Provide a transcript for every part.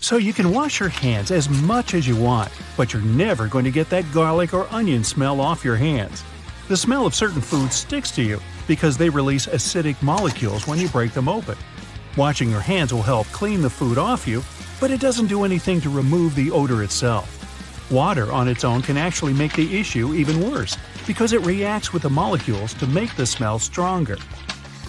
So you can wash your hands as much as you want, but you're never going to get that garlic or onion smell off your hands. The smell of certain foods sticks to you because they release acidic molecules when you break them open. Washing your hands will help clean the food off you, but it doesn't do anything to remove the odor itself. Water on its own can actually make the issue even worse because it reacts with the molecules to make the smell stronger.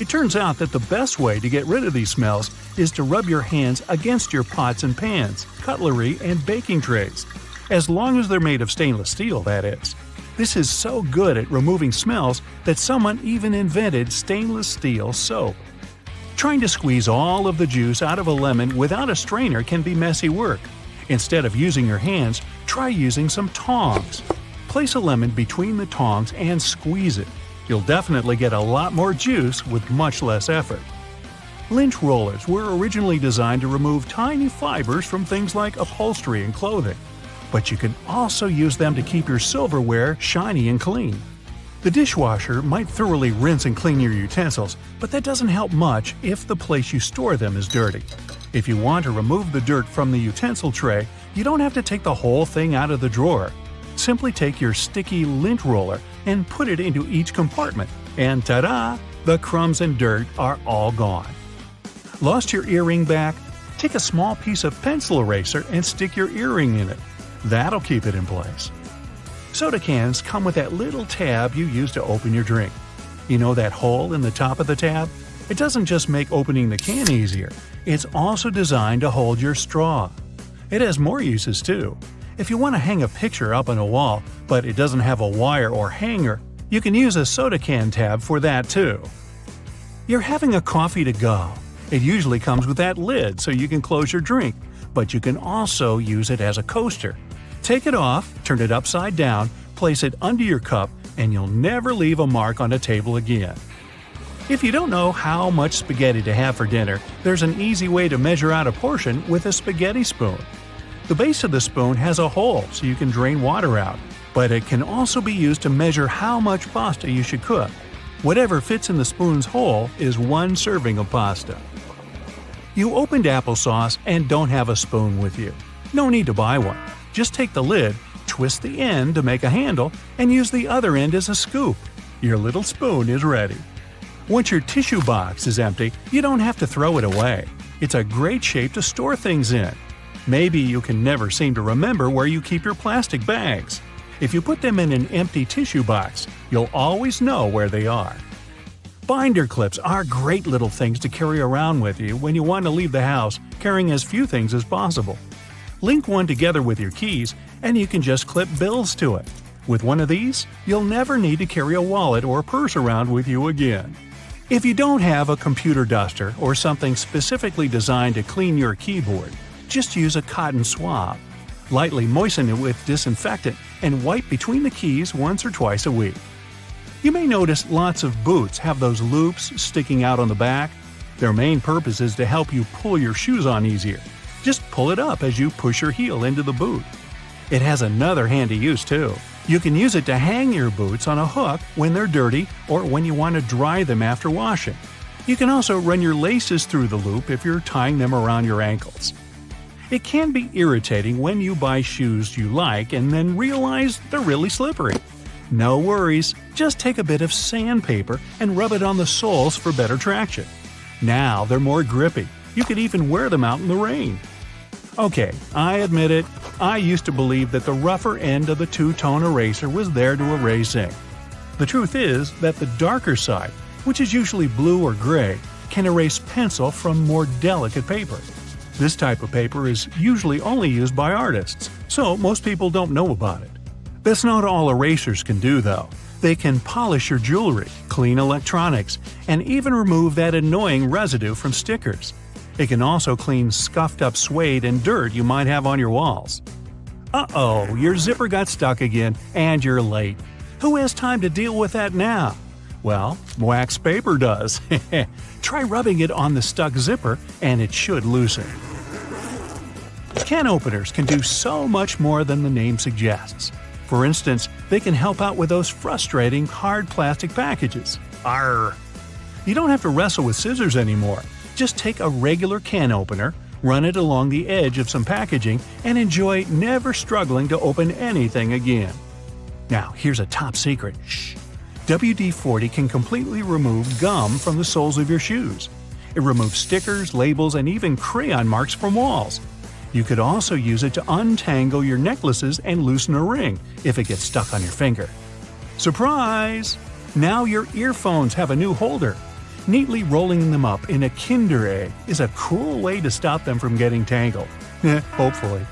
It turns out that the best way to get rid of these smells is to rub your hands against your pots and pans, cutlery, and baking trays. As long as they're made of stainless steel, that is. This is so good at removing smells that someone even invented stainless steel soap. Trying to squeeze all of the juice out of a lemon without a strainer can be messy work. Instead of using your hands, try using some tongs. Place a lemon between the tongs and squeeze it. You'll definitely get a lot more juice with much less effort. Lint rollers were originally designed to remove tiny fibers from things like upholstery and clothing. But you can also use them to keep your silverware shiny and clean. The dishwasher might thoroughly rinse and clean your utensils, but that doesn't help much if the place you store them is dirty. If you want to remove the dirt from the utensil tray, you don't have to take the whole thing out of the drawer. Simply take your sticky lint roller and put it into each compartment, and ta-da! The crumbs and dirt are all gone. Lost your earring back? Take a small piece of pencil eraser and stick your earring in it. That'll keep it in place. Soda cans come with that little tab you use to open your drink. You know that hole in the top of the tab? It doesn't just make opening the can easier, it's also designed to hold your straw. It has more uses too. If you want to hang a picture up on a wall, but it doesn't have a wire or hanger, you can use a soda can tab for that too. You're having a coffee to go. It usually comes with that lid so you can close your drink, but you can also use it as a coaster. Take it off, turn it upside down, place it under your cup, and you'll never leave a mark on a table again. If you don't know how much spaghetti to have for dinner, there's an easy way to measure out a portion with a spaghetti spoon. The base of the spoon has a hole so you can drain water out, but it can also be used to measure how much pasta you should cook. Whatever fits in the spoon's hole is 1 serving of pasta. You opened applesauce and don't have a spoon with you. No need to buy one. Just take the lid, twist the end to make a handle, and use the other end as a scoop. Your little spoon is ready. Once your tissue box is empty, you don't have to throw it away. It's a great shape to store things in. Maybe you can never seem to remember where you keep your plastic bags. If you put them in an empty tissue box, you'll always know where they are. Binder clips are great little things to carry around with you when you want to leave the house carrying as few things as possible. Link one together with your keys, and you can just clip bills to it. With one of these, you'll never need to carry a wallet or purse around with you again. If you don't have a computer duster or something specifically designed to clean your keyboard, just use a cotton swab. Lightly moisten it with disinfectant and wipe between the keys once or twice a week. You may notice lots of boots have those loops sticking out on the back. Their main purpose is to help you pull your shoes on easier. Just pull it up as you push your heel into the boot. It has another handy use too. You can use it to hang your boots on a hook when they're dirty or when you want to dry them after washing. You can also run your laces through the loop if you're tying them around your ankles. It can be irritating when you buy shoes you like and then realize they're really slippery. No worries, just take a bit of sandpaper and rub it on the soles for better traction. Now they're more grippy. You could even wear them out in the rain. Okay, I admit it, I used to believe that the rougher end of the two-tone eraser was there to erase ink. The truth is that the darker side, which is usually blue or gray, can erase pencil from more delicate paper. This type of paper is usually only used by artists, so most people don't know about it. That's not all erasers can do though. They can polish your jewelry, clean electronics, and even remove that annoying residue from stickers. It can also clean scuffed up suede and dirt you might have on your walls. Uh-oh, your zipper got stuck again, and you're late. Who has time to deal with that now? Well, wax paper does. Try rubbing it on the stuck zipper, and it should loosen. Can openers can do so much more than the name suggests. For instance, they can help out with those frustrating hard plastic packages. Arrgh! You don't have to wrestle with scissors anymore. Just take a regular can opener, run it along the edge of some packaging, and enjoy never struggling to open anything again. Now, here's a top secret. Shh! WD-40 can completely remove gum from the soles of your shoes. It removes stickers, labels, and even crayon marks from walls. You could also use it to untangle your necklaces and loosen a ring if it gets stuck on your finger. Surprise! Now your earphones have a new holder. Neatly rolling them up in a Kinder Egg is a cool way to stop them from getting tangled. Hopefully.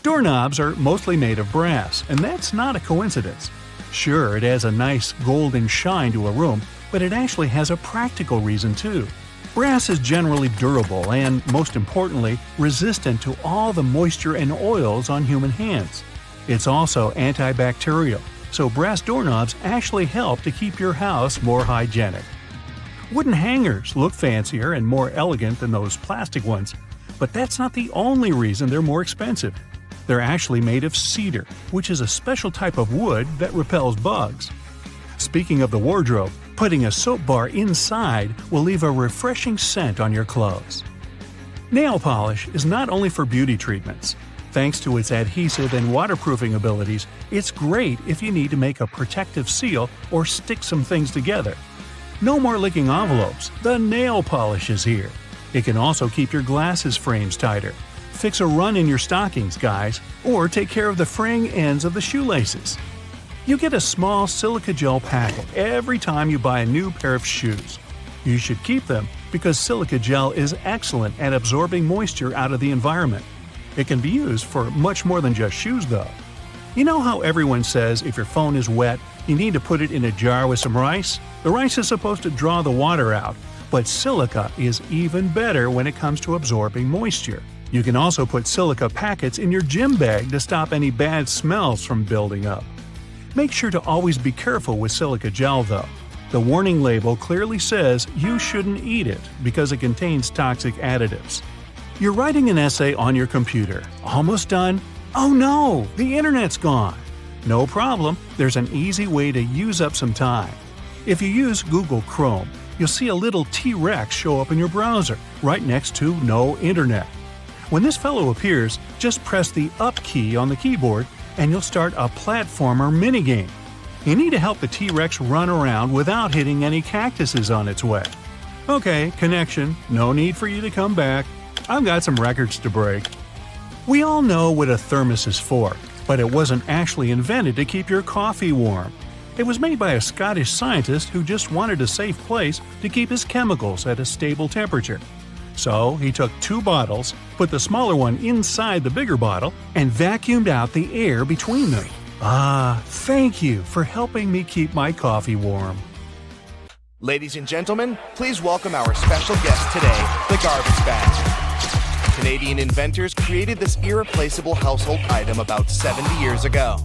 Doorknobs are mostly made of brass, and that's not a coincidence. Sure, it adds a nice golden shine to a room, but it actually has a practical reason too. Brass is generally durable and, most importantly, resistant to all the moisture and oils on human hands. It's also antibacterial, so brass doorknobs actually help to keep your house more hygienic. Wooden hangers look fancier and more elegant than those plastic ones, but that's not the only reason they're more expensive. They're actually made of cedar, which is a special type of wood that repels bugs. Speaking of the wardrobe, putting a soap bar inside will leave a refreshing scent on your clothes. Nail polish is not only for beauty treatments. Thanks to its adhesive and waterproofing abilities, it's great if you need to make a protective seal or stick some things together. No more licking envelopes, the nail polish is here. It can also keep your glasses frames tighter. Fix a run in your stockings, guys, or take care of the fraying ends of the shoelaces. You get a small silica gel packet every time you buy a new pair of shoes. You should keep them because silica gel is excellent at absorbing moisture out of the environment. It can be used for much more than just shoes, though. You know how everyone says if your phone is wet, you need to put it in a jar with some rice? The rice is supposed to draw the water out, but silica is even better when it comes to absorbing moisture. You can also put silica packets in your gym bag to stop any bad smells from building up. Make sure to always be careful with silica gel, though. The warning label clearly says you shouldn't eat it because it contains toxic additives. You're writing an essay on your computer. Almost done? Oh no! The internet's gone! No problem, there's an easy way to use up some time. If you use Google Chrome, you'll see a little T-Rex show up in your browser, right next to No Internet. When this fellow appears, just press the Up key on the keyboard and you'll start a platformer minigame. You need to help the T-Rex run around without hitting any cactuses on its way. Okay, connection, no need for you to come back. I've got some records to break. We all know what a thermos is for, but it wasn't actually invented to keep your coffee warm. It was made by a Scottish scientist who just wanted a safe place to keep his chemicals at a stable temperature. So he took 2 bottles, put the smaller one inside the bigger bottle, and vacuumed out the air between them. Thank you for helping me keep my coffee warm. Ladies and gentlemen, please welcome our special guest today, the garbage bag. Canadian inventors created this irreplaceable household item about 70 years ago.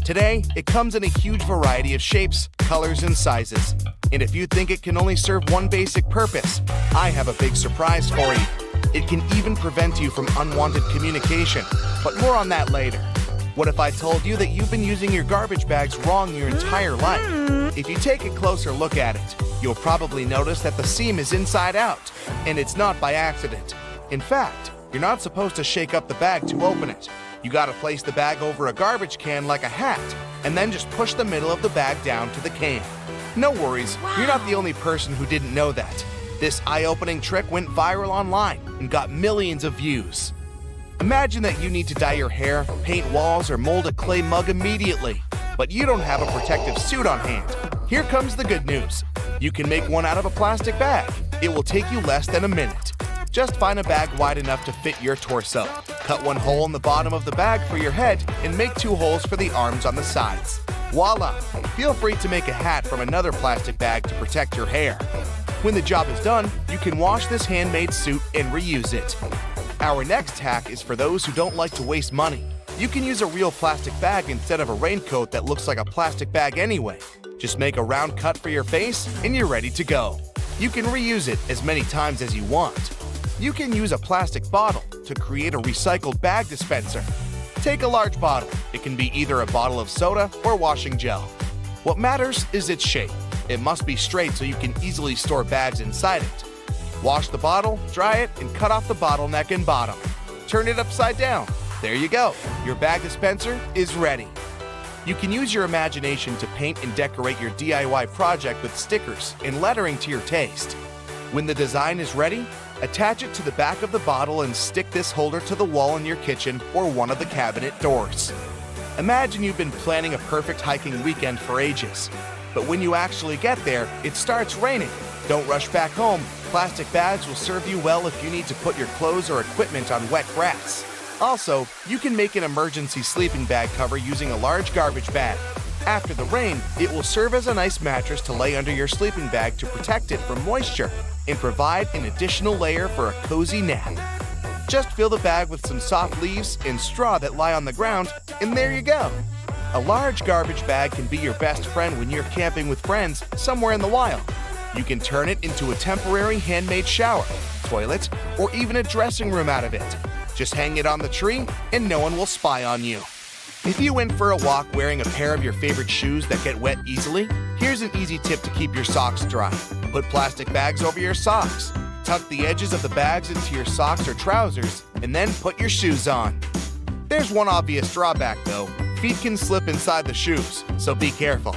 Today, it comes in a huge variety of shapes, colors, and sizes. And if you think it can only serve one basic purpose, I have a big surprise for you. It can even prevent you from unwanted communication, but more on that later. What if I told you that you've been using your garbage bags wrong your entire life? If you take a closer look at it, you'll probably notice that the seam is inside out, and it's not by accident. In fact, you're not supposed to shake up the bag to open it. You gotta place the bag over a garbage can like a hat, and then just push the middle of the bag down to the can. No worries, you're not the only person who didn't know that. This eye-opening trick went viral online and got millions of views. Imagine that you need to dye your hair, paint walls, or mold a clay mug immediately, but you don't have a protective suit on hand. Here comes the good news. You can make one out of a plastic bag. It will take you less than a minute. Just find a bag wide enough to fit your torso. Cut one hole in the bottom of the bag for your head and make 2 holes for the arms on the sides. Voila! Feel free to make a hat from another plastic bag to protect your hair. When the job is done, you can wash this handmade suit and reuse it. Our next hack is for those who don't like to waste money. You can use a real plastic bag instead of a raincoat that looks like a plastic bag anyway. Just make a round cut for your face and you're ready to go. You can reuse it as many times as you want. You can use a plastic bottle to create a recycled bag dispenser. Take a large bottle. It can be either a bottle of soda or washing gel. What matters is its shape. It must be straight so you can easily store bags inside it. Wash the bottle, dry it, and cut off the bottleneck and bottom. Turn it upside down. There you go. Your bag dispenser is ready. You can use your imagination to paint and decorate your DIY project with stickers and lettering to your taste. When the design is ready, attach it to the back of the bottle and stick this holder to the wall in your kitchen or one of the cabinet doors. Imagine you've been planning a perfect hiking weekend for ages. But when you actually get there, it starts raining. Don't rush back home. Plastic bags will serve you well if you need to put your clothes or equipment on wet grass. Also, you can make an emergency sleeping bag cover using a large garbage bag. After the rain, it will serve as a nice mattress to lay under your sleeping bag to protect it from moisture and provide an additional layer for a cozy nap. Just fill the bag with some soft leaves and straw that lie on the ground, and there you go. A large garbage bag can be your best friend when you're camping with friends somewhere in the wild. You can turn it into a temporary handmade shower, toilet, or even a dressing room out of it. Just hang it on the tree and no one will spy on you. If you went for a walk wearing a pair of your favorite shoes that get wet easily, here's an easy tip to keep your socks dry. Put plastic bags over your socks. Tuck the edges of the bags into your socks or trousers, and then put your shoes on. There's one obvious drawback though. Feet can slip inside the shoes, so be careful.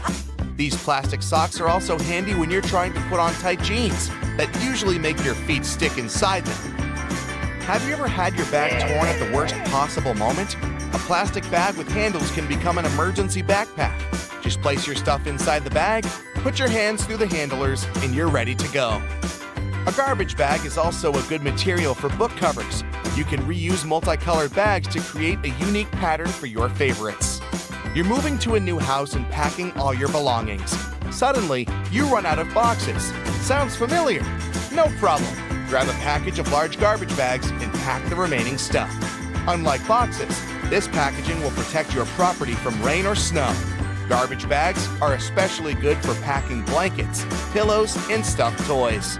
These plastic socks are also handy when you're trying to put on tight jeans that usually make your feet stick inside them. Have you ever had your bag torn at the worst possible moment? A plastic bag with handles can become an emergency backpack. Just place your stuff inside the bag, put your hands through the handlers, and you're ready to go. A garbage bag is also a good material for book covers. You can reuse multicolored bags to create a unique pattern for your favorites. You're moving to a new house and packing all your belongings. Suddenly, you run out of boxes. Sounds familiar? No problem. Grab a package of large garbage bags and pack the remaining stuff. Unlike boxes, this packaging will protect your property from rain or snow. Garbage bags are especially good for packing blankets, pillows, and stuffed toys.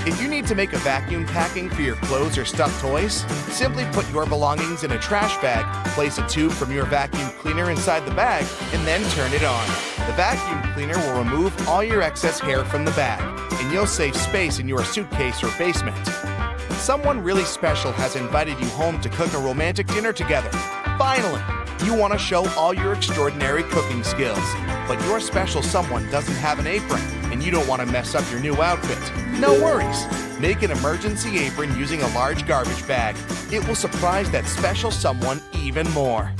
If you need to make a vacuum packing for your clothes or stuffed toys, simply put your belongings in a trash bag, place a tube from your vacuum cleaner inside the bag, and then turn it on. The vacuum cleaner will remove all your excess hair from the bag, and you'll save space in your suitcase or basement. Someone really special has invited you home to cook a romantic dinner together. Finally, you want to show all your extraordinary cooking skills, but your special someone doesn't have an apron, and you don't want to mess up your new outfit. No worries. Make an emergency apron using a large garbage bag. It will surprise that special someone even more.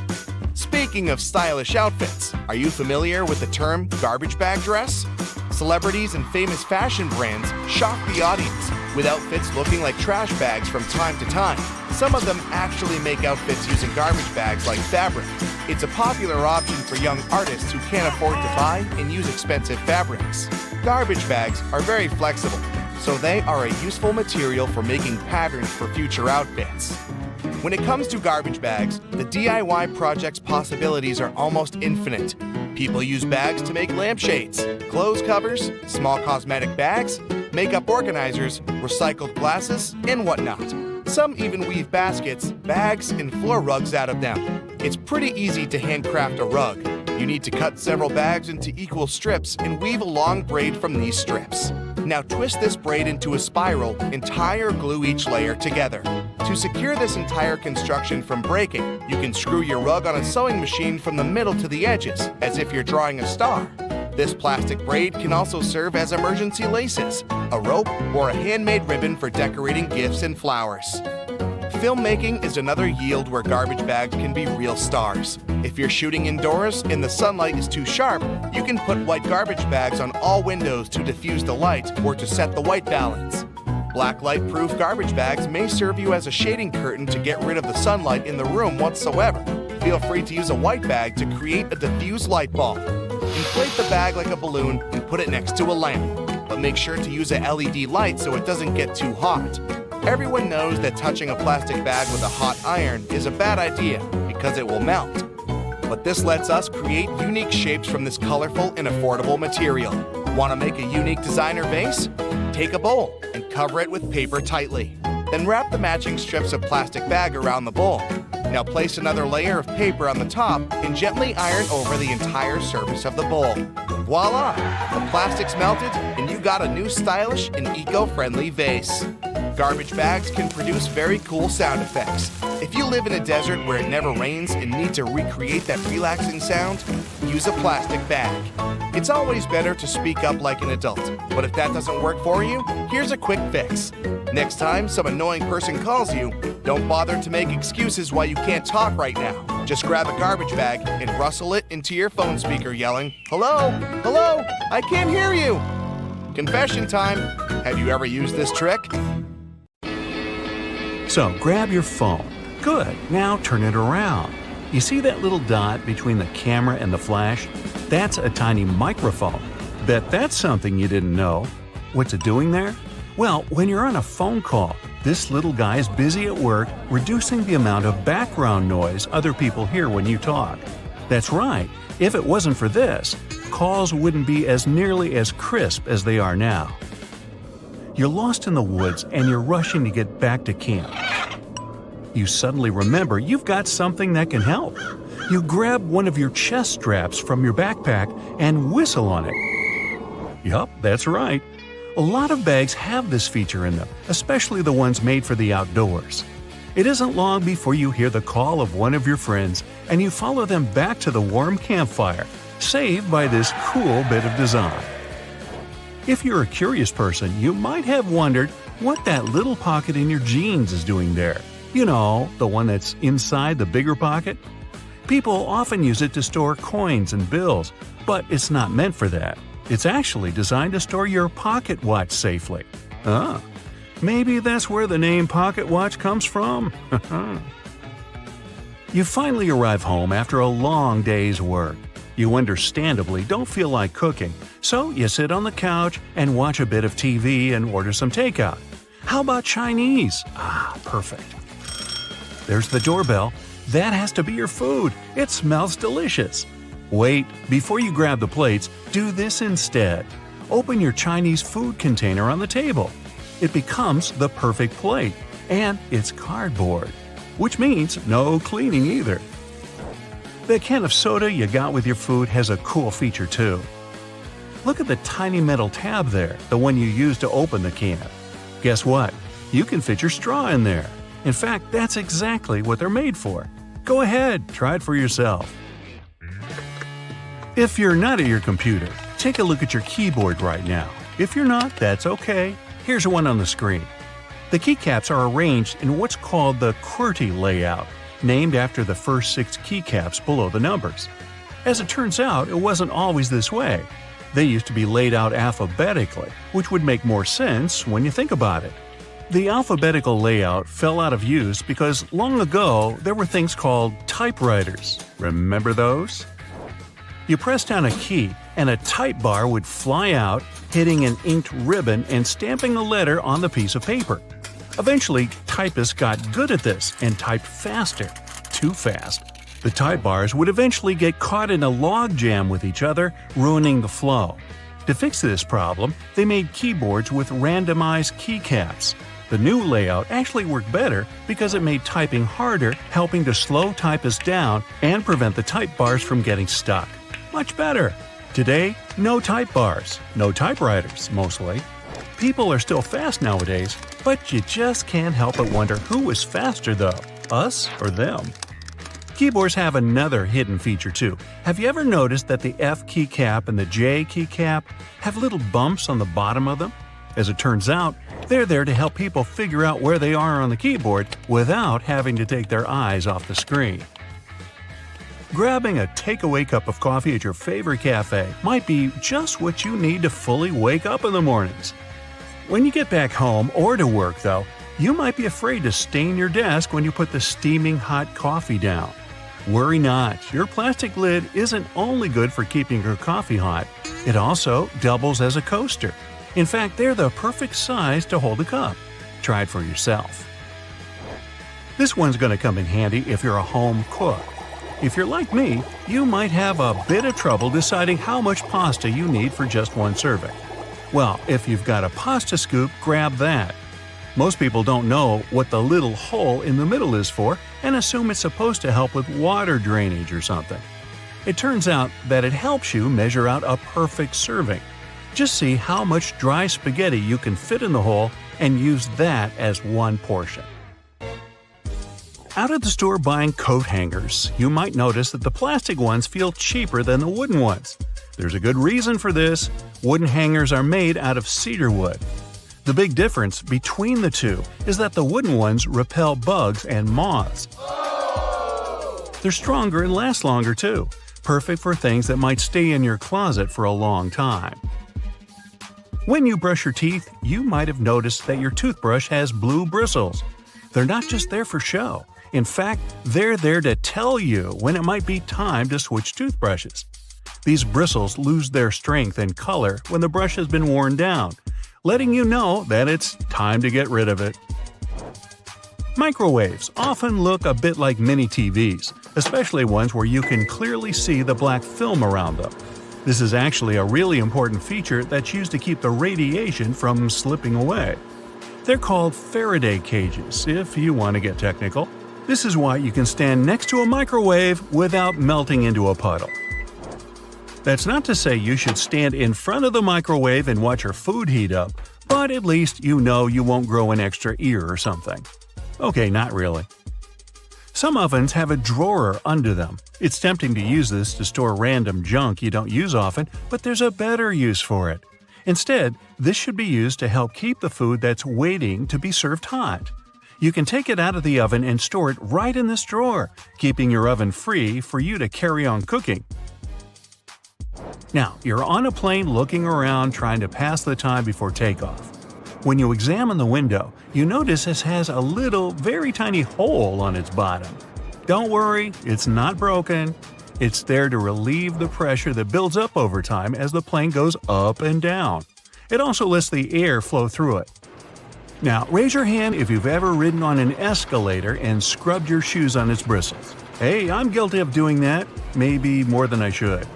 Speaking of stylish outfits, are you familiar with the term garbage bag dress? Celebrities and famous fashion brands shock the audience with outfits looking like trash bags from time to time. Some of them actually make outfits using garbage bags like fabric. It's a popular option for young artists who can't afford to buy and use expensive fabrics. Garbage bags are very flexible, so they are a useful material for making patterns for future outfits. When it comes to garbage bags, the DIY project's possibilities are almost infinite. People use bags to make lampshades, clothes covers, small cosmetic bags, makeup organizers, recycled glasses, and whatnot. Some even weave baskets, bags, and floor rugs out of them. It's pretty easy to handcraft a rug. You need to cut several bags into equal strips and weave a long braid from these strips. Now twist this braid into a spiral and tie or glue each layer together. To secure this entire construction from breaking, you can screw your rug on a sewing machine from the middle to the edges, as if you're drawing a star. This plastic braid can also serve as emergency laces, a rope, or a handmade ribbon for decorating gifts and flowers. Filmmaking is another yield where garbage bags can be real stars. If you're shooting indoors and the sunlight is too sharp, you can put white garbage bags on all windows to diffuse the light or to set the white balance. Black light-proof garbage bags may serve you as a shading curtain to get rid of the sunlight in the room whatsoever. Feel free to use a white bag to create a diffuse light bulb. Inflate the bag like a balloon and put it next to a lamp, but make sure to use a LED light so it doesn't get too hot. Everyone knows that touching a plastic bag with a hot iron is a bad idea because it will melt. But this lets us create unique shapes from this colorful and affordable material. Want to make a unique designer vase? Take a bowl and cover it with paper tightly. Then wrap the matching strips of plastic bag around the bowl. Now place another layer of paper on the top and gently iron over the entire surface of the bowl. Voila! The plastic's melted and you got a new stylish and eco-friendly vase. Garbage bags can produce very cool sound effects. If you live in a desert where it never rains and need to recreate that relaxing sound, use a plastic bag. It's always better to speak up like an adult, but if that doesn't work for you, here's a quick fix. Next time some annoying person calls you, don't bother to make excuses why you can't talk right now. Just grab a garbage bag and rustle it into your phone speaker yelling, "Hello? Hello? I can't hear you!" Confession time. Have you ever used this trick? So grab your phone. Good, now turn it around. You see that little dot between the camera and the flash? That's a tiny microphone. Bet that's something you didn't know. What's it doing there? Well, when you're on a phone call, this little guy is busy at work reducing the amount of background noise other people hear when you talk. That's right, if it wasn't for this, calls wouldn't be as nearly as crisp as they are now. You're lost in the woods and you're rushing to get back to camp. You suddenly remember you've got something that can help. You grab one of your chest straps from your backpack and whistle on it. Yup, that's right. A lot of bags have this feature in them, especially the ones made for the outdoors. It isn't long before you hear the call of one of your friends and you follow them back to the warm campfire, saved by this cool bit of design. If you're a curious person, you might have wondered what that little pocket in your jeans is doing there. You know, the one that's inside the bigger pocket? People often use it to store coins and bills, but it's not meant for that. It's actually designed to store your pocket watch safely. Ah, maybe that's where the name pocket watch comes from. You finally arrive home after a long day's work. You understandably don't feel like cooking, so you sit on the couch and watch a bit of TV and order some takeout. How about Chinese? Ah, perfect. There's the doorbell. That has to be your food. It smells delicious. Wait, before you grab the plates, do this instead. Open your Chinese food container on the table. It becomes the perfect plate, and it's cardboard, which means no cleaning either. The can of soda you got with your food has a cool feature too. Look at the tiny metal tab there, the one you use to open the can. Guess what? You can fit your straw in there. In fact, that's exactly what they're made for. Go ahead, try it for yourself. If you're not at your computer, take a look at your keyboard right now. If you're not, that's okay. Here's one on the screen. The keycaps are arranged in what's called the QWERTY layout, named after the first 6 keycaps below the numbers. As it turns out, it wasn't always this way. They used to be laid out alphabetically, which would make more sense when you think about it. The alphabetical layout fell out of use because long ago there were things called typewriters. Remember those? You press down a key and a type bar would fly out, hitting an inked ribbon and stamping a letter on the piece of paper. Eventually, typists got good at this and typed faster. Too fast. The type bars would eventually get caught in a log jam with each other, ruining the flow. To fix this problem, they made keyboards with randomized keycaps. The new layout actually worked better because it made typing harder, helping to slow typists down and prevent the type bars from getting stuck. Much better. Today, no type bars, no typewriters, mostly. People are still fast nowadays, but you just can't help but wonder who is faster though, us or them. Keyboards have another hidden feature too. Have you ever noticed that the F keycap and the J keycap have little bumps on the bottom of them? As it turns out, they're there to help people figure out where they are on the keyboard without having to take their eyes off the screen. Grabbing a takeaway cup of coffee at your favorite cafe might be just what you need to fully wake up in the mornings. When you get back home or to work, though, you might be afraid to stain your desk when you put the steaming hot coffee down. Worry not, your plastic lid isn't only good for keeping your coffee hot, it also doubles as a coaster. In fact, they're the perfect size to hold a cup. Try it for yourself. This one's going to come in handy if you're a home cook. If you're like me, you might have a bit of trouble deciding how much pasta you need for just one serving. Well, if you've got a pasta scoop, grab that. Most people don't know what the little hole in the middle is for and assume it's supposed to help with water drainage or something. It turns out that it helps you measure out a perfect serving. Just see how much dry spaghetti you can fit in the hole and use that as one portion. Out at the store buying coat hangers, you might notice that the plastic ones feel cheaper than the wooden ones. There's a good reason for this. Wooden hangers are made out of cedar wood. The big difference between the two is that the wooden ones repel bugs and moths. They're stronger and last longer too, perfect for things that might stay in your closet for a long time. When you brush your teeth, you might have noticed that your toothbrush has blue bristles. They're not just there for show. In fact, they're there to tell you when it might be time to switch toothbrushes. These bristles lose their strength and color when the brush has been worn down, letting you know that it's time to get rid of it. Microwaves often look a bit like mini TVs, especially ones where you can clearly see the black film around them. This is actually a really important feature that's used to keep the radiation from slipping away. They're called Faraday cages, if you want to get technical. This is why you can stand next to a microwave without melting into a puddle. That's not to say you should stand in front of the microwave and watch your food heat up, but at least you know you won't grow an extra ear or something. Okay, not really. Some ovens have a drawer under them. It's tempting to use this to store random junk you don't use often, but there's a better use for it. Instead, this should be used to help keep the food that's waiting to be served hot. You can take it out of the oven and store it right in this drawer, keeping your oven free for you to carry on cooking. Now, you're on a plane looking around trying to pass the time before takeoff. When you examine the window, you notice this has a little, very tiny hole on its bottom. Don't worry, it's not broken. It's there to relieve the pressure that builds up over time as the plane goes up and down. It also lets the air flow through it. Now, raise your hand if you've ever ridden on an escalator and scrubbed your shoes on its bristles. Hey, I'm guilty of doing that, maybe more than I should.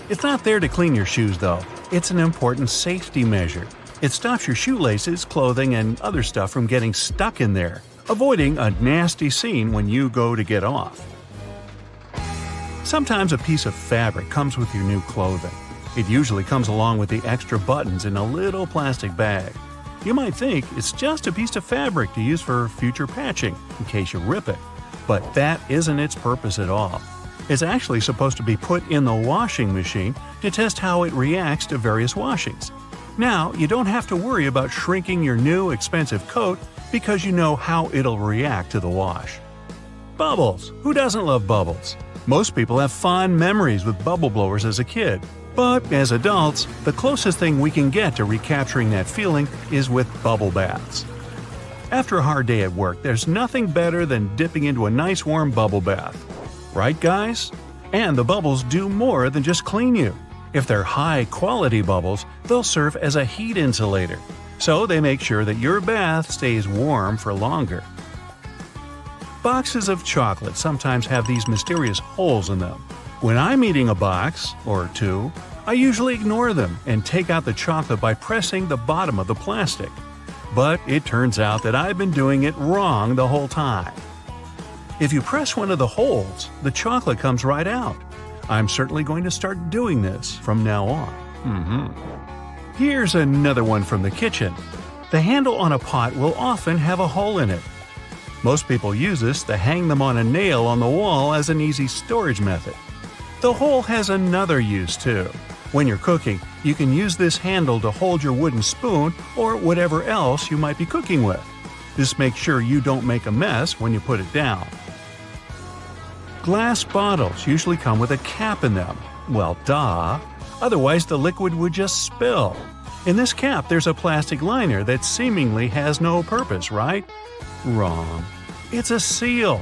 It's not there to clean your shoes though. It's an important safety measure. It stops your shoelaces, clothing, and other stuff from getting stuck in there, avoiding a nasty scene when you go to get off. Sometimes a piece of fabric comes with your new clothing. It usually comes along with the extra buttons in a little plastic bag. You might think it's just a piece of fabric to use for future patching, in case you rip it. But that isn't its purpose at all. It's actually supposed to be put in the washing machine to test how it reacts to various washings. Now, you don't have to worry about shrinking your new expensive coat because you know how it'll react to the wash. Bubbles! Who doesn't love bubbles? Most people have fond memories with bubble blowers as a kid. But as adults, the closest thing we can get to recapturing that feeling is with bubble baths. After a hard day at work, there's nothing better than dipping into a nice warm bubble bath. Right, guys? And the bubbles do more than just clean you. If they're high-quality bubbles, they'll serve as a heat insulator, so they make sure that your bath stays warm for longer. Boxes of chocolate sometimes have these mysterious holes in them. When I'm eating a box, or two, I usually ignore them and take out the chocolate by pressing the bottom of the plastic. But it turns out that I've been doing it wrong the whole time. If you press one of the holes, the chocolate comes right out. I'm certainly going to start doing this from now on. Here's another one from the kitchen. The handle on a pot will often have a hole in it. Most people use this to hang them on a nail on the wall as an easy storage method. The hole has another use too. When you're cooking, you can use this handle to hold your wooden spoon or whatever else you might be cooking with. This makes sure you don't make a mess when you put it down. Glass bottles usually come with a cap in them. Well, duh. Otherwise, the liquid would just spill. In this cap, there's a plastic liner that seemingly has no purpose, right? Wrong. It's a seal.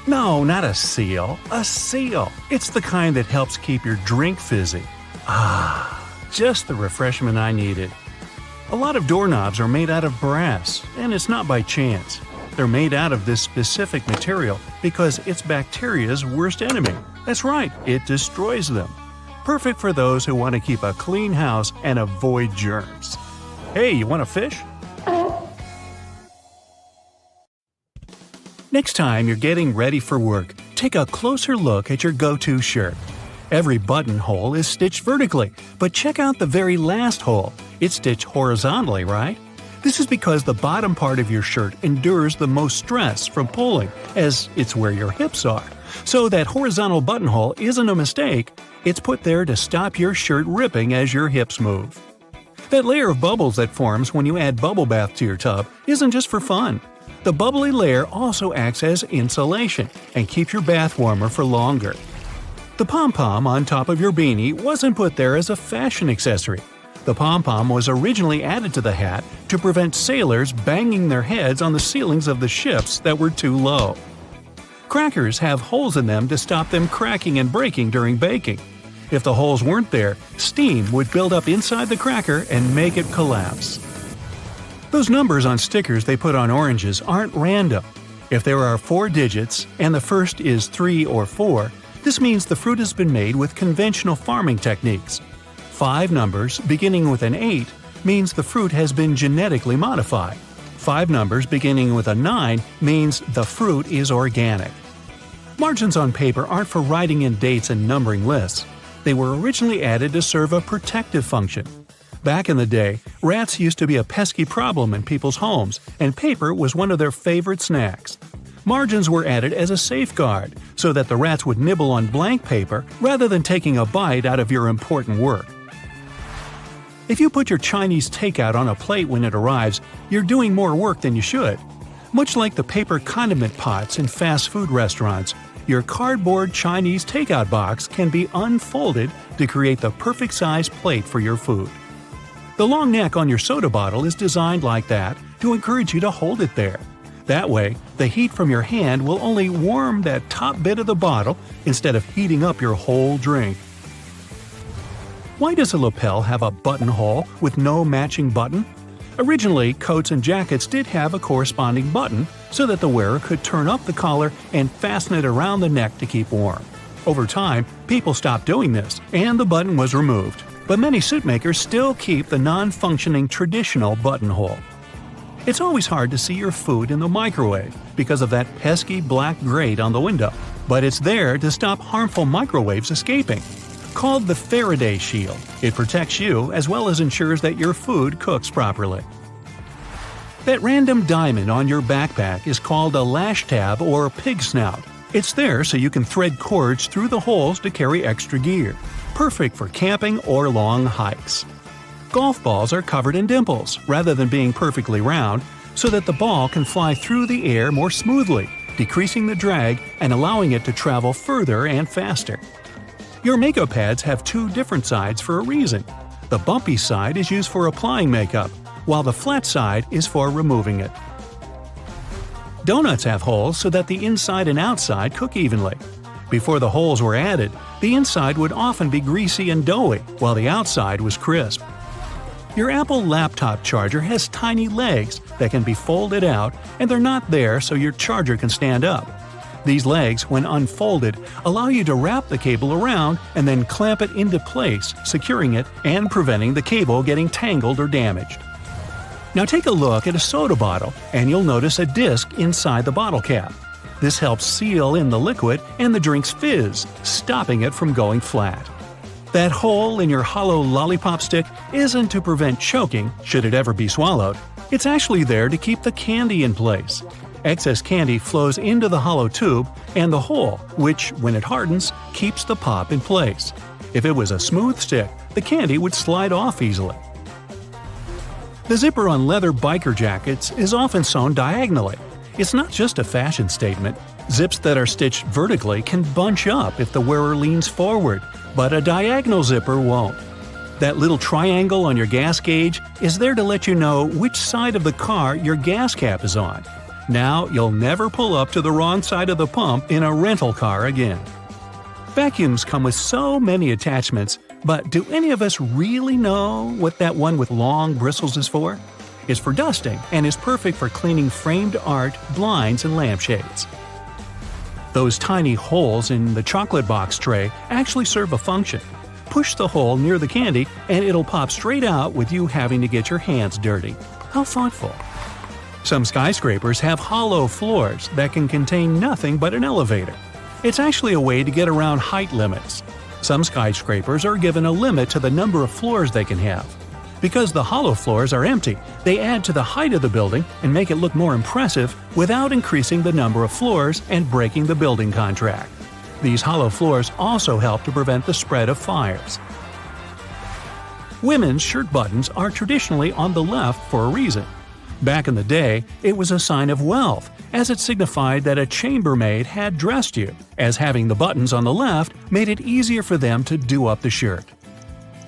No, not a seal. A seal. It's the kind that helps keep your drink fizzy. Just the refreshment I needed. A lot of doorknobs are made out of brass, and it's not by chance. They're made out of this specific material because it's bacteria's worst enemy. That's right, it destroys them. Perfect for those who want to keep a clean house and avoid germs. Hey, you want a fish? Next time you're getting ready for work, take a closer look at your go-to shirt. Every buttonhole is stitched vertically, but check out the very last hole. It's stitched horizontally, right? This is because the bottom part of your shirt endures the most stress from pulling, as it's where your hips are. So that horizontal buttonhole isn't a mistake, it's put there to stop your shirt ripping as your hips move. That layer of bubbles that forms when you add bubble bath to your tub isn't just for fun. The bubbly layer also acts as insulation and keeps your bath warmer for longer. The pom-pom on top of your beanie wasn't put there as a fashion accessory. The pom-pom was originally added to the hat to prevent sailors banging their heads on the ceilings of the ships that were too low. Crackers have holes in them to stop them cracking and breaking during baking. If the holes weren't there, steam would build up inside the cracker and make it collapse. Those numbers on stickers they put on oranges aren't random. If there are 4 digits and the first is 3 or 4, this means the fruit has been made with conventional farming techniques. 5 numbers beginning with an 8 means the fruit has been genetically modified. 5 numbers beginning with a 9 means the fruit is organic. Margins on paper aren't for writing in dates and numbering lists. They were originally added to serve a protective function. Back in the day, rats used to be a pesky problem in people's homes, and paper was one of their favorite snacks. Margins were added as a safeguard, so that the rats would nibble on blank paper rather than taking a bite out of your important work. If you put your Chinese takeout on a plate when it arrives, you're doing more work than you should. Much like the paper condiment pots in fast food restaurants, your cardboard Chinese takeout box can be unfolded to create the perfect size plate for your food. The long neck on your soda bottle is designed like that to encourage you to hold it there. That way, the heat from your hand will only warm that top bit of the bottle instead of heating up your whole drink. Why does a lapel have a buttonhole with no matching button? Originally, coats and jackets did have a corresponding button so that the wearer could turn up the collar and fasten it around the neck to keep warm. Over time, people stopped doing this, and the button was removed. But many suit makers still keep the non-functioning traditional buttonhole. It's always hard to see your food in the microwave because of that pesky black grate on the window, but it's there to stop harmful microwaves escaping. Called the Faraday shield, it protects you as well as ensures that your food cooks properly. That random diamond on your backpack is called a lash tab or pig snout. It's there so you can thread cords through the holes to carry extra gear. Perfect for camping or long hikes. Golf balls are covered in dimples rather than being perfectly round, so that the ball can fly through the air more smoothly, decreasing the drag and allowing it to travel further and faster. Your makeup pads have 2 different sides for a reason. The bumpy side is used for applying makeup, while the flat side is for removing it. Donuts have holes so that the inside and outside cook evenly. Before the holes were added, the inside would often be greasy and doughy, while the outside was crisp. Your Apple laptop charger has tiny legs that can be folded out, and they're not there so your charger can stand up. These legs, when unfolded, allow you to wrap the cable around and then clamp it into place, securing it and preventing the cable getting tangled or damaged. Now take a look at a soda bottle, and you'll notice a disc inside the bottle cap. This helps seal in the liquid and the drink's fizz, stopping it from going flat. That hole in your hollow lollipop stick isn't to prevent choking, should it ever be swallowed. It's actually there to keep the candy in place. Excess candy flows into the hollow tube and the hole, which, when it hardens, keeps the pop in place. If it was a smooth stick, the candy would slide off easily. The zipper on leather biker jackets is often sewn diagonally. It's not just a fashion statement. Zips that are stitched vertically can bunch up if the wearer leans forward, but a diagonal zipper won't. That little triangle on your gas gauge is there to let you know which side of the car your gas cap is on. Now you'll never pull up to the wrong side of the pump in a rental car again. Vacuums come with so many attachments, but do any of us really know what that one with long bristles is for? It's for dusting and is perfect for cleaning framed art, blinds, and lampshades. Those tiny holes in the chocolate box tray actually serve a function. Push the hole near the candy and it'll pop straight out with you having to get your hands dirty. How thoughtful. Some skyscrapers have hollow floors that can contain nothing but an elevator. It's actually a way to get around height limits. Some skyscrapers are given a limit to the number of floors they can have. Because the hollow floors are empty, they add to the height of the building and make it look more impressive without increasing the number of floors and breaking the building contract. These hollow floors also help to prevent the spread of fires. Women's shirt buttons are traditionally on the left for a reason. Back in the day, it was a sign of wealth, as it signified that a chambermaid had dressed you, as having the buttons on the left made it easier for them to do up the shirt.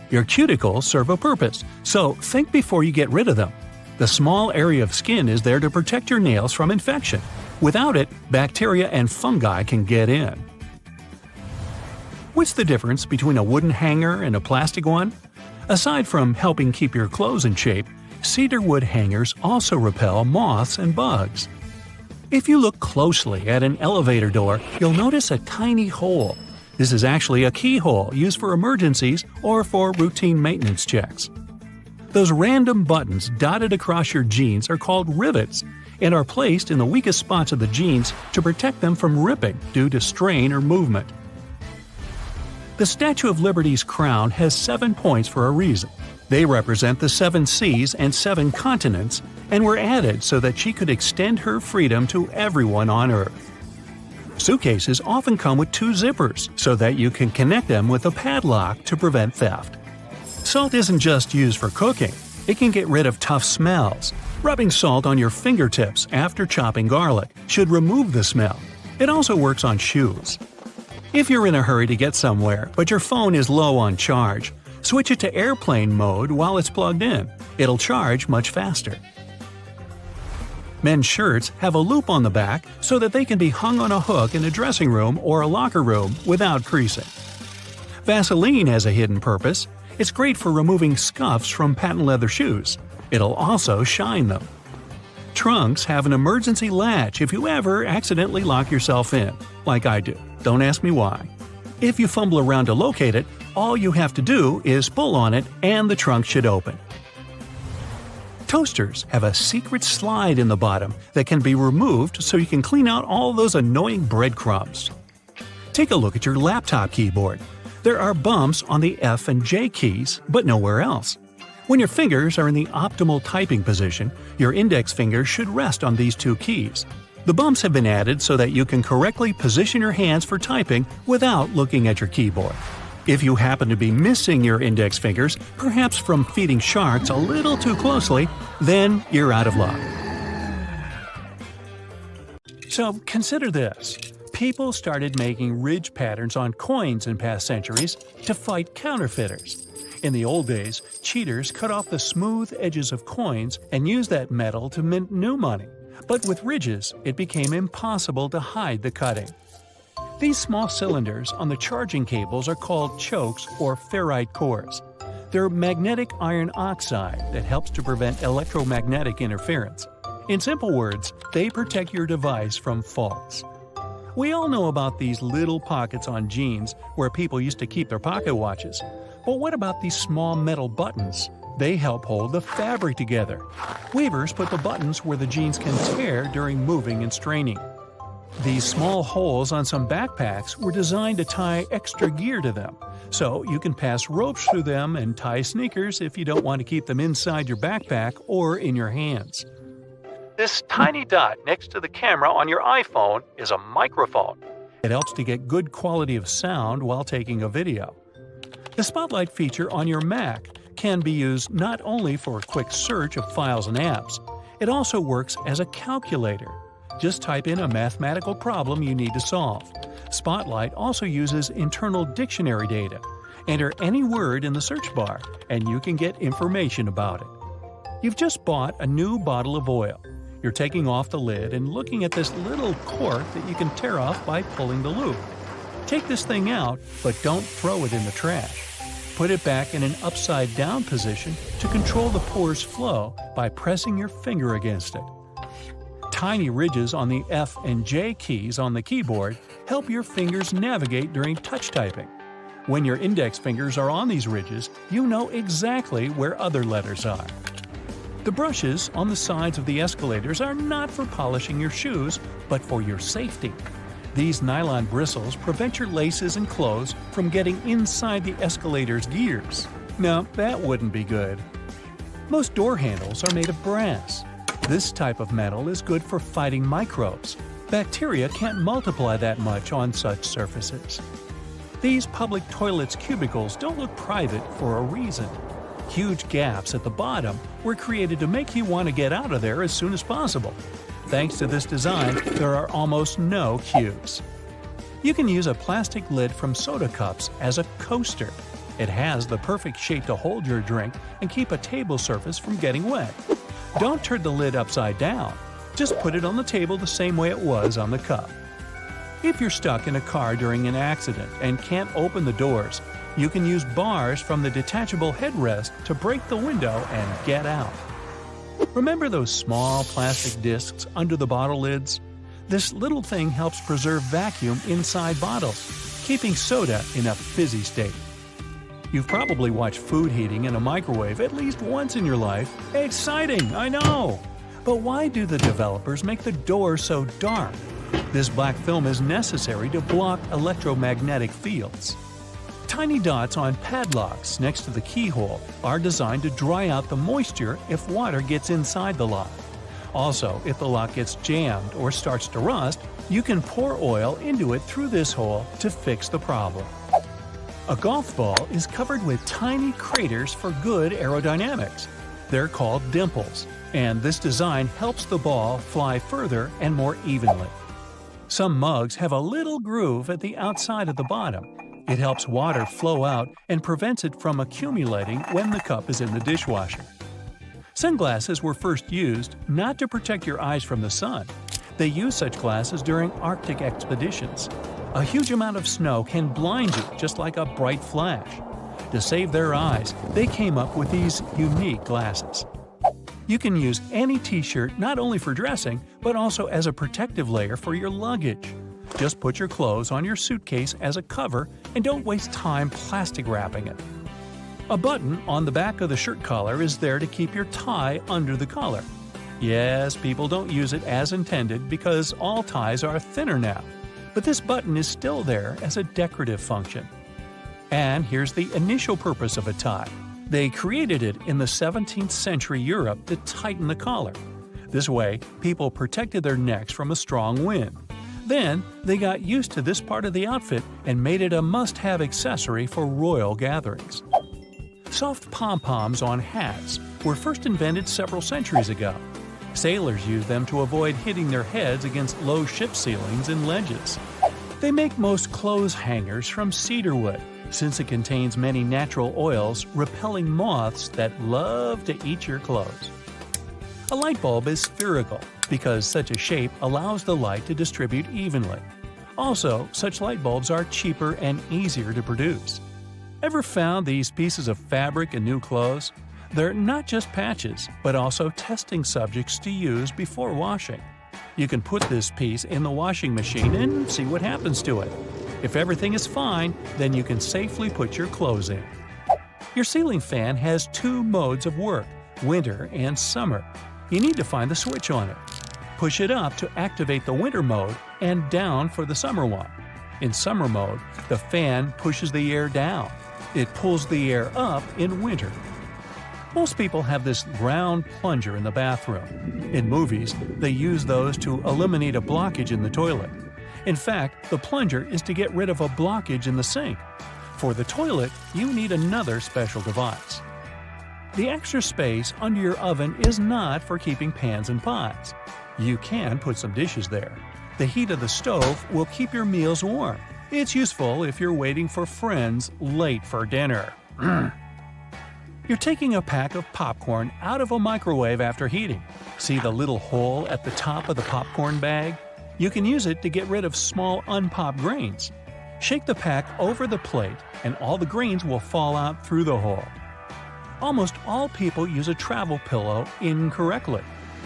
Your cuticles serve a purpose, so think before you get rid of them. The small area of skin is there to protect your nails from infection. Without it, bacteria and fungi can get in. What's the difference between a wooden hanger and a plastic one? Aside from helping keep your clothes in shape, cedar wood hangers also repel moths and bugs. If you look closely at an elevator door, you'll notice a tiny hole. This is actually a keyhole used for emergencies or for routine maintenance checks. Those random buttons dotted across your jeans are called rivets and are placed in the weakest spots of the jeans to protect them from ripping due to strain or movement. The Statue of Liberty's crown has 7 points for a reason. They represent the 7 seas and 7 continents and were added so that she could extend her freedom to everyone on Earth. Suitcases often come with 2 zippers so that you can connect them with a padlock to prevent theft. Salt isn't just used for cooking. It can get rid of tough smells. Rubbing salt on your fingertips after chopping garlic should remove the smell. It also works on shoes. If you're in a hurry to get somewhere, but your phone is low on charge, switch it to airplane mode while it's plugged in. It'll charge much faster. Men's shirts have a loop on the back so that they can be hung on a hook in a dressing room or a locker room without creasing. Vaseline has a hidden purpose. It's great for removing scuffs from patent leather shoes. It'll also shine them. Trunks have an emergency latch if you ever accidentally lock yourself in, like I do. Don't ask me why. If you fumble around to locate it, all you have to do is pull on it and the trunk should open. Toasters have a secret slide in the bottom that can be removed so you can clean out all those annoying breadcrumbs. Take a look at your laptop keyboard. There are bumps on the F and J keys, but nowhere else. When your fingers are in the optimal typing position, your index finger should rest on these 2 keys. The bumps have been added so that you can correctly position your hands for typing without looking at your keyboard. If you happen to be missing your index fingers, perhaps from feeding sharks a little too closely, then you're out of luck. So consider this. People started making ridge patterns on coins in past centuries to fight counterfeiters. In the old days, cheaters cut off the smooth edges of coins and used that metal to mint new money. But with ridges, it became impossible to hide the cutting. These small cylinders on the charging cables are called chokes or ferrite cores. They're magnetic iron oxide that helps to prevent electromagnetic interference. In simple words, they protect your device from faults. We all know about these little pockets on jeans where people used to keep their pocket watches. But what about these small metal buttons? They help hold the fabric together. Weavers put the buttons where the jeans can tear during moving and straining. These small holes on some backpacks were designed to tie extra gear to them, so you can pass ropes through them and tie sneakers if you don't want to keep them inside your backpack or in your hands. This tiny dot next to the camera on your iPhone is a microphone. It helps to get good quality of sound while taking a video. The Spotlight feature on your Mac can be used not only for a quick search of files and apps, it also works as a calculator. Just type in a mathematical problem you need to solve. Spotlight also uses internal dictionary data. Enter any word in the search bar, and you can get information about it. You've just bought a new bottle of oil. You're taking off the lid and looking at this little cork that you can tear off by pulling the loop. Take this thing out, but don't throw it in the trash. Put it back in an upside-down position to control the pore's flow by pressing your finger against it. Tiny ridges on the F and J keys on the keyboard help your fingers navigate during touch typing. When your index fingers are on these ridges, you know exactly where other letters are. The brushes on the sides of the escalators are not for polishing your shoes, but for your safety. These nylon bristles prevent your laces and clothes from getting inside the escalator's gears. Now, that wouldn't be good. Most door handles are made of brass. This type of metal is good for fighting microbes. Bacteria can't multiply that much on such surfaces. These public toilets' cubicles don't look private for a reason. Huge gaps at the bottom were created to make you want to get out of there as soon as possible. Thanks to this design, there are almost no queues. You can use a plastic lid from soda cups as a coaster. It has the perfect shape to hold your drink and keep a table surface from getting wet. Don't turn the lid upside down. Just put it on the table the same way it was on the cup. If you're stuck in a car during an accident and can't open the doors, you can use bars from the detachable headrest to break the window and get out. Remember those small plastic discs under the bottle lids? This little thing helps preserve vacuum inside bottles, keeping soda in a fizzy state. You've probably watched food heating in a microwave at least once in your life. Exciting, I know! But why do the developers make the door so dark? This black film is necessary to block electromagnetic fields. Tiny dots on padlocks next to the keyhole are designed to dry out the moisture if water gets inside the lock. Also, if the lock gets jammed or starts to rust, you can pour oil into it through this hole to fix the problem. A golf ball is covered with tiny craters for good aerodynamics. They're called dimples, and this design helps the ball fly further and more evenly. Some mugs have a little groove at the outside of the bottom. It helps water flow out and prevents it from accumulating when the cup is in the dishwasher. Sunglasses were first used not to protect your eyes from the sun. They used such glasses during Arctic expeditions. A huge amount of snow can blind you just like a bright flash. To save their eyes, they came up with these unique glasses. You can use any t-shirt not only for dressing, but also as a protective layer for your luggage. Just put your clothes on your suitcase as a cover and don't waste time plastic wrapping it. A button on the back of the shirt collar is there to keep your tie under the collar. Yes, people don't use it as intended because all ties are thinner now, but this button is still there as a decorative function. And here's the initial purpose of a tie. They created it in the 17th century Europe to tighten the collar. This way, people protected their necks from a strong wind. Then, they got used to this part of the outfit and made it a must-have accessory for royal gatherings. Soft pom-poms on hats were first invented several centuries ago. Sailors used them to avoid hitting their heads against low ship ceilings and ledges. They make most clothes hangers from cedar wood, since it contains many natural oils repelling moths that love to eat your clothes. A light bulb is spherical because such a shape allows the light to distribute evenly. Also, such light bulbs are cheaper and easier to produce. Ever found these pieces of fabric in new clothes? They're not just patches, but also testing subjects to use before washing. You can put this piece in the washing machine and see what happens to it. If everything is fine, then you can safely put your clothes in. Your ceiling fan has two modes of work, winter and summer. You need to find the switch on it. Push it up to activate the winter mode and down for the summer one. In summer mode, the fan pushes the air down. It pulls the air up in winter. Most people have this round plunger in the bathroom. In movies, they use those to eliminate a blockage in the toilet. In fact, the plunger is to get rid of a blockage in the sink. For the toilet, you need another special device. The extra space under your oven is not for keeping pans and pots. You can put some dishes there. The heat of the stove will keep your meals warm. It's useful if you're waiting for friends late for dinner. You're taking a pack of popcorn out of a microwave after heating. See the little hole at the top of the popcorn bag? You can use it to get rid of small unpopped grains. Shake the pack over the plate and all the grains will fall out through the hole. Almost all people use a travel pillow incorrectly.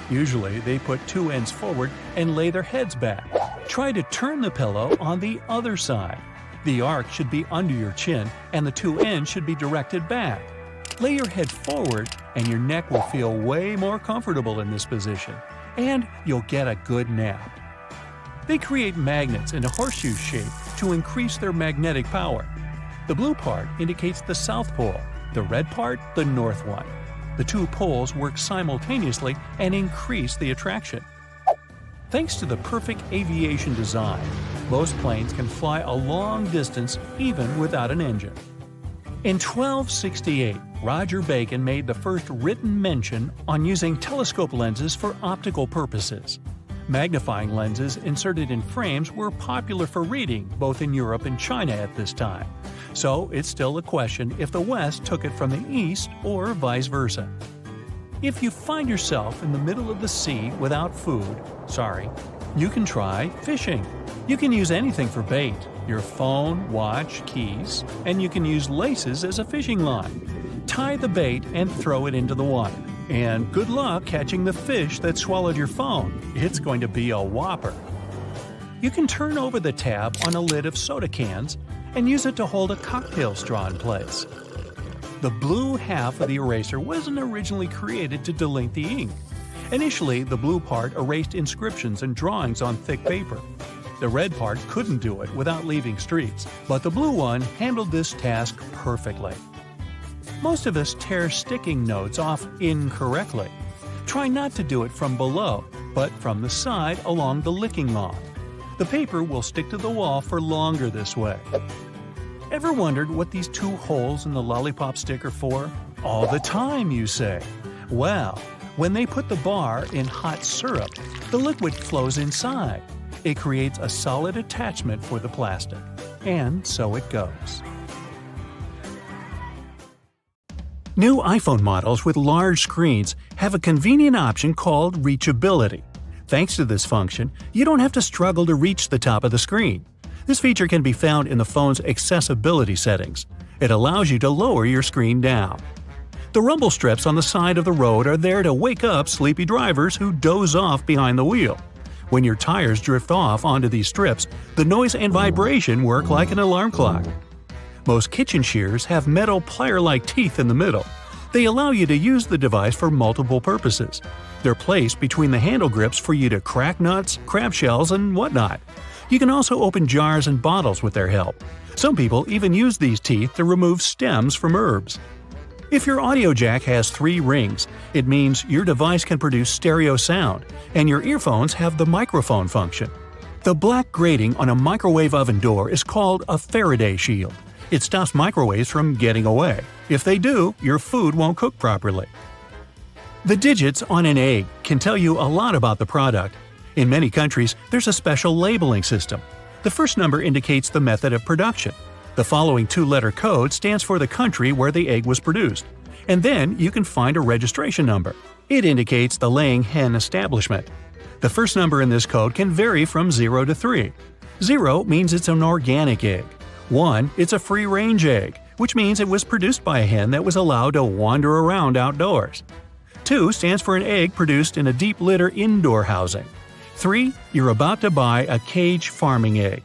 Usually, they put two ends forward and lay their heads back. Try to turn the pillow on the other side. The arc should be under your chin and the two ends should be directed back. Lay your head forward and your neck will feel way more comfortable in this position, and you'll get a good nap. They create magnets in a horseshoe shape to increase their magnetic power. The blue part indicates the south pole, the red part the north one. The two poles work simultaneously and increase the attraction. Thanks to the perfect aviation design, most planes can fly a long distance even without an engine. In 1268, Roger Bacon made the first written mention on using telescope lenses for optical purposes. Magnifying lenses inserted in frames were popular for reading both in Europe and China at this time, so it's still a question if the West took it from the East or vice versa. If you find yourself in the middle of the sea without food, you can try fishing. You can use anything for bait, your phone, watch, keys, and you can use laces as a fishing line. Tie the bait and throw it into the water. And good luck catching the fish that swallowed your phone. It's going to be a whopper. You can turn over the tab on a lid of soda cans and use it to hold a cocktail straw in place. The blue half of the eraser wasn't originally created to delink the ink. Initially, the blue part erased inscriptions and drawings on thick paper. The red part couldn't do it without leaving streaks, but the blue one handled this task perfectly. Most of us tear sticking notes off incorrectly. Try not to do it from below, but from the side along the licking log. The paper will stick to the wall for longer this way. Ever wondered what these two holes in the lollipop stick are for? All the time, you say. Well, when they put the bar in hot syrup, the liquid flows inside. It creates a solid attachment for the plastic. And so it goes. New iPhone models with large screens have a convenient option called reachability. Thanks to this function, you don't have to struggle to reach the top of the screen. This feature can be found in the phone's accessibility settings. It allows you to lower your screen down. The rumble strips on the side of the road are there to wake up sleepy drivers who doze off behind the wheel. When your tires drift off onto these strips, the noise and vibration work like an alarm clock. Most kitchen shears have metal plier-like teeth in the middle. They allow you to use the device for multiple purposes. They're placed between the handle grips for you to crack nuts, crab shells, and whatnot. You can also open jars and bottles with their help. Some people even use these teeth to remove stems from herbs. If your audio jack has 3 rings, it means your device can produce stereo sound, and your earphones have the microphone function. The black grating on a microwave oven door is called a Faraday shield. It stops microwaves from getting away. If they do, your food won't cook properly. The digits on an egg can tell you a lot about the product. In many countries, there's a special labeling system. The first number indicates the method of production. The following 2-letter code stands for the country where the egg was produced. And then you can find a registration number. It indicates the laying hen establishment. The first number in this code can vary from 0 to 3. 0 means it's an organic egg. 1, it's a free-range egg, which means it was produced by a hen that was allowed to wander around outdoors. 2 stands for an egg produced in a deep litter indoor housing. 3, you're about to buy a cage farming egg.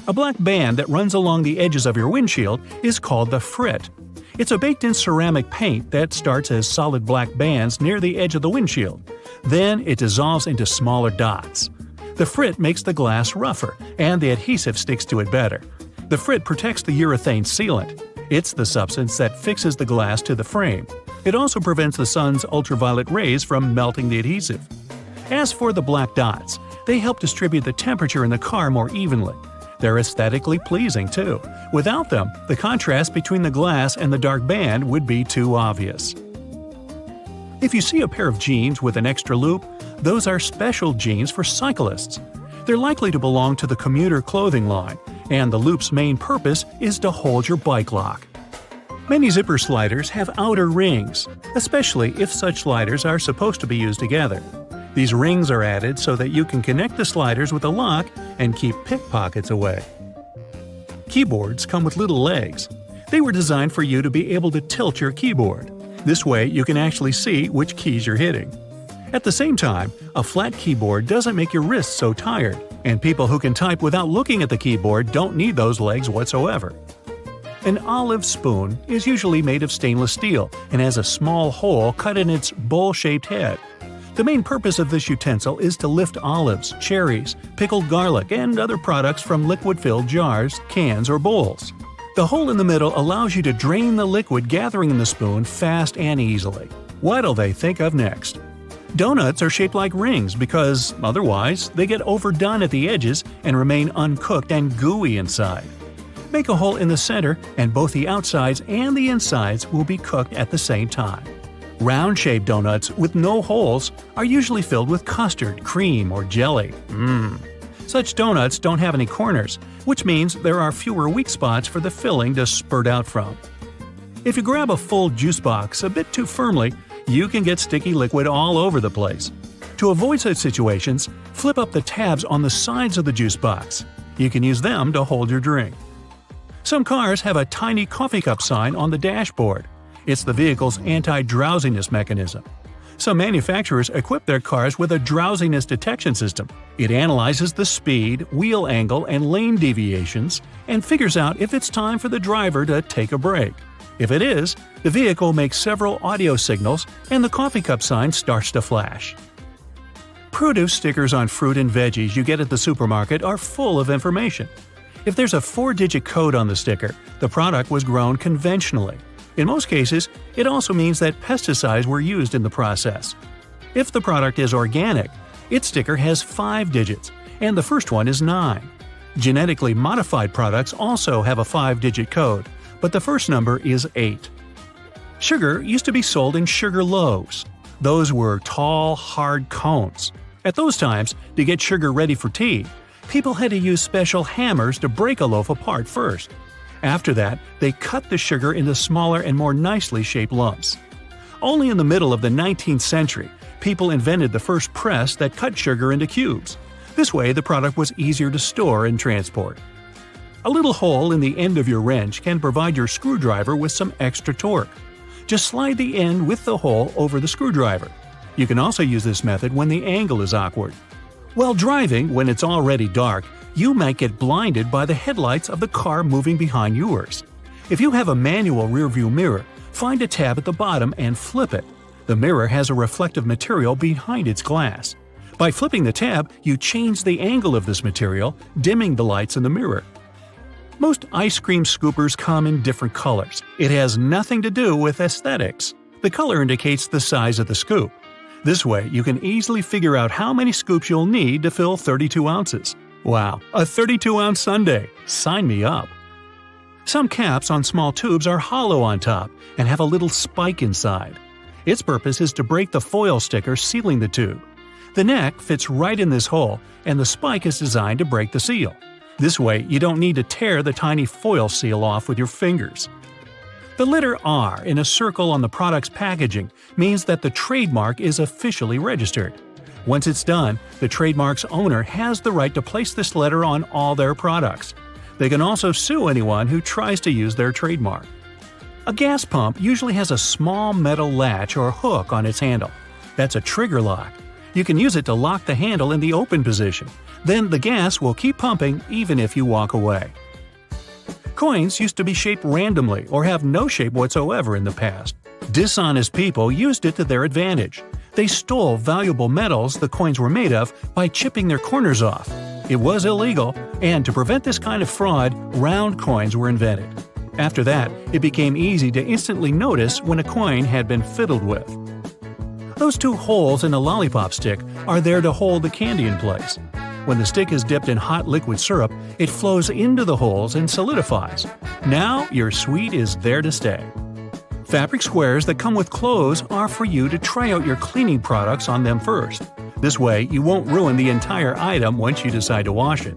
A black band that runs along the edges of your windshield is called the frit. It's a baked-in ceramic paint that starts as solid black bands near the edge of the windshield. Then it dissolves into smaller dots. The frit makes the glass rougher, and the adhesive sticks to it better. The frit protects the urethane sealant. It's the substance that fixes the glass to the frame. It also prevents the sun's ultraviolet rays from melting the adhesive. As for the black dots, they help distribute the temperature in the car more evenly. They're aesthetically pleasing, too. Without them, the contrast between the glass and the dark band would be too obvious. If you see a pair of jeans with an extra loop, those are special jeans for cyclists. They're likely to belong to the commuter clothing line, and the loop's main purpose is to hold your bike lock. Many zipper sliders have outer rings, especially if such sliders are supposed to be used together. These rings are added so that you can connect the sliders with a lock and keep pickpockets away. Keyboards come with little legs. They were designed for you to be able to tilt your keyboard. This way you can actually see which keys you're hitting. At the same time, a flat keyboard doesn't make your wrists so tired, and people who can type without looking at the keyboard don't need those legs whatsoever. An olive spoon is usually made of stainless steel and has a small hole cut in its bowl-shaped head. The main purpose of this utensil is to lift olives, cherries, pickled garlic, and other products from liquid-filled jars, cans, or bowls. The hole in the middle allows you to drain the liquid gathering in the spoon fast and easily. What'll they think of next? Donuts are shaped like rings because, otherwise, they get overdone at the edges and remain uncooked and gooey inside. Make a hole in the center and both the outsides and the insides will be cooked at the same time. Round-shaped donuts with no holes are usually filled with custard, cream, or jelly. Such donuts don't have any corners, which means there are fewer weak spots for the filling to spurt out from. If you grab a full juice box a bit too firmly, you can get sticky liquid all over the place. To avoid such situations, flip up the tabs on the sides of the juice box. You can use them to hold your drink. Some cars have a tiny coffee cup sign on the dashboard. It's the vehicle's anti-drowsiness mechanism. Some manufacturers equip their cars with a drowsiness detection system. It analyzes the speed, wheel angle, and lane deviations and figures out if it's time for the driver to take a break. If it is, the vehicle makes several audio signals and the coffee cup sign starts to flash. Produce stickers on fruit and veggies you get at the supermarket are full of information. If there's a 4-digit code on the sticker, the product was grown conventionally. In most cases, it also means that pesticides were used in the process. If the product is organic, its sticker has 5 digits, and the first one is 9. Genetically modified products also have a 5-digit code, but the first number is 8. Sugar used to be sold in sugar loaves. Those were tall, hard cones. At those times, to get sugar ready for tea, people had to use special hammers to break a loaf apart first. After that, they cut the sugar into smaller and more nicely shaped lumps. Only in the middle of the 19th century, people invented the first press that cut sugar into cubes. This way, the product was easier to store and transport. A little hole in the end of your wrench can provide your screwdriver with some extra torque. Just slide the end with the hole over the screwdriver. You can also use this method when the angle is awkward. While driving, when it's already dark, you might get blinded by the headlights of the car moving behind yours. If you have a manual rearview mirror, find a tab at the bottom and flip it. The mirror has a reflective material behind its glass. By flipping the tab, you change the angle of this material, dimming the lights in the mirror. Most ice cream scoopers come in different colors. It has nothing to do with aesthetics. The color indicates the size of the scoop. This way, you can easily figure out how many scoops you'll need to fill 32 ounces. Wow, a 32-ounce sundae! Sign me up! Some caps on small tubes are hollow on top and have a little spike inside. Its purpose is to break the foil sticker sealing the tube. The neck fits right in this hole, and the spike is designed to break the seal. This way, you don't need to tear the tiny foil seal off with your fingers. The letter R in a circle on the product's packaging means that the trademark is officially registered. Once it's done, the trademark's owner has the right to place this letter on all their products. They can also sue anyone who tries to use their trademark. A gas pump usually has a small metal latch or hook on its handle. That's a trigger lock. You can use it to lock the handle in the open position. Then the gas will keep pumping even if you walk away. Coins used to be shaped randomly or have no shape whatsoever in the past. Dishonest people used it to their advantage. They stole valuable metals the coins were made of by chipping their corners off. It was illegal, and to prevent this kind of fraud, round coins were invented. After that, it became easy to instantly notice when a coin had been fiddled with. Those 2 holes in a lollipop stick are there to hold the candy in place. When the stick is dipped in hot liquid syrup, it flows into the holes and solidifies. Now your sweet is there to stay. Fabric squares that come with clothes are for you to try out your cleaning products on them first. This way, you won't ruin the entire item once you decide to wash it.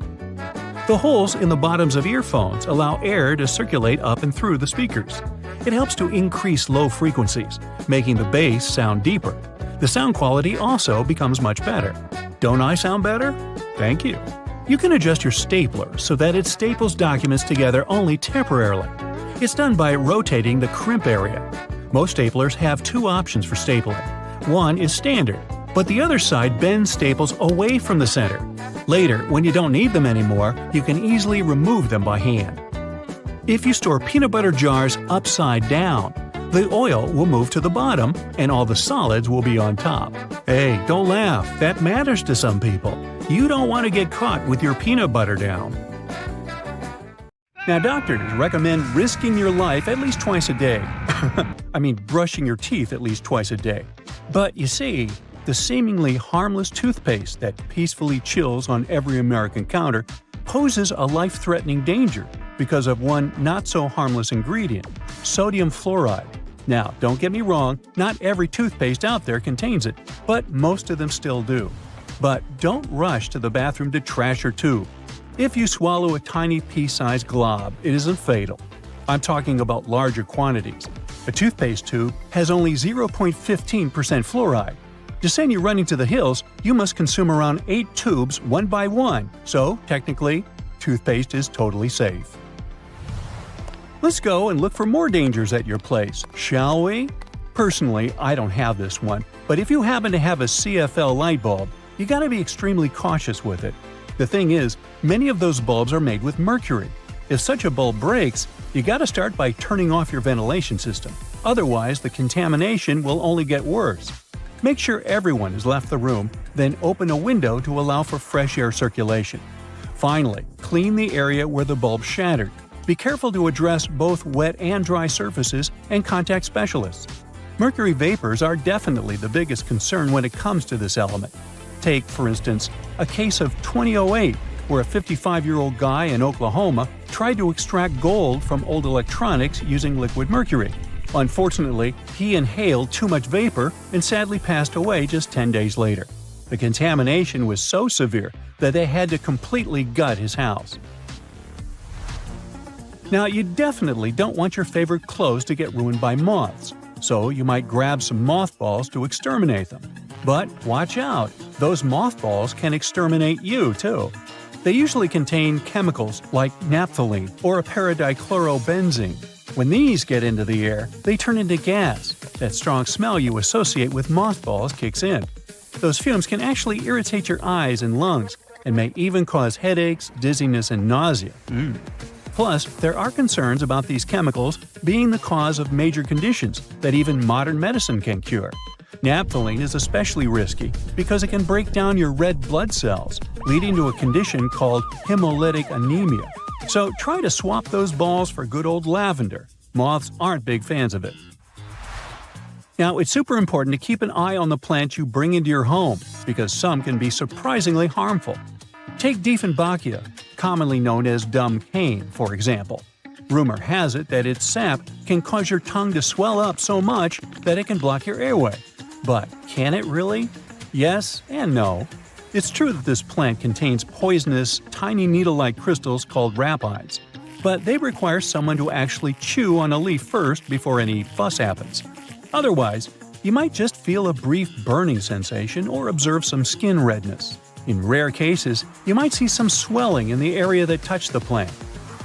The holes in the bottoms of earphones allow air to circulate up and through the speakers. It helps to increase low frequencies, making the bass sound deeper. The sound quality also becomes much better. Don't I sound better? Thank you. You can adjust your stapler so that it staples documents together only temporarily. It's done by rotating the crimp area. Most staplers have 2 options for stapling. One is standard, but the other side bends staples away from the center. Later, when you don't need them anymore, you can easily remove them by hand. If you store peanut butter jars upside down, the oil will move to the bottom and all the solids will be on top. Hey, don't laugh, that matters to some people. You don't want to get caught with your peanut butter down. Now, doctors recommend risking your life at least twice a day. I mean, brushing your teeth at least twice a day. But you see, the seemingly harmless toothpaste that peacefully chills on every American counter poses a life-threatening danger because of one not-so-harmless ingredient, sodium fluoride. Now, don't get me wrong, not every toothpaste out there contains it, but most of them still do. But don't rush to the bathroom to trash your tube. If you swallow a tiny pea-sized glob, it isn't fatal. I'm talking about larger quantities. A toothpaste tube has only 0.15% fluoride. To send you running to the hills, you must consume around 8 tubes one by one, so technically, toothpaste is totally safe. Let's go and look for more dangers at your place, shall we? Personally, I don't have this one, but if you happen to have a CFL light bulb, you gotta be extremely cautious with it. The thing is, many of those bulbs are made with mercury. If such a bulb breaks, you gotta start by turning off your ventilation system. Otherwise, the contamination will only get worse. Make sure everyone has left the room, then open a window to allow for fresh air circulation. Finally, clean the area where the bulb shattered. Be careful to address both wet and dry surfaces and contact specialists. Mercury vapors are definitely the biggest concern when it comes to this element. Take, for instance, a case of 2008, where a 55-year-old guy in Oklahoma tried to extract gold from old electronics using liquid mercury. Unfortunately, he inhaled too much vapor and sadly passed away just 10 days later. The contamination was so severe that they had to completely gut his house. Now, you definitely don't want your favorite clothes to get ruined by moths, so you might grab some mothballs to exterminate them. But watch out, those mothballs can exterminate you too. They usually contain chemicals like naphthalene or a paradichlorobenzene. When these get into the air, they turn into gas. That strong smell you associate with mothballs kicks in. Those fumes can actually irritate your eyes and lungs, and may even cause headaches, dizziness, and nausea. Plus, there are concerns about these chemicals being the cause of major conditions that even modern medicine can cure. Naphthalene is especially risky because it can break down your red blood cells, leading to a condition called hemolytic anemia. So try to swap those balls for good old lavender. Moths aren't big fans of it. Now, it's super important to keep an eye on the plants you bring into your home because some can be surprisingly harmful. Take Dieffenbachia, commonly known as dumb cane, for example. Rumor has it that its sap can cause your tongue to swell up so much that it can block your airway. But can it really? Yes and no. It's true that this plant contains poisonous, tiny needle-like crystals called rapides, but they require someone to actually chew on a leaf first before any fuss happens. Otherwise, you might just feel a brief burning sensation or observe some skin redness. In rare cases, you might see some swelling in the area that touched the plant.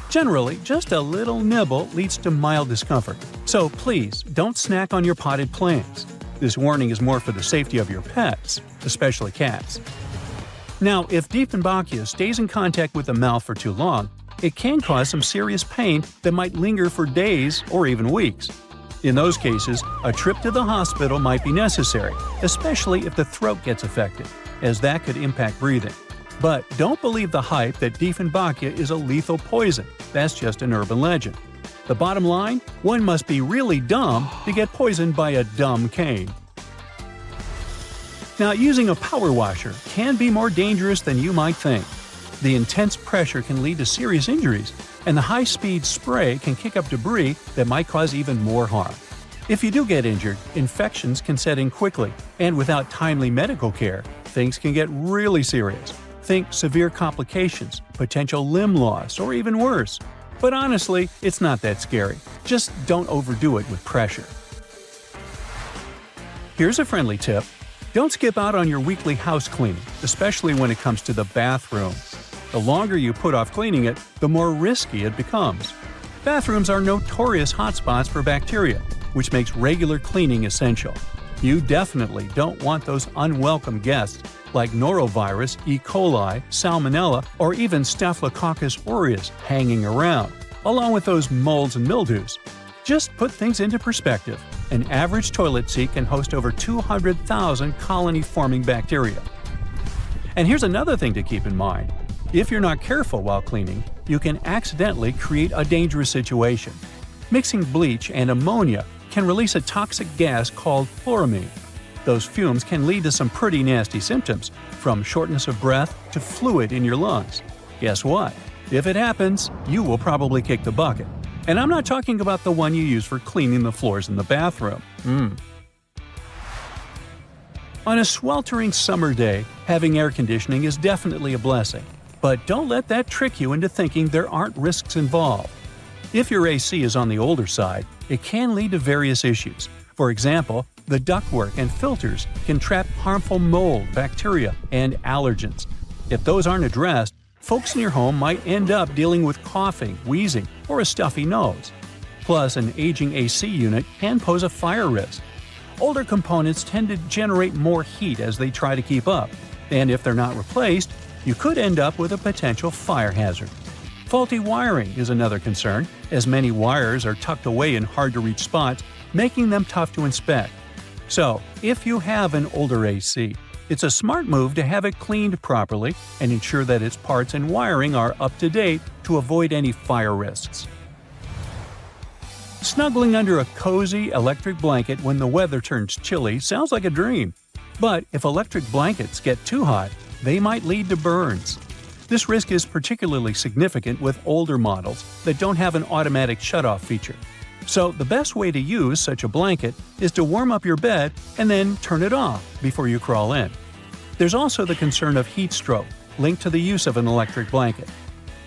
Generally, just a little nibble leads to mild discomfort, so please don't snack on your potted plants. This warning is more for the safety of your pets, especially cats. Now, if Dieffenbachia stays in contact with the mouth for too long, it can cause some serious pain that might linger for days or even weeks. In those cases, a trip to the hospital might be necessary, especially if the throat gets affected, as that could impact breathing. But don't believe the hype that Dieffenbachia is a lethal poison. That's just an urban legend. The bottom line? One must be really dumb to get poisoned by a dumb cane. Now, using a power washer can be more dangerous than you might think. The intense pressure can lead to serious injuries, and the high-speed spray can kick up debris that might cause even more harm. If you do get injured, infections can set in quickly, and without timely medical care, things can get really serious. Think severe complications, potential limb loss, or even worse. But honestly, it's not that scary. Just don't overdo it with pressure. Here's a friendly tip. Don't skip out on your weekly house cleaning, especially when it comes to the bathroom. The longer you put off cleaning it, the more risky it becomes. Bathrooms are notorious hotspots for bacteria, which makes regular cleaning essential. You definitely don't want those unwelcome guests like norovirus, E. coli, salmonella, or even Staphylococcus aureus hanging around. along with those molds and mildews. Just put things into perspective. An average toilet seat can host over 200,000 colony-forming bacteria. And here's another thing to keep in mind. If you're not careful while cleaning, you can accidentally create a dangerous situation. Mixing bleach and ammonia can release a toxic gas called chloramine. Those fumes can lead to some pretty nasty symptoms, from shortness of breath to fluid in your lungs. Guess what? If it happens, you will probably kick the bucket. And I'm not talking about the one you use for cleaning the floors in the bathroom. On a sweltering summer day, having air conditioning is definitely a blessing. But don't let that trick you into thinking there aren't risks involved. If your AC is on the older side, it can lead to various issues. For example, the ductwork and filters can trap harmful mold, bacteria, and allergens. If those aren't addressed, folks in your home might end up dealing with coughing, wheezing, or a stuffy nose. Plus, an aging AC unit can pose a fire risk. Older components tend to generate more heat as they try to keep up, and if they're not replaced, you could end up with a potential fire hazard. Faulty wiring is another concern, as many wires are tucked away in hard-to-reach spots, making them tough to inspect. So, if you have an older AC, it's a smart move to have it cleaned properly and ensure that its parts and wiring are up to date to avoid any fire risks. Snuggling under a cozy electric blanket when the weather turns chilly sounds like a dream. But if electric blankets get too hot, they might lead to burns. This risk is particularly significant with older models that don't have an automatic shutoff feature. So the best way to use such a blanket is to warm up your bed and then turn it off before you crawl in. There's also the concern of heat stroke, linked to the use of an electric blanket.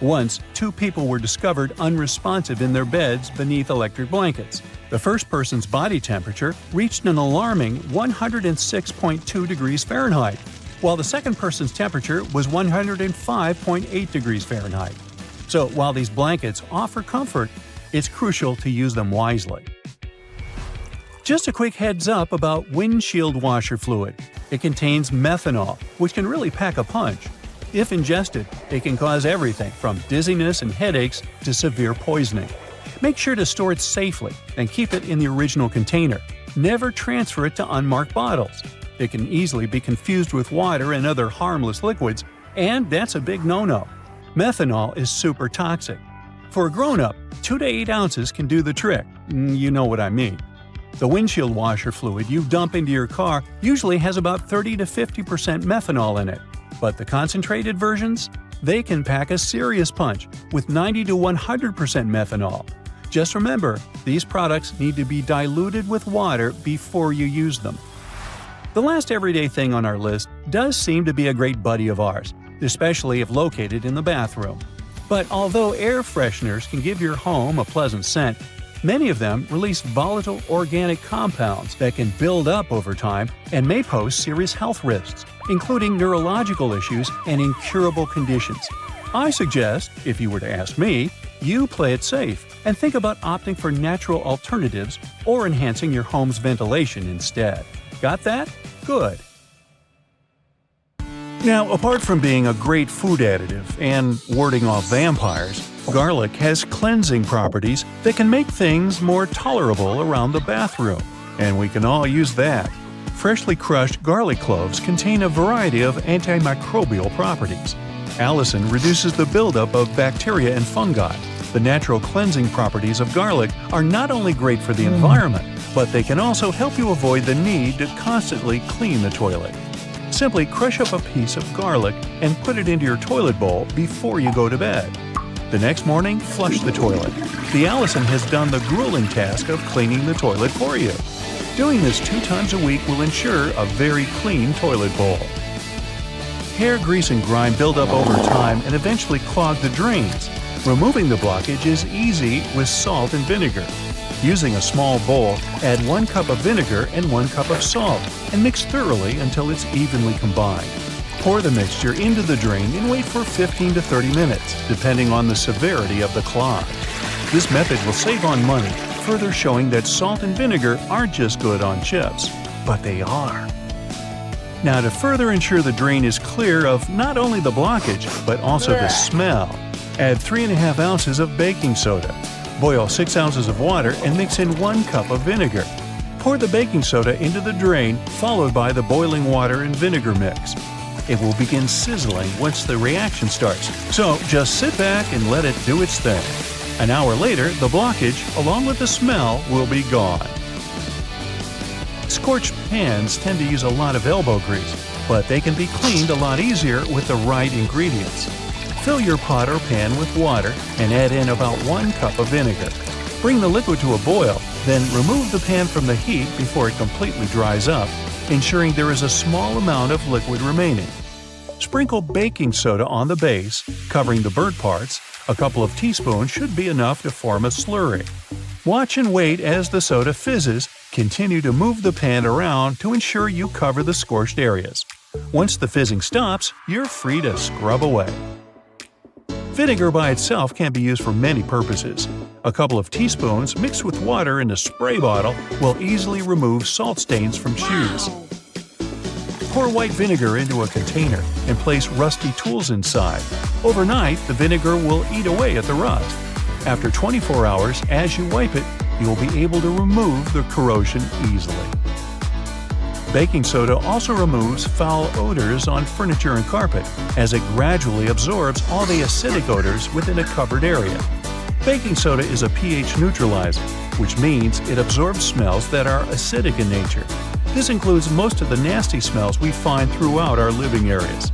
Once, 2 people were discovered unresponsive in their beds beneath electric blankets. The first person's body temperature reached an alarming 106.2 degrees Fahrenheit, while the second person's temperature was 105.8 degrees Fahrenheit. So while these blankets offer comfort, it's crucial to use them wisely. Just a quick heads up about windshield washer fluid. It contains methanol, which can really pack a punch. If ingested, it can cause everything from dizziness and headaches to severe poisoning. Make sure to store it safely and keep it in the original container. Never transfer it to unmarked bottles. It can easily be confused with water and other harmless liquids, and that's a big no-no. Methanol is super toxic. For a grown-up, 2 to 8 ounces can do the trick. You know what I mean. The windshield washer fluid you dump into your car usually has about 30 to 50% methanol in it. But the concentrated versions? They can pack a serious punch with 90 to 100% methanol. Just remember, these products need to be diluted with water before you use them. The last everyday thing on our list does seem to be a great buddy of ours, especially if located in the bathroom. But although air fresheners can give your home a pleasant scent, many of them release volatile organic compounds that can build up over time and may pose serious health risks, including neurological issues and incurable conditions. I suggest, if you were to ask me, you play it safe and think about opting for natural alternatives or enhancing your home's ventilation instead. Got that? Good. Now, apart from being a great food additive and warding off vampires, garlic has cleansing properties that can make things more tolerable around the bathroom. And we can all use that. Freshly crushed garlic cloves contain a variety of antimicrobial properties. Allicin reduces the buildup of bacteria and fungi. The natural cleansing properties of garlic are not only great for the environment, but they can also help you avoid the need to constantly clean the toilet. Simply crush up a piece of garlic and put it into your toilet bowl before you go to bed. The next morning, flush the toilet. The allicin has done the grueling task of cleaning the toilet for you. Doing this 2 times a week will ensure a very clean toilet bowl. Hair grease and grime build up over time and eventually clog the drains. Removing the blockage is easy with salt and vinegar. Using a small bowl, add 1 cup of vinegar and 1 cup of salt and mix thoroughly until it's evenly combined. Pour the mixture into the drain and wait for 15 to 30 minutes, depending on the severity of the clog. This method will save on money, further showing that salt and vinegar aren't just good on chips, but they are. Now, to further ensure the drain is clear of not only the blockage, but also the smell, Add 3½ ounces of baking soda. Boil 6 ounces of water and mix in 1 cup of vinegar. Pour the baking soda into the drain, followed by the boiling water and vinegar mix. It will begin sizzling once the reaction starts, so just sit back and let it do its thing. An hour later, the blockage, along with the smell, will be gone. Scorched pans tend to use a lot of elbow grease, but they can be cleaned a lot easier with the right ingredients. Fill your pot or pan with water and add in about 1 cup of vinegar. Bring the liquid to a boil, then remove the pan from the heat before it completely dries up, ensuring there is a small amount of liquid remaining. Sprinkle baking soda on the base, covering the burnt parts. A couple of teaspoons should be enough to form a slurry. Watch and wait as the soda fizzes. Continue to move the pan around to ensure you cover the scorched areas. Once the fizzing stops, you're free to scrub away. Vinegar by itself can be used for many purposes. A couple of teaspoons mixed with water in a spray bottle will easily remove salt stains from shoes. Pour white vinegar into a container and place rusty tools inside. Overnight, the vinegar will eat away at the rust. After 24 hours, as you wipe it, you'll be able to remove the corrosion easily. Baking soda also removes foul odors on furniture and carpet, as it gradually absorbs all the acidic odors within a covered area. Baking soda is a pH neutralizer, which means it absorbs smells that are acidic in nature. This includes most of the nasty smells we find throughout our living areas.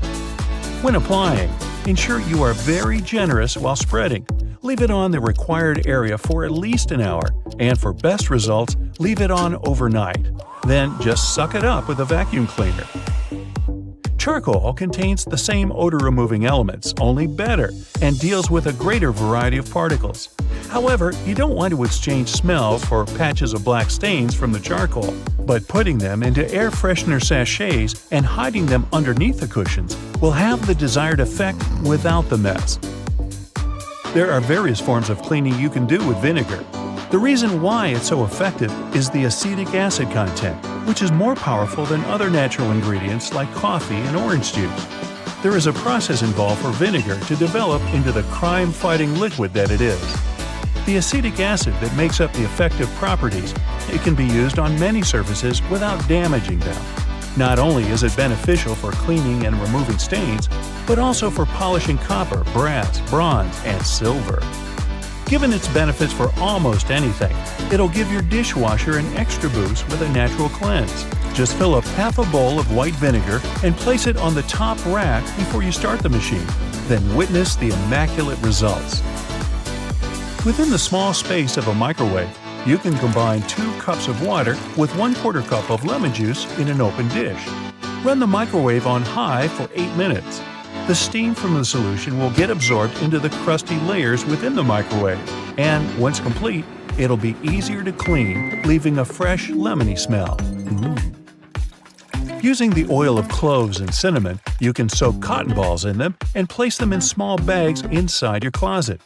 When applying, ensure you are very generous while spreading. Leave it on the required area for at least an hour, and for best results, leave it on overnight. Then just suck it up with a vacuum cleaner. Charcoal contains the same odor-removing elements, only better, and deals with a greater variety of particles. However, you don't want to exchange smells for patches of black stains from the charcoal, but putting them into air freshener sachets and hiding them underneath the cushions will have the desired effect without the mess. There are various forms of cleaning you can do with vinegar. The reason why it's so effective is the acetic acid content, which is more powerful than other natural ingredients like coffee and orange juice. There is a process involved for vinegar to develop into the crime-fighting liquid that it is. The acetic acid that makes up the effective properties, it can be used on many surfaces without damaging them. Not only is it beneficial for cleaning and removing stains, but also for polishing copper, brass, bronze, and silver. Given its benefits for almost anything, it'll give your dishwasher an extra boost with a natural cleanse. Just fill up half a bowl of white vinegar and place it on the top rack before you start the machine. Then witness the immaculate results. Within the small space of a microwave, you can combine 2 cups of water with 1/4 cup of lemon juice in an open dish. Run the microwave on high for 8 minutes. The steam from the solution will get absorbed into the crusty layers within the microwave, and once complete, it'll be easier to clean, leaving a fresh, lemony smell. Using the oil of cloves and cinnamon, you can soak cotton balls in them and place them in small bags inside your closet.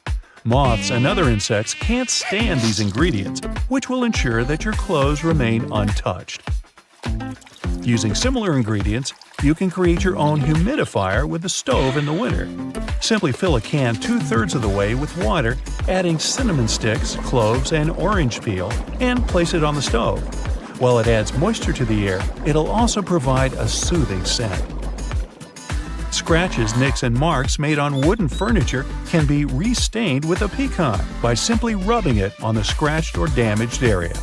Moths and other insects can't stand these ingredients, which will ensure that your clothes remain untouched. Using similar ingredients, you can create your own humidifier with the stove in the winter. Simply fill a can 2/3 of the way with water, adding cinnamon sticks, cloves, and orange peel, and place it on the stove. While it adds moisture to the air, it'll also provide a soothing scent. Scratches, nicks, and marks made on wooden furniture can be restained with a pecan by simply rubbing it on the scratched or damaged area.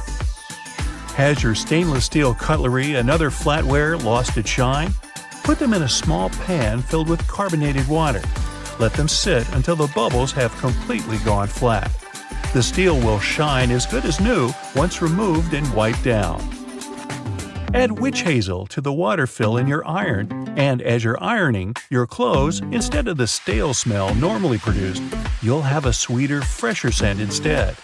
Has your stainless steel cutlery and other flatware lost its shine? Put them in a small pan filled with carbonated water. Let them sit until the bubbles have completely gone flat. The steel will shine as good as new once removed and wiped down. Add witch hazel to the water fill in your iron, and as you're ironing your clothes, instead of the stale smell normally produced, you'll have a sweeter, fresher scent instead.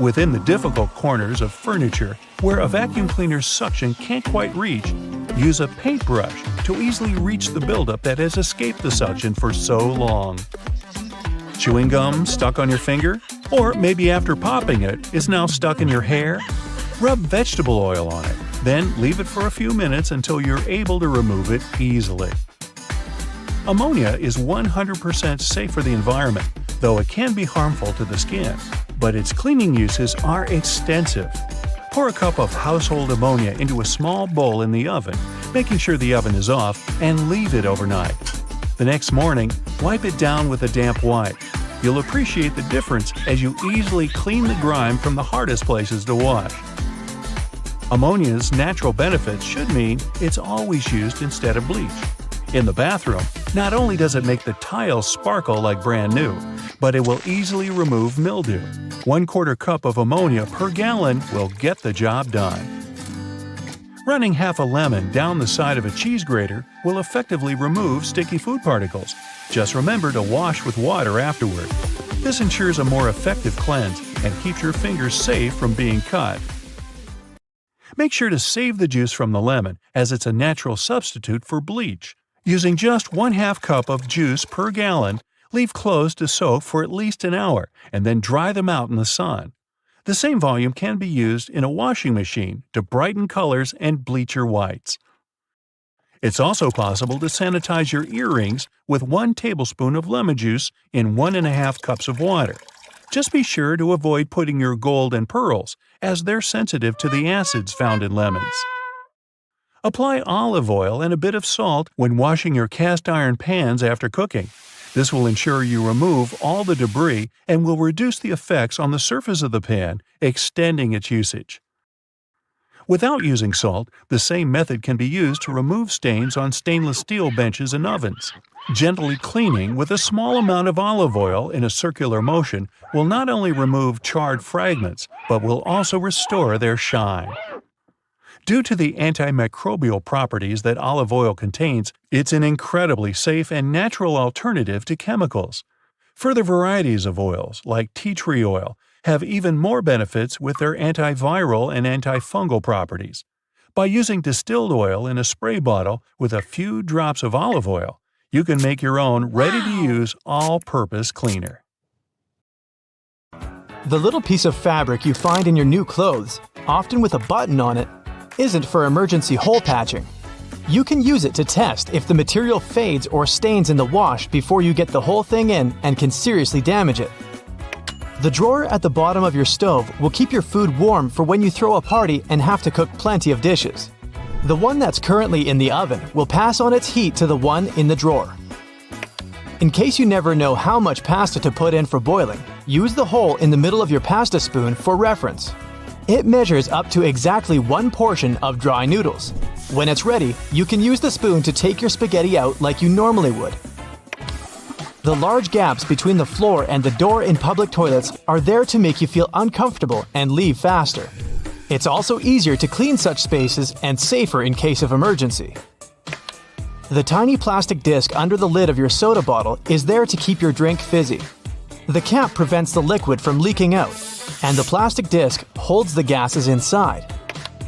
Within the difficult corners of furniture where a vacuum cleaner's suction can't quite reach, use a paintbrush to easily reach the buildup that has escaped the suction for so long. Chewing gum stuck on your finger? Or maybe after popping it, is now stuck in your hair? Rub vegetable oil on it, then leave it for a few minutes until you're able to remove it easily. Ammonia is 100% safe for the environment, though it can be harmful to the skin. But its cleaning uses are extensive. Pour a cup of household ammonia into a small bowl in the oven, making sure the oven is off, and leave it overnight. The next morning, wipe it down with a damp wipe. You'll appreciate the difference as you easily clean the grime from the hardest places to wash. Ammonia's natural benefits should mean it's always used instead of bleach. In the bathroom, not only does it make the tiles sparkle like brand new, but it will easily remove mildew. 1/4 cup of ammonia per gallon will get the job done. Running half a lemon down the side of a cheese grater will effectively remove sticky food particles. Just remember to wash with water afterward. This ensures a more effective cleanse and keeps your fingers safe from being cut. Make sure to save the juice from the lemon, as it's a natural substitute for bleach. Using just 1/2 cup of juice per gallon, leave clothes to soak for at least an hour and then dry them out in the sun. The same volume can be used in a washing machine to brighten colors and bleach your whites. It's also possible to sanitize your earrings with 1 tablespoon of lemon juice in 1.5 cups of water. Just be sure to avoid putting your gold and pearls, as they're sensitive to the acids found in lemons. Apply olive oil and a bit of salt when washing your cast iron pans after cooking. This will ensure you remove all the debris and will reduce the effects on the surface of the pan, extending its usage. Without using salt, the same method can be used to remove stains on stainless steel benches and ovens. Gently cleaning with a small amount of olive oil in a circular motion will not only remove charred fragments, but will also restore their shine. Due to the antimicrobial properties that olive oil contains, it's an incredibly safe and natural alternative to chemicals. Further varieties of oils, like tea tree oil, have even more benefits with their antiviral and antifungal properties. By using distilled oil in a spray bottle with a few drops of olive oil, you can make your own ready-to-use all-purpose cleaner. The little piece of fabric you find in your new clothes, often with a button on it, isn't for emergency hole patching. You can use it to test if the material fades or stains in the wash before you get the whole thing in and can seriously damage it. The drawer at the bottom of your stove will keep your food warm for when you throw a party and have to cook plenty of dishes. The one that's currently in the oven will pass on its heat to the one in the drawer. In case you never know how much pasta to put in for boiling, use the hole in the middle of your pasta spoon for reference. It measures up to exactly 1 portion of dry noodles. When it's ready, you can use the spoon to take your spaghetti out like you normally would. The large gaps between the floor and the door in public toilets are there to make you feel uncomfortable and leave faster. It's also easier to clean such spaces and safer in case of emergency. The tiny plastic disc under the lid of your soda bottle is there to keep your drink fizzy. The cap prevents the liquid from leaking out, and the plastic disc holds the gases inside.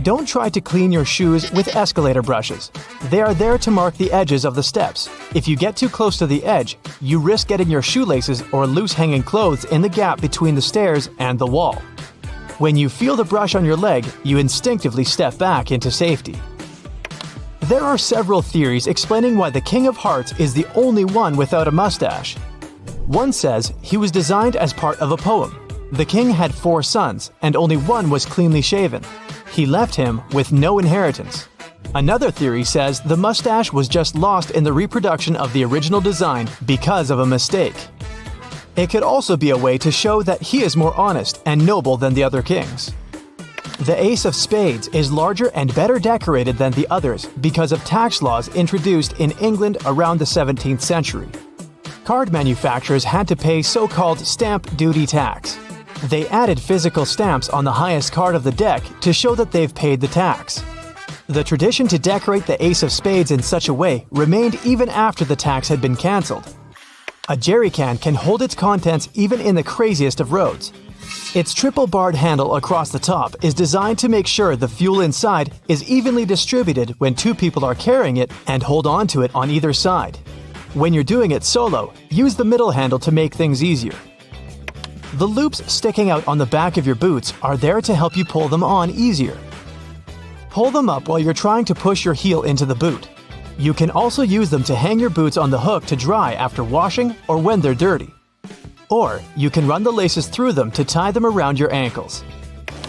Don't try to clean your shoes with escalator brushes. They are there to mark the edges of the steps. If you get too close to the edge, you risk getting your shoelaces or loose hanging clothes in the gap between the stairs and the wall. When you feel the brush on your leg, you instinctively step back into safety. There are several theories explaining why the King of Hearts is the only one without a mustache. One says he was designed as part of a poem. The king had 4 sons, and only one was cleanly shaven. He left him with no inheritance. Another theory says the mustache was just lost in the reproduction of the original design because of a mistake. It could also be a way to show that he is more honest and noble than the other kings. The Ace of Spades is larger and better decorated than the others because of tax laws introduced in England around the 17th century. Card manufacturers had to pay so-called stamp duty tax. They added physical stamps on the highest card of the deck to show that they've paid the tax. The tradition to decorate the Ace of Spades in such a way remained even after the tax had been cancelled. A jerry can hold its contents even in the craziest of roads. Its triple-barred handle across the top is designed to make sure the fuel inside is evenly distributed when 2 people are carrying it and hold on to it on either side. When you're doing it solo, use the middle handle to make things easier. The loops sticking out on the back of your boots are there to help you pull them on easier. Pull them up while you're trying to push your heel into the boot. You can also use them to hang your boots on the hook to dry after washing or when they're dirty. Or you can run the laces through them to tie them around your ankles.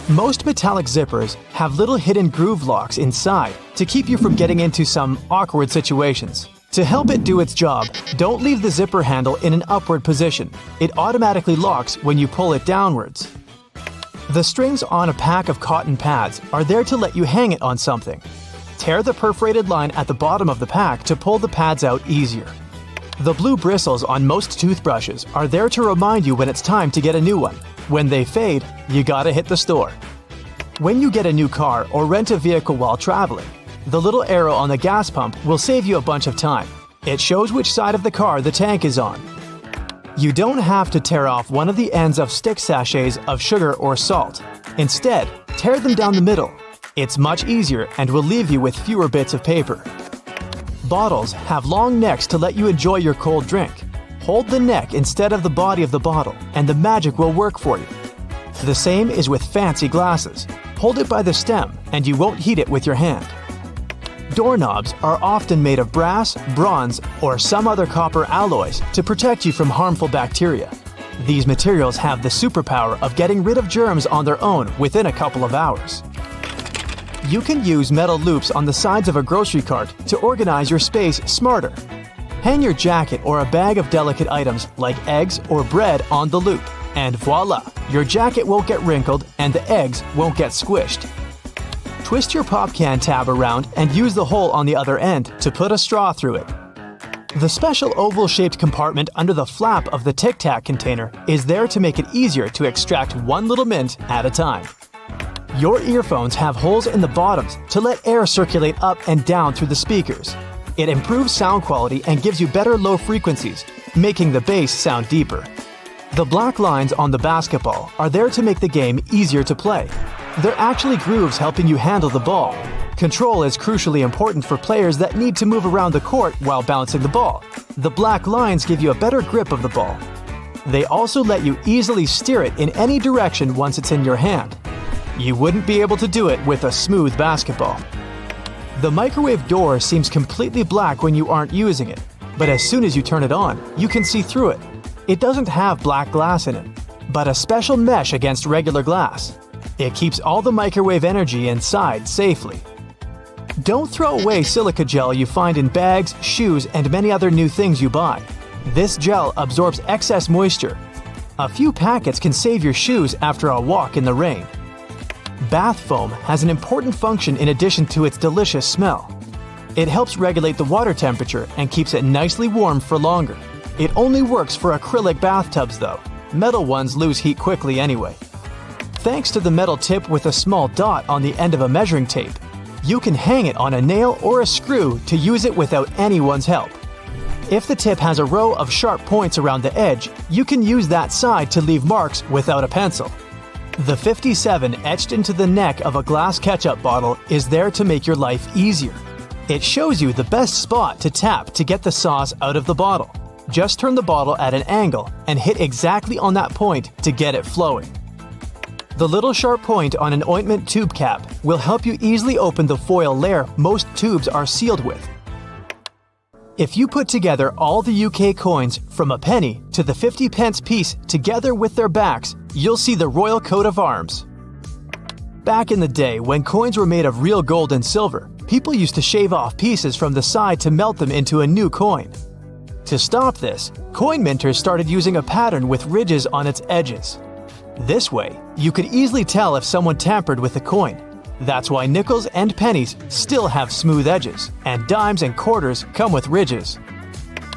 Most metallic zippers have little hidden groove locks inside to keep you from getting into some awkward situations. To help it do its job, don't leave the zipper handle in an upward position. It automatically locks when you pull it downwards. The strings on a pack of cotton pads are there to let you hang it on something. Tear the perforated line at the bottom of the pack to pull the pads out easier. The blue bristles on most toothbrushes are there to remind you when it's time to get a new one. When they fade, you gotta hit the store. When you get a new car or rent a vehicle while traveling, the little arrow on the gas pump will save you a bunch of time. It shows which side of the car the tank is on. You don't have to tear off one of the ends of stick sachets of sugar or salt. Instead, tear them down the middle. It's much easier and will leave you with fewer bits of paper. Bottles have long necks to let you enjoy your cold drink. Hold the neck instead of the body of the bottle, and the magic will work for you. The same is with fancy glasses. Hold it by the stem, and you won't heat it with your hand. Doorknobs are often made of brass, bronze, or some other copper alloys to protect you from harmful bacteria. These materials have the superpower of getting rid of germs on their own within a couple of hours. You can use metal loops on the sides of a grocery cart to organize your space smarter. Hang your jacket or a bag of delicate items like eggs or bread on the loop, and voila! Your jacket won't get wrinkled and the eggs won't get squished. Twist your pop can tab around and use the hole on the other end to put a straw through it. The special oval-shaped compartment under the flap of the Tic Tac container is there to make it easier to extract one little mint at a time. Your earphones have holes in the bottoms to let air circulate up and down through the speakers. It improves sound quality and gives you better low frequencies, making the bass sound deeper. The black lines on the basketball are there to make the game easier to play. They're actually grooves helping you handle the ball. Control is crucially important for players that need to move around the court while bouncing the ball. The black lines give you a better grip of the ball. They also let you easily steer it in any direction once it's in your hand. You wouldn't be able to do it with a smooth basketball. The microwave door seems completely black when you aren't using it, but as soon as you turn it on, you can see through it. It doesn't have black glass in it, but a special mesh against regular glass. It keeps all the microwave energy inside safely. Don't throw away silica gel you find in bags, shoes, and many other new things you buy. This gel absorbs excess moisture. A few packets can save your shoes after a walk in the rain. Bath foam has an important function in addition to its delicious smell. It helps regulate the water temperature and keeps it nicely warm for longer. It only works for acrylic bathtubs though. Metal ones lose heat quickly anyway. Thanks to the metal tip with a small dot on the end of a measuring tape, you can hang it on a nail or a screw to use it without anyone's help. If the tip has a row of sharp points around the edge, you can use that side to leave marks without a pencil. The 57 etched into the neck of a glass ketchup bottle is there to make your life easier. It shows you the best spot to tap to get the sauce out of the bottle. Just turn the bottle at an angle and hit exactly on that point to get it flowing. The little sharp point on an ointment tube cap will help you easily open the foil layer most tubes are sealed with. If you put together all the UK coins from a penny to the 50-pence piece together with their backs, you'll see the royal coat of arms. Back in the day, when coins were made of real gold and silver, people used to shave off pieces from the side to melt them into a new coin. To stop this, coin minters started using a pattern with ridges on its edges. This way, you could easily tell if someone tampered with the coin. That's why nickels and pennies still have smooth edges, and dimes and quarters come with ridges.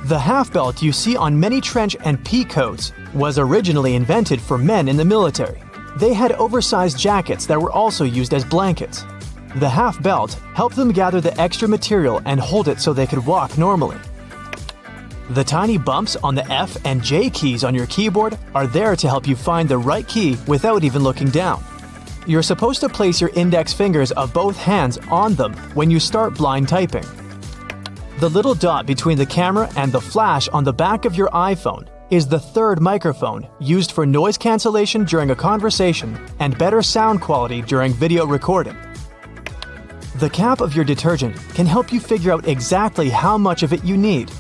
The half belt you see on many trench and pea coats was originally invented for men in the military. They had oversized jackets that were also used as blankets. The half belt helped them gather the extra material and hold it so they could walk normally. The tiny bumps on the F and J keys on your keyboard are there to help you find the right key without even looking down. You're supposed to place your index fingers of both hands on them when you start blind typing. The little dot between the camera and the flash on the back of your iPhone is the third microphone used for noise cancellation during a conversation and better sound quality during video recording. The cap of your detergent can help you figure out exactly how much of it you need.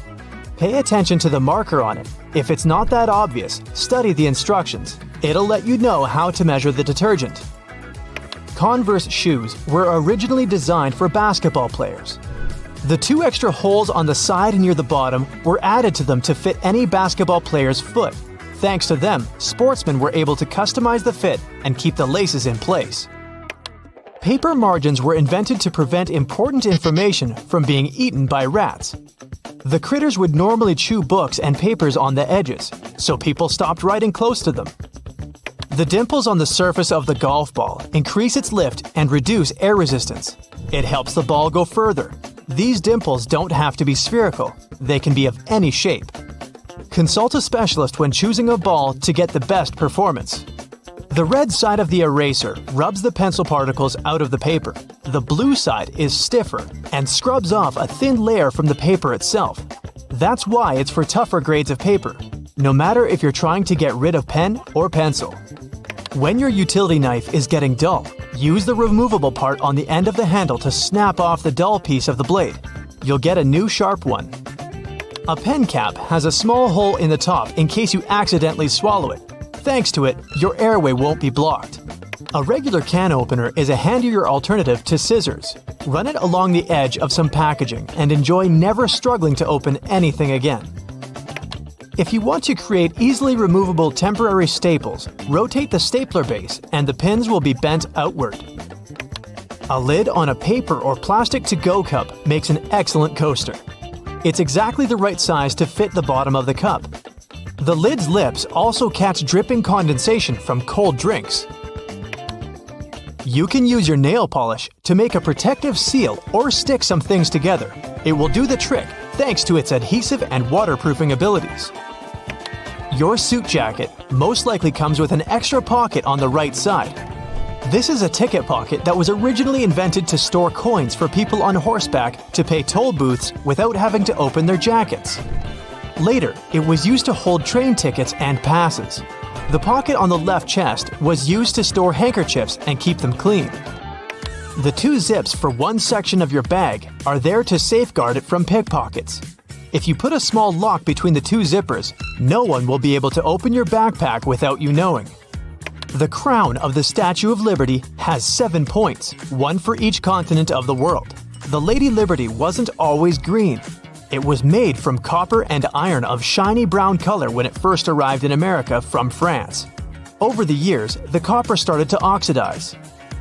Pay attention to the marker on it. If it's not that obvious, study the instructions. It'll let you know how to measure the detergent. Converse shoes were originally designed for basketball players. The 2 extra holes on the side and near the bottom were added to them to fit any basketball player's foot. Thanks to them, sportsmen were able to customize the fit and keep the laces in place. Paper margins were invented to prevent important information from being eaten by rats. The critters would normally chew books and papers on the edges, so people stopped writing close to them. The dimples on the surface of the golf ball increase its lift and reduce air resistance. It helps the ball go further. These dimples don't have to be spherical. They can be of any shape. Consult a specialist when choosing a ball to get the best performance. The red side of the eraser rubs the pencil particles out of the paper. The blue side is stiffer and scrubs off a thin layer from the paper itself. That's why it's for tougher grades of paper, no matter if you're trying to get rid of pen or pencil. When your utility knife is getting dull, use the removable part on the end of the handle to snap off the dull piece of the blade. You'll get a new sharp one. A pen cap has a small hole in the top in case you accidentally swallow it. Thanks to it, your airway won't be blocked. A regular can opener is a handier alternative to scissors. Run it along the edge of some packaging and enjoy never struggling to open anything again. If you want to create easily removable temporary staples, rotate the stapler base and the pins will be bent outward. A lid on a paper or plastic to-go cup makes an excellent coaster. It's exactly the right size to fit the bottom of the cup. The lid's lips also catch dripping condensation from cold drinks. You can use your nail polish to make a protective seal or stick some things together. It will do the trick thanks to its adhesive and waterproofing abilities. Your suit jacket most likely comes with an extra pocket on the right side. This is a ticket pocket that was originally invented to store coins for people on horseback to pay toll booths without having to open their jackets. Later, it was used to hold train tickets and passes. The pocket on the left chest was used to store handkerchiefs and keep them clean. The 2 zips for one section of your bag are there to safeguard it from pickpockets. If you put a small lock between the 2 zippers, no one will be able to open your backpack without you knowing. The crown of the Statue of Liberty has 7 points, one for each continent of the world. The Lady Liberty wasn't always green. It was made from copper and iron of shiny brown color when it first arrived in America from France. Over the years, the copper started to oxidize,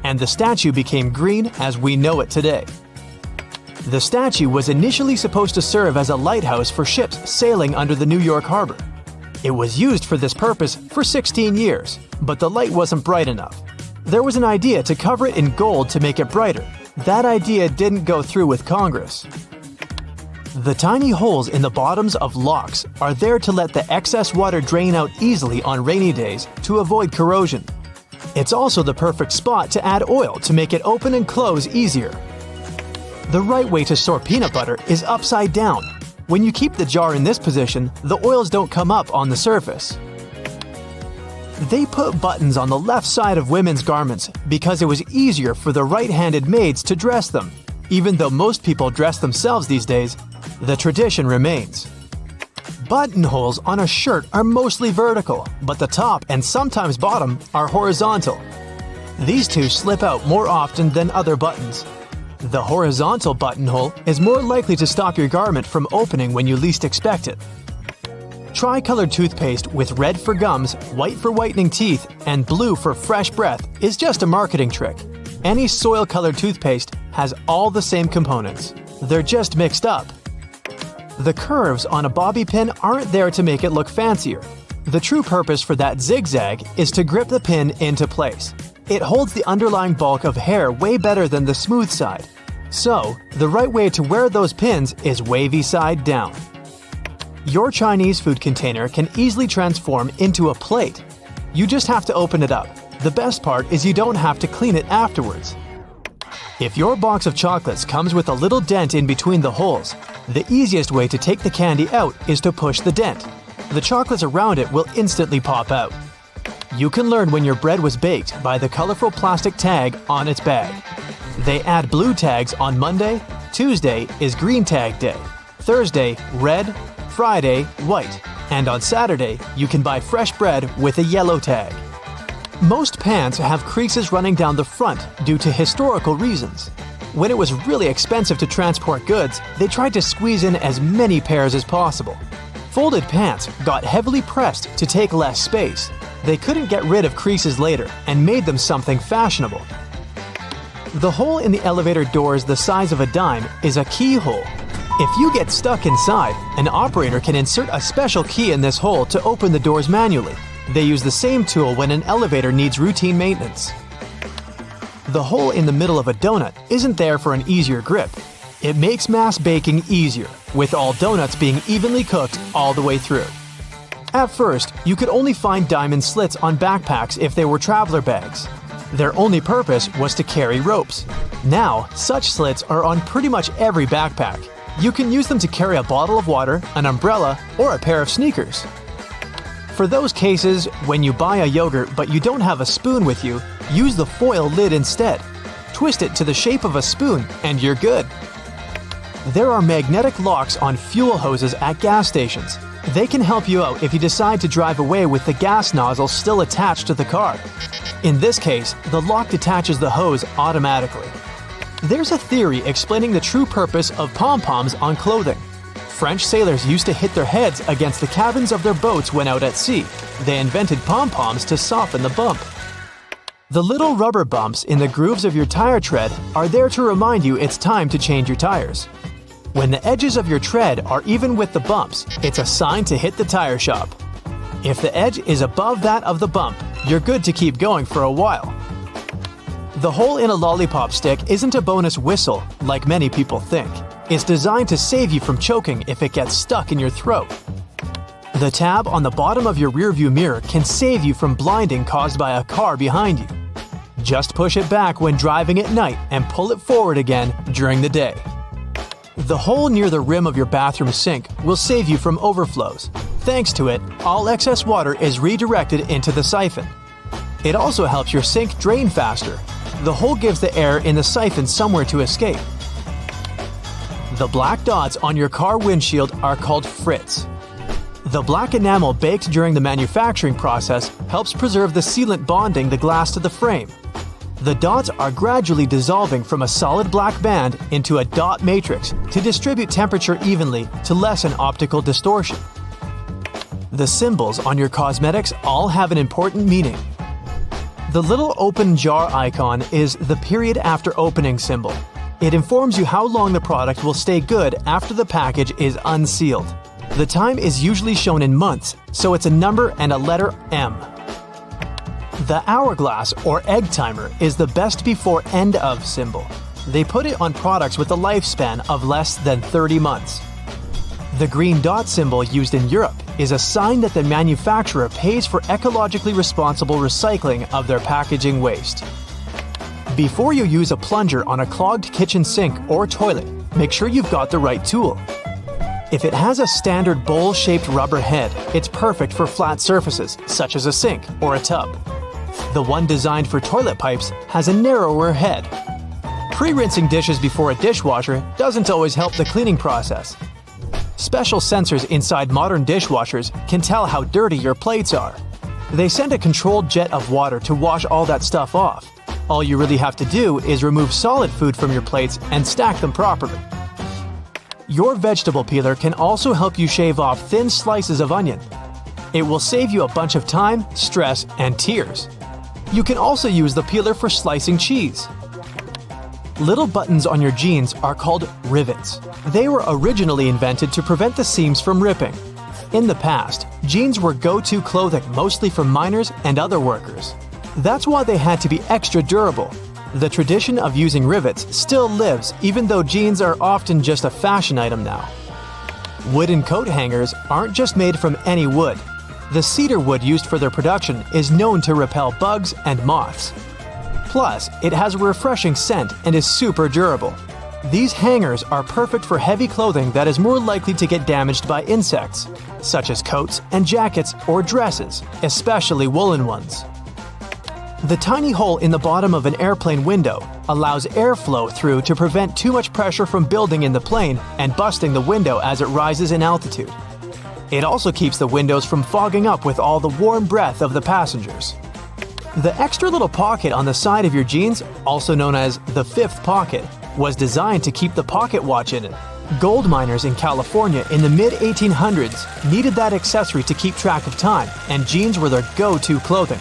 and the statue became green as we know it today. The statue was initially supposed to serve as a lighthouse for ships sailing under the New York harbor. It was used for this purpose for 16 years, but the light wasn't bright enough. There was an idea to cover it in gold to make it brighter. That idea didn't go through with Congress. The tiny holes in the bottoms of locks are there to let the excess water drain out easily on rainy days to avoid corrosion. It's also the perfect spot to add oil to make it open and close easier. The right way to store peanut butter is upside down. When you keep the jar in this position, the oils don't come up on the surface. They put buttons on the left side of women's garments because it was easier for the right-handed maids to dress them. Even though most people dress themselves these days, the tradition remains. Buttonholes on a shirt are mostly vertical, but the top and sometimes bottom are horizontal. These 2 slip out more often than other buttons. The horizontal buttonhole is more likely to stop your garment from opening when you least expect it. Tri-colored toothpaste with red for gums, white for whitening teeth, and blue for fresh breath is just a marketing trick. Any soil-colored toothpaste has all the same components. They're just mixed up. The curves on a bobby pin aren't there to make it look fancier. The true purpose for that zigzag is to grip the pin into place. It holds the underlying bulk of hair way better than the smooth side. So, the right way to wear those pins is wavy side down. Your Chinese food container can easily transform into a plate. You just have to open it up. The best part is you don't have to clean it afterwards. If your box of chocolates comes with a little dent in between the holes, the easiest way to take the candy out is to push the dent. The chocolates around it will instantly pop out. You can learn when your bread was baked by the colorful plastic tag on its bag. They add blue tags on Monday, Tuesday is green tag day, Thursday, red, Friday, white, and on Saturday, you can buy fresh bread with a yellow tag. Most pants have creases running down the front due to historical reasons. When it was really expensive to transport goods, they tried to squeeze in as many pairs as possible. Folded pants got heavily pressed to take less space. They couldn't get rid of creases later and made them something fashionable. The hole in the elevator doors the size of a dime is a keyhole. If you get stuck inside, an operator can insert a special key in this hole to open the doors manually. They use the same tool when an elevator needs routine maintenance. The hole in the middle of a donut isn't there for an easier grip. It makes mass baking easier, with all donuts being evenly cooked all the way through. At first, you could only find diamond slits on backpacks if they were traveler bags. Their only purpose was to carry ropes. Now, such slits are on pretty much every backpack. You can use them to carry a bottle of water, an umbrella, or a pair of sneakers. For those cases when you buy a yogurt but you don't have a spoon with you, use the foil lid instead. Twist it to the shape of a spoon and you're good. There are magnetic locks on fuel hoses at gas stations. They can help you out if you decide to drive away with the gas nozzle still attached to the car. In this case, the lock detaches the hose automatically. There's a theory explaining the true purpose of pom-poms on clothing. French sailors used to hit their heads against the cabins of their boats when out at sea. They invented pom-poms to soften the bump. The little rubber bumps in the grooves of your tire tread are there to remind you it's time to change your tires. When the edges of your tread are even with the bumps, it's a sign to hit the tire shop. If the edge is above that of the bump, you're good to keep going for a while. The hole in a lollipop stick isn't a bonus whistle, like many people think. It's designed to save you from choking if it gets stuck in your throat. The tab on the bottom of your rearview mirror can save you from blinding caused by a car behind you. Just push it back when driving at night and pull it forward again during the day. The hole near the rim of your bathroom sink will save you from overflows. Thanks to it, all excess water is redirected into the siphon. It also helps your sink drain faster. The hole gives the air in the siphon somewhere to escape. The black dots on your car windshield are called frits. The black enamel baked during the manufacturing process helps preserve the sealant bonding the glass to the frame. The dots are gradually dissolving from a solid black band into a dot matrix to distribute temperature evenly to lessen optical distortion. The symbols on your cosmetics all have an important meaning. The little open jar icon is the period after opening symbol. It informs you how long the product will stay good after the package is unsealed. The time is usually shown in months, so it's a number and a letter M. The hourglass or egg timer is the best before end of symbol. They put it on products with a lifespan of less than 30 months. The green dot symbol used in Europe is a sign that the manufacturer pays for ecologically responsible recycling of their packaging waste. Before you use a plunger on a clogged kitchen sink or toilet, make sure you've got the right tool. If it has a standard bowl-shaped rubber head, it's perfect for flat surfaces, such as a sink or a tub. The one designed for toilet pipes has a narrower head. Pre-rinsing dishes before a dishwasher doesn't always help the cleaning process. Special sensors inside modern dishwashers can tell how dirty your plates are. They send a controlled jet of water to wash all that stuff off. All you really have to do is remove solid food from your plates and stack them properly. Your vegetable peeler can also help you shave off thin slices of onion. It will save you a bunch of time, stress, and tears. You can also use the peeler for slicing cheese. Little buttons on your jeans are called rivets. They were originally invented to prevent the seams from ripping. In the past, jeans were go-to clothing mostly for miners and other workers. That's why they had to be extra durable. The tradition of using rivets still lives even though jeans are often just a fashion item now. Wooden coat hangers aren't just made from any wood. The cedar wood used for their production is known to repel bugs and moths. Plus, it has a refreshing scent and is super durable. These hangers are perfect for heavy clothing that is more likely to get damaged by insects, such as coats and jackets or dresses, especially woolen ones. The tiny hole in the bottom of an airplane window allows airflow through to prevent too much pressure from building in the plane and busting the window as it rises in altitude. It also keeps the windows from fogging up with all the warm breath of the passengers. The extra little pocket on the side of your jeans, also known as the fifth pocket, was designed to keep the pocket watch in it. Gold miners in California in the mid-1800s needed that accessory to keep track of time, and jeans were their go-to clothing.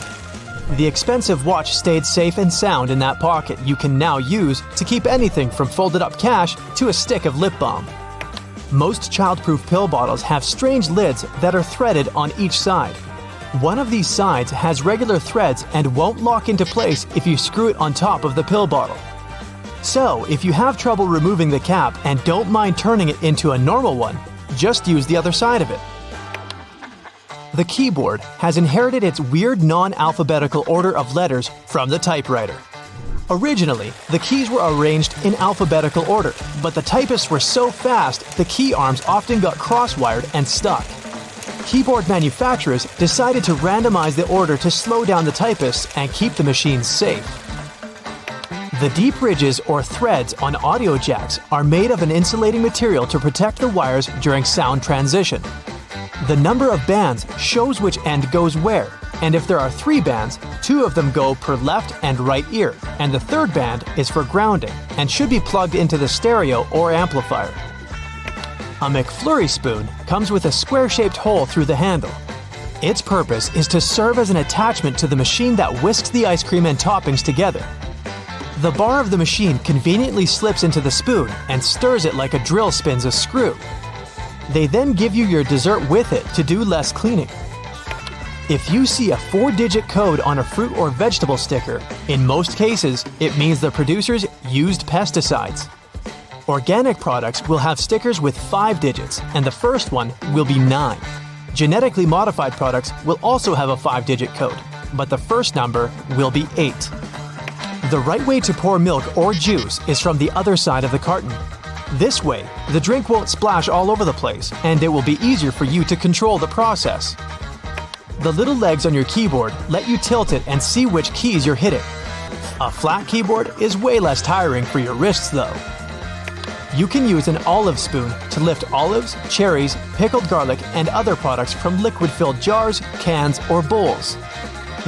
The expensive watch stayed safe and sound in that pocket you can now use to keep anything from folded-up cash to a stick of lip balm. Most child-proof pill bottles have strange lids that are threaded on each side. One of these sides has regular threads and won't lock into place if you screw it on top of the pill bottle. So, if you have trouble removing the cap and don't mind turning it into a normal one, just use the other side of it. The keyboard has inherited its weird non-alphabetical order of letters from the typewriter. Originally, the keys were arranged in alphabetical order, but the typists were so fast the key arms often got cross-wired and stuck. Keyboard manufacturers decided to randomize the order to slow down the typists and keep the machines safe. The deep ridges or threads on audio jacks are made of an insulating material to protect the wires during sound transition. The number of bands shows which end goes where, and if there are 3 bands, 2 of them go per left and right ear, and the third band is for grounding and should be plugged into the stereo or amplifier. A McFlurry spoon comes with a square-shaped hole through the handle. Its purpose is to serve as an attachment to the machine that whisks the ice cream and toppings together. The bar of the machine conveniently slips into the spoon and stirs it like a drill spins a screw. They then give you your dessert with it to do less cleaning. If you see a 4-digit code on a fruit or vegetable sticker, in most cases, it means the producers used pesticides. Organic products will have stickers with 5 digits, and the first one will be 9. Genetically modified products will also have a 5-digit code, but the first number will be 8. The right way to pour milk or juice is from the other side of the carton. This way, the drink won't splash all over the place, and it will be easier for you to control the process. The little legs on your keyboard let you tilt it and see which keys you're hitting. A flat keyboard is way less tiring for your wrists though. You can use an olive spoon to lift olives, cherries, pickled garlic, and other products from liquid-filled jars, cans, or bowls.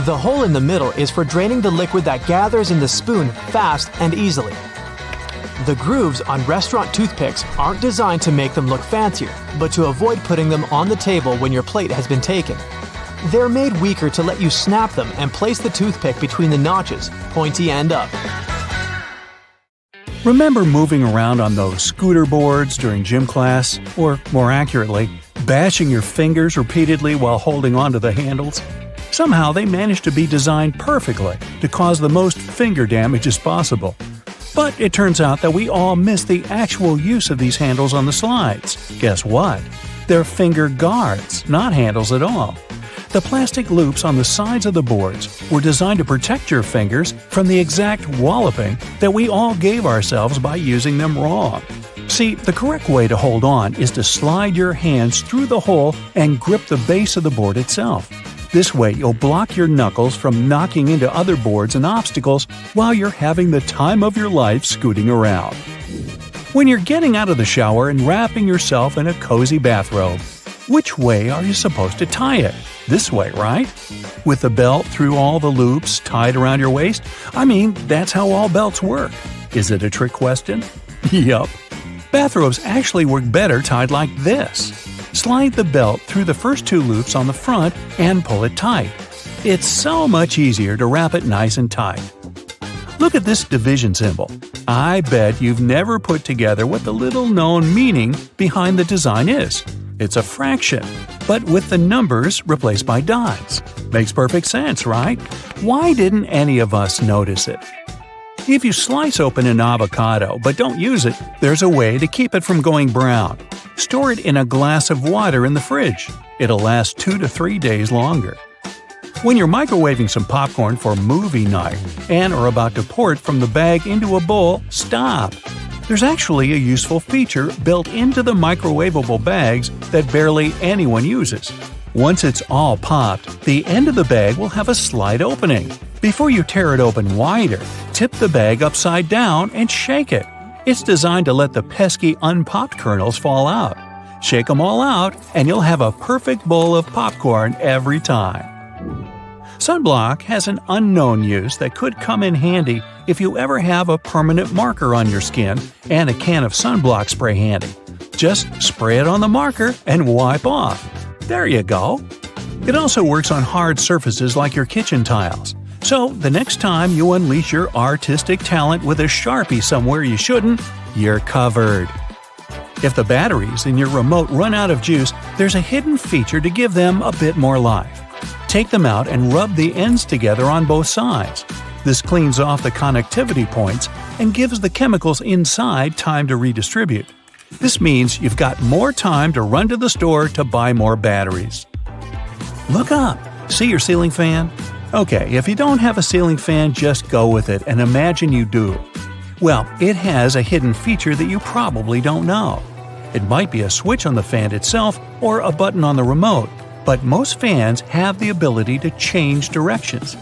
The hole in the middle is for draining the liquid that gathers in the spoon fast and easily. The grooves on restaurant toothpicks aren't designed to make them look fancier, but to avoid putting them on the table when your plate has been taken. They're made weaker to let you snap them and place the toothpick between the notches, pointy end up. Remember moving around on those scooter boards during gym class? Or, more accurately, bashing your fingers repeatedly while holding onto the handles? Somehow they managed to be designed perfectly to cause the most finger damage as possible. But it turns out that we all miss the actual use of these handles on the slides. Guess what? They're finger guards, not handles at all. The plastic loops on the sides of the boards were designed to protect your fingers from the exact walloping that we all gave ourselves by using them wrong. See, the correct way to hold on is to slide your hands through the hole and grip the base of the board itself. This way, you'll block your knuckles from knocking into other boards and obstacles while you're having the time of your life scooting around. When you're getting out of the shower and wrapping yourself in a cozy bathrobe, which way are you supposed to tie it? This way, right? With the belt through all the loops tied around your waist? I mean, that's how all belts work. Is it a trick question? Yup. Bathrobes actually work better tied like this. Slide the belt through the first 2 loops on the front and pull it tight. It's so much easier to wrap it nice and tight. Look at this division symbol. I bet you've never put together what the little-known meaning behind the design is. It's a fraction, but with the numbers replaced by dots. Makes perfect sense, right? Why didn't any of us notice it? If you slice open an avocado but don't use it, there's a way to keep it from going brown. Store it in a glass of water in the fridge. It'll last 2 to 3 days longer. When you're microwaving some popcorn for movie night and are about to pour it from the bag into a bowl, stop. There's actually a useful feature built into the microwavable bags that barely anyone uses. Once it's all popped, the end of the bag will have a slight opening. Before you tear it open wider, tip the bag upside down and shake it. It's designed to let the pesky unpopped kernels fall out. Shake them all out, and you'll have a perfect bowl of popcorn every time. Sunblock has an unknown use that could come in handy if you ever have a permanent marker on your skin and a can of sunblock spray handy. Just spray it on the marker and wipe off. There you go. It also works on hard surfaces like your kitchen tiles. So the next time you unleash your artistic talent with a Sharpie somewhere you shouldn't, you're covered. If the batteries in your remote run out of juice, there's a hidden feature to give them a bit more life. Take them out and rub the ends together on both sides. This cleans off the connectivity points and gives the chemicals inside time to redistribute. This means you've got more time to run to the store to buy more batteries. Look up. See your ceiling fan? Okay, if you don't have a ceiling fan, just go with it and imagine you do. Well, it has a hidden feature that you probably don't know. It might be a switch on the fan itself or a button on the remote, but most fans have the ability to change directions.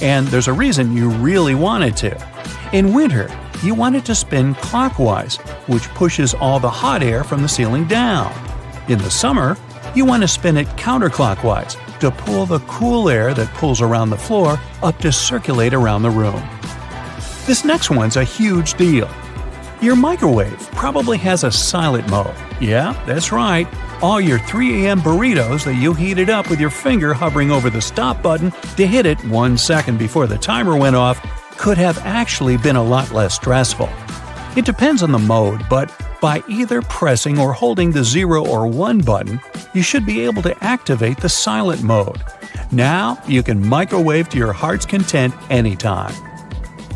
And there's a reason you really want it to. In winter, you want it to spin clockwise, which pushes all the hot air from the ceiling down. In the summer, you want to spin it counterclockwise to pull the cool air that pulls around the floor up to circulate around the room. This next one's a huge deal. Your microwave probably has a silent mode. Yeah, that's right. All your 3 a.m. burritos that you heated up with your finger hovering over the stop button to hit it 1 second before the timer went off could have actually been a lot less stressful. It depends on the mode, but by either pressing or holding the 0 or 1 button, you should be able to activate the silent mode. Now you can microwave to your heart's content anytime.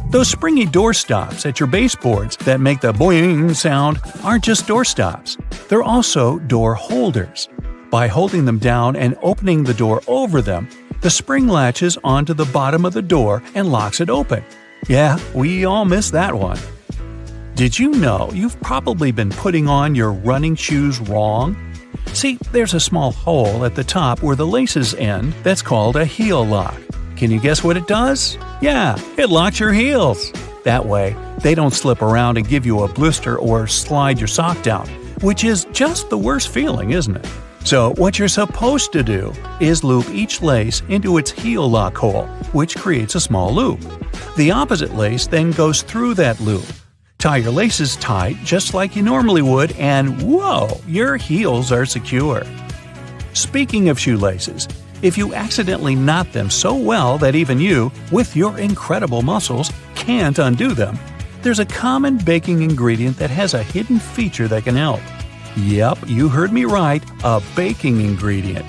Those springy door stops at your baseboards that make the boing sound aren't just door stops. They're also door holders. By holding them down and opening the door over them, the spring latches onto the bottom of the door and locks it open. Yeah, we all miss that one. Did you know you've probably been putting on your running shoes wrong? See, there's a small hole at the top where the laces end that's called a heel lock. Can you guess what it does? Yeah, it locks your heels. That way, they don't slip around and give you a blister or slide your sock down, which is just the worst feeling, isn't it? So what you're supposed to do is loop each lace into its heel lock hole, which creates a small loop. The opposite lace then goes through that loop. Tie your laces tight just like you normally would, and whoa, your heels are secure. Speaking of shoelaces, if you accidentally knot them so well that even you, with your incredible muscles, can't undo them, there's a common baking ingredient that has a hidden feature that can help. Yep, you heard me right, a baking ingredient.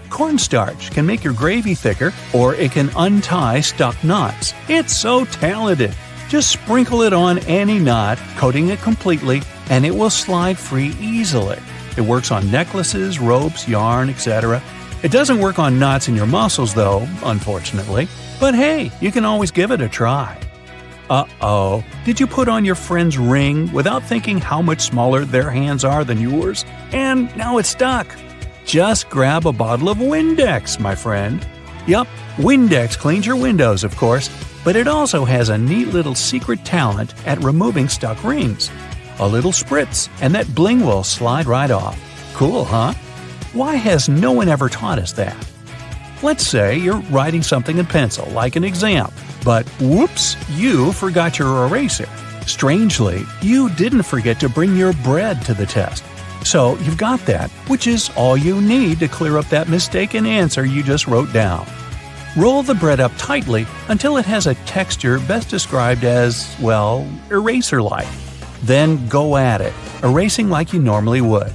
Cornstarch can make your gravy thicker, or it can untie stuck knots. It's so talented! Just sprinkle it on any knot, coating it completely, and it will slide free easily. It works on necklaces, ropes, yarn, etc. It doesn't work on knots in your muscles though, unfortunately. But hey, you can always give it a try. Uh-oh, did you put on your friend's ring without thinking how much smaller their hands are than yours? And now it's stuck. Just grab a bottle of Windex, my friend. Yup, Windex cleans your windows, of course, but it also has a neat little secret talent at removing stuck rings. A little spritz, and that bling will slide right off. Cool, huh? Why has no one ever taught us that? Let's say you're writing something in pencil, like an exam, but whoops, you forgot your eraser. Strangely, you didn't forget to bring your bread to the test. So you've got that, which is all you need to clear up that mistaken answer you just wrote down. Roll the bread up tightly until it has a texture best described as, well, eraser-like. Then go at it, erasing like you normally would.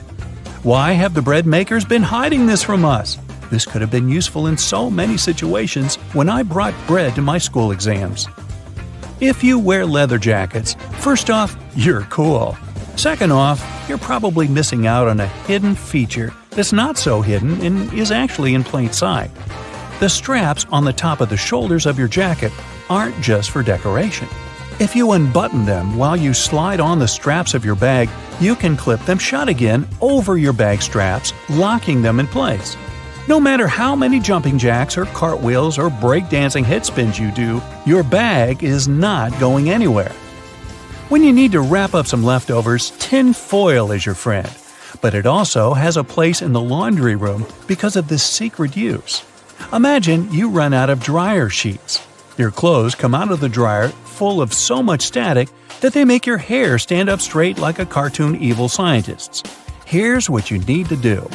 Why have the bread makers been hiding this from us? This could have been useful in so many situations when I brought bread to my school exams. If you wear leather jackets, first off, you're cool. Second off, you're probably missing out on a hidden feature that's not so hidden and is actually in plain sight. The straps on the top of the shoulders of your jacket aren't just for decoration. If you unbutton them while you slide on the straps of your bag, you can clip them shut again over your bag straps, locking them in place. No matter how many jumping jacks or cartwheels or breakdancing head spins you do, your bag is not going anywhere. When you need to wrap up some leftovers, tin foil is your friend. But it also has a place in the laundry room because of this secret use. Imagine you run out of dryer sheets. Your clothes come out of the dryer full of so much static that they make your hair stand up straight like a cartoon evil scientist's. Here's what you need to do.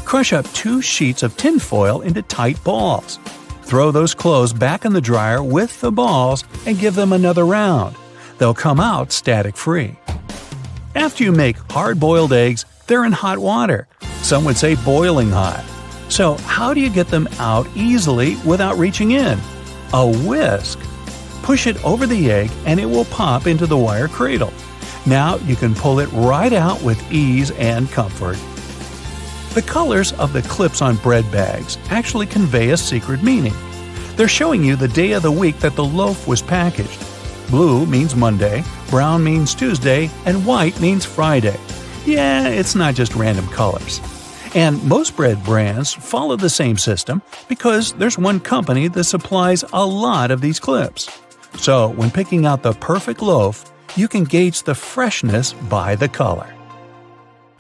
Crush up 2 sheets of tinfoil into tight balls. Throw those clothes back in the dryer with the balls and give them another round. They'll come out static-free. After you make hard-boiled eggs, they're in hot water. Some would say boiling hot. So how do you get them out easily without reaching in? A whisk. Push it over the egg and it will pop into the wire cradle. Now you can pull it right out with ease and comfort. The colors of the clips on bread bags actually convey a secret meaning. They're showing you the day of the week that the loaf was packaged. Blue means Monday, brown means Tuesday, and white means Friday. Yeah, it's not just random colors. And most bread brands follow the same system because there's one company that supplies a lot of these clips. So when picking out the perfect loaf, you can gauge the freshness by the color.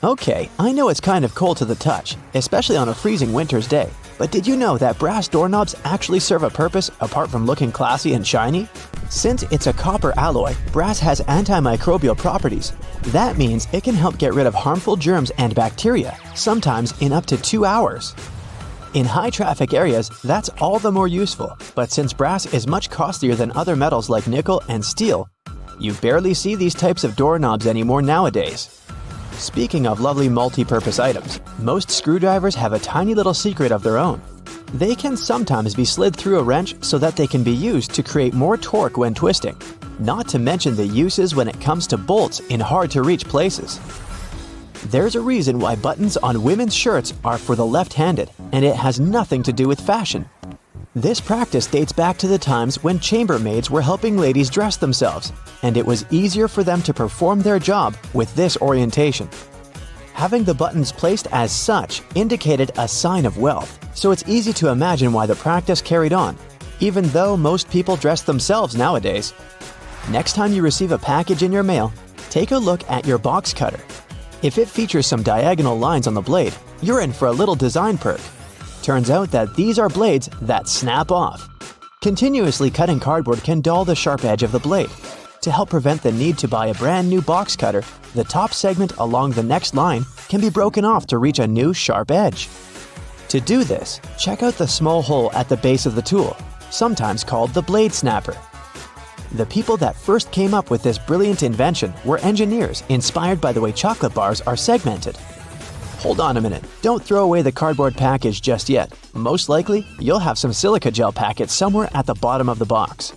Okay, I know it's kind of cold to the touch, especially on a freezing winter's day, but did you know that brass doorknobs actually serve a purpose apart from looking classy and shiny? Since it's a copper alloy, brass has antimicrobial properties. That means it can help get rid of harmful germs and bacteria, sometimes in up to 2 hours. In high-traffic areas, that's all the more useful, but since brass is much costlier than other metals like nickel and steel, you barely see these types of doorknobs anymore nowadays. Speaking of lovely multi-purpose items, most screwdrivers have a tiny little secret of their own. They can sometimes be slid through a wrench so that they can be used to create more torque when twisting, not to mention the uses when it comes to bolts in hard-to-reach places. There's a reason why buttons on women's shirts are for the left-handed, and it has nothing to do with fashion. This practice dates back to the times when chambermaids were helping ladies dress themselves, and it was easier for them to perform their job with this orientation. Having the buttons placed as such indicated a sign of wealth, so it's easy to imagine why the practice carried on, even though most people dress themselves nowadays. Next time you receive a package in your mail, take a look at your box cutter. If it features some diagonal lines on the blade, you're in for a little design perk. Turns out that these are blades that snap off. Continuously cutting cardboard can dull the sharp edge of the blade. To help prevent the need to buy a brand new box cutter, the top segment along the next line can be broken off to reach a new sharp edge. To do this, check out the small hole at the base of the tool, sometimes called the blade snapper. The people that first came up with this brilliant invention were engineers inspired by the way chocolate bars are segmented. Hold on a minute, don't throw away the cardboard package just yet. Most likely, you'll have some silica gel packets somewhere at the bottom of the box.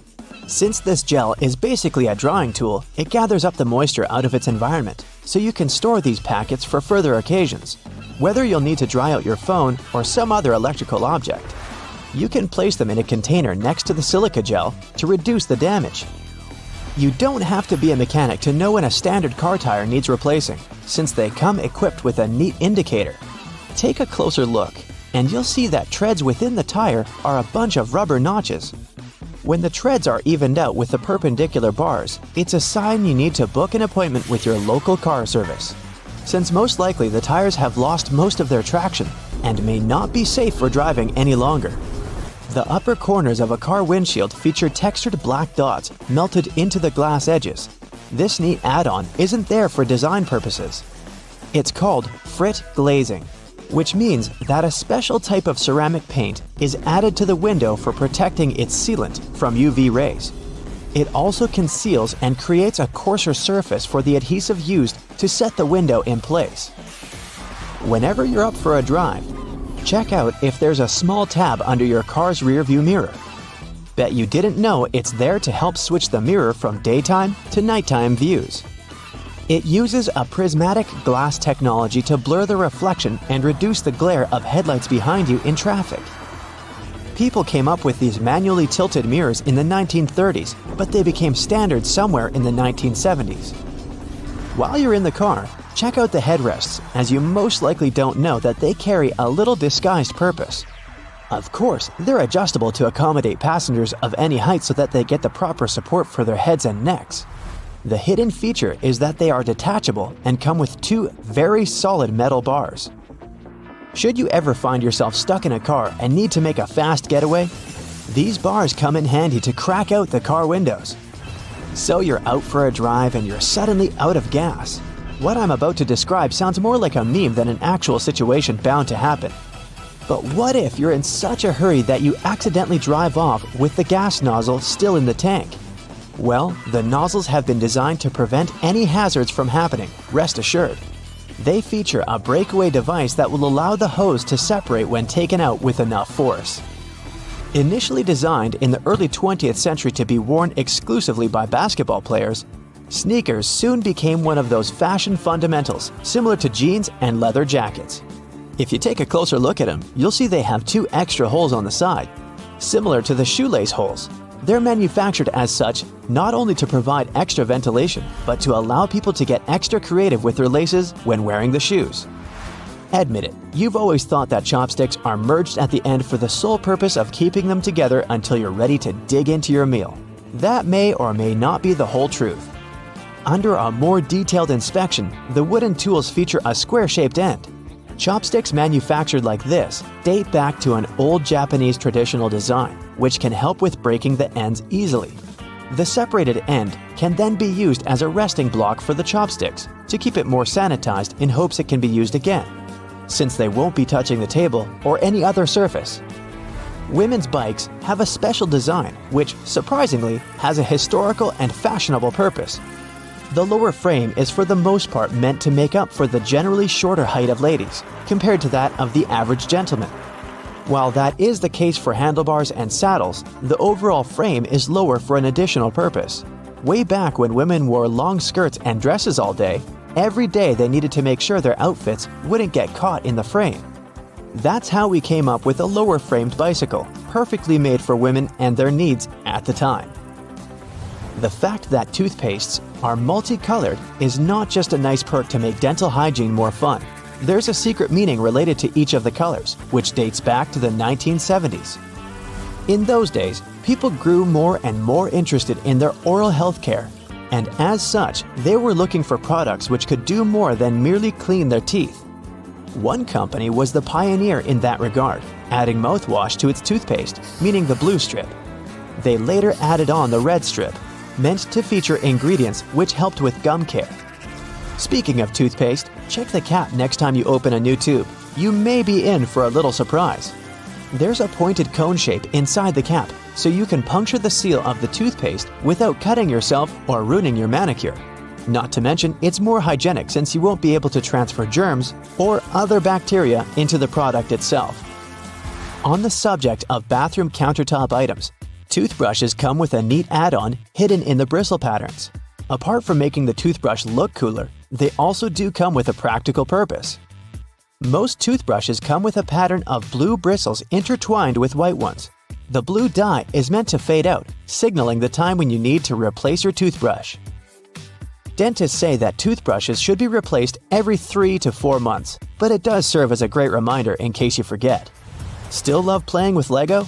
Since this gel is basically a drawing tool, it gathers up the moisture out of its environment, so you can store these packets for further occasions, whether you'll need to dry out your phone or some other electrical object. You can place them in a container next to the silica gel to reduce the damage. You don't have to be a mechanic to know when a standard car tire needs replacing, since they come equipped with a neat indicator. Take a closer look, and you'll see that treads within the tire are a bunch of rubber notches. When the treads are evened out with the perpendicular bars, it's a sign you need to book an appointment with your local car service, since most likely the tires have lost most of their traction and may not be safe for driving any longer. The upper corners of a car windshield feature textured black dots melted into the glass edges. This neat add-on isn't there for design purposes. It's called frit glazing, which means that a special type of ceramic paint is added to the window for protecting its sealant from UV rays. It also conceals and creates a coarser surface for the adhesive used to set the window in place. Whenever you're up for a drive, check out if there's a small tab under your car's rearview mirror. Bet you didn't know it's there to help switch the mirror from daytime to nighttime views. It uses a prismatic glass technology to blur the reflection and reduce the glare of headlights behind you in traffic. People came up with these manually tilted mirrors in the 1930s, but they became standard somewhere in the 1970s. While you're in the car, Check out the headrests, as you most likely don't know that they carry a little disguised purpose. Of course, they're adjustable to accommodate passengers of any height so that they get the proper support for their heads and necks. The hidden feature is that they are detachable and come with two very solid metal bars. Should you ever find yourself stuck in a car and need to make a fast getaway, these bars come in handy to crack out the car windows. So you're out for a drive and you're suddenly out of gas. What I'm about to describe sounds more like a meme than an actual situation bound to happen. But what if you're in such a hurry that you accidentally drive off with the gas nozzle still in the tank? Well, the nozzles have been designed to prevent any hazards from happening, rest assured. They feature a breakaway device that will allow the hose to separate when taken out with enough force. Initially designed in the early 20th century to be worn exclusively by basketball players, sneakers soon became one of those fashion fundamentals, similar to jeans and leather jackets. If you take a closer look at them, you'll see they have two extra holes on the side, similar to the shoelace holes. They're manufactured as such not only to provide extra ventilation, but to allow people to get extra creative with their laces when wearing the shoes. Admit it, you've always thought that chopsticks are merged at the end for the sole purpose of keeping them together until you're ready to dig into your meal. That may or may not be the whole truth. Under a more detailed inspection, the wooden tools feature a square-shaped end. Chopsticks manufactured like this date back to an old Japanese traditional design, which can help with breaking the ends easily. The separated end can then be used as a resting block for the chopsticks to keep it more sanitized in hopes it can be used again, since they won't be touching the table or any other surface. Women's bikes have a special design which, surprisingly, has a historical and fashionable purpose. The lower frame is for the most part meant to make up for the generally shorter height of ladies, compared to that of the average gentleman. While that is the case for handlebars and saddles, the overall frame is lower for an additional purpose. Way back when women wore long skirts and dresses all day, every day they needed to make sure their outfits wouldn't get caught in the frame. That's how we came up with a lower framed bicycle, perfectly made for women and their needs at the time. The fact that toothpastes are multicolored is not just a nice perk to make dental hygiene more fun. There's a secret meaning related to each of the colors, which dates back to the 1970s. In those days, people grew more and more interested in their oral health care, and as such, they were looking for products which could do more than merely clean their teeth. One company was the pioneer in that regard, adding mouthwash to its toothpaste, meaning the blue strip. They later added on the red strip, meant to feature ingredients which helped with gum care. Speaking of toothpaste, check the cap next time you open a new tube. You may be in for a little surprise. There's a pointed cone shape inside the cap, so you can puncture the seal of the toothpaste without cutting yourself or ruining your manicure. Not to mention, it's more hygienic since you won't be able to transfer germs or other bacteria into the product itself. On the subject of bathroom countertop items, toothbrushes come with a neat add-on hidden in the bristle patterns. Apart from making the toothbrush look cooler, they also do come with a practical purpose. Most toothbrushes come with a pattern of blue bristles intertwined with white ones. The blue dye is meant to fade out, signaling the time when you need to replace your toothbrush. Dentists say that toothbrushes should be replaced every 3 to 4 months, but it does serve as a great reminder in case you forget. Still love playing with Lego?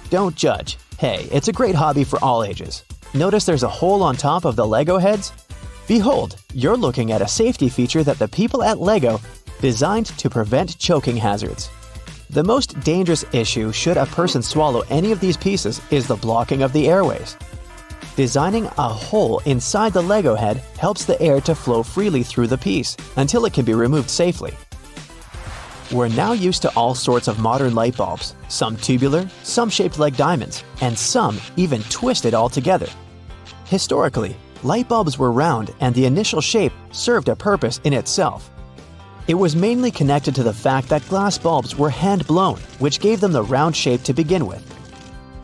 Don't judge. Hey, it's a great hobby for all ages. Notice there's a hole on top of the Lego heads? Behold, you're looking at a safety feature that the people at Lego designed to prevent choking hazards. The most dangerous issue should a person swallow any of these pieces is the blocking of the airways. Designing a hole inside the Lego head helps the air to flow freely through the piece until it can be removed safely. We're now used to all sorts of modern light bulbs, some tubular, some shaped like diamonds, and some even twisted altogether. Historically, light bulbs were round and the initial shape served a purpose in itself. It was mainly connected to the fact that glass bulbs were hand-blown, which gave them the round shape to begin with.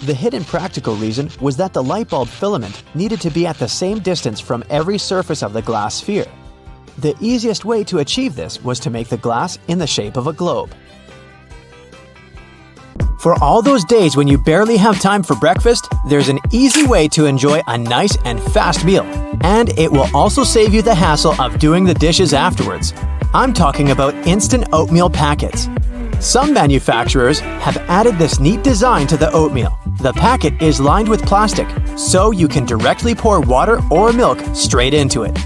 The hidden practical reason was that the light bulb filament needed to be at the same distance from every surface of the glass sphere. The easiest way to achieve this was to make the glass in the shape of a globe. For all those days when you barely have time for breakfast, there's an easy way to enjoy a nice and fast meal. And it will also save you the hassle of doing the dishes afterwards. I'm talking about instant oatmeal packets. Some manufacturers have added this neat design to the oatmeal. The packet is lined with plastic, so you can directly pour water or milk straight into it.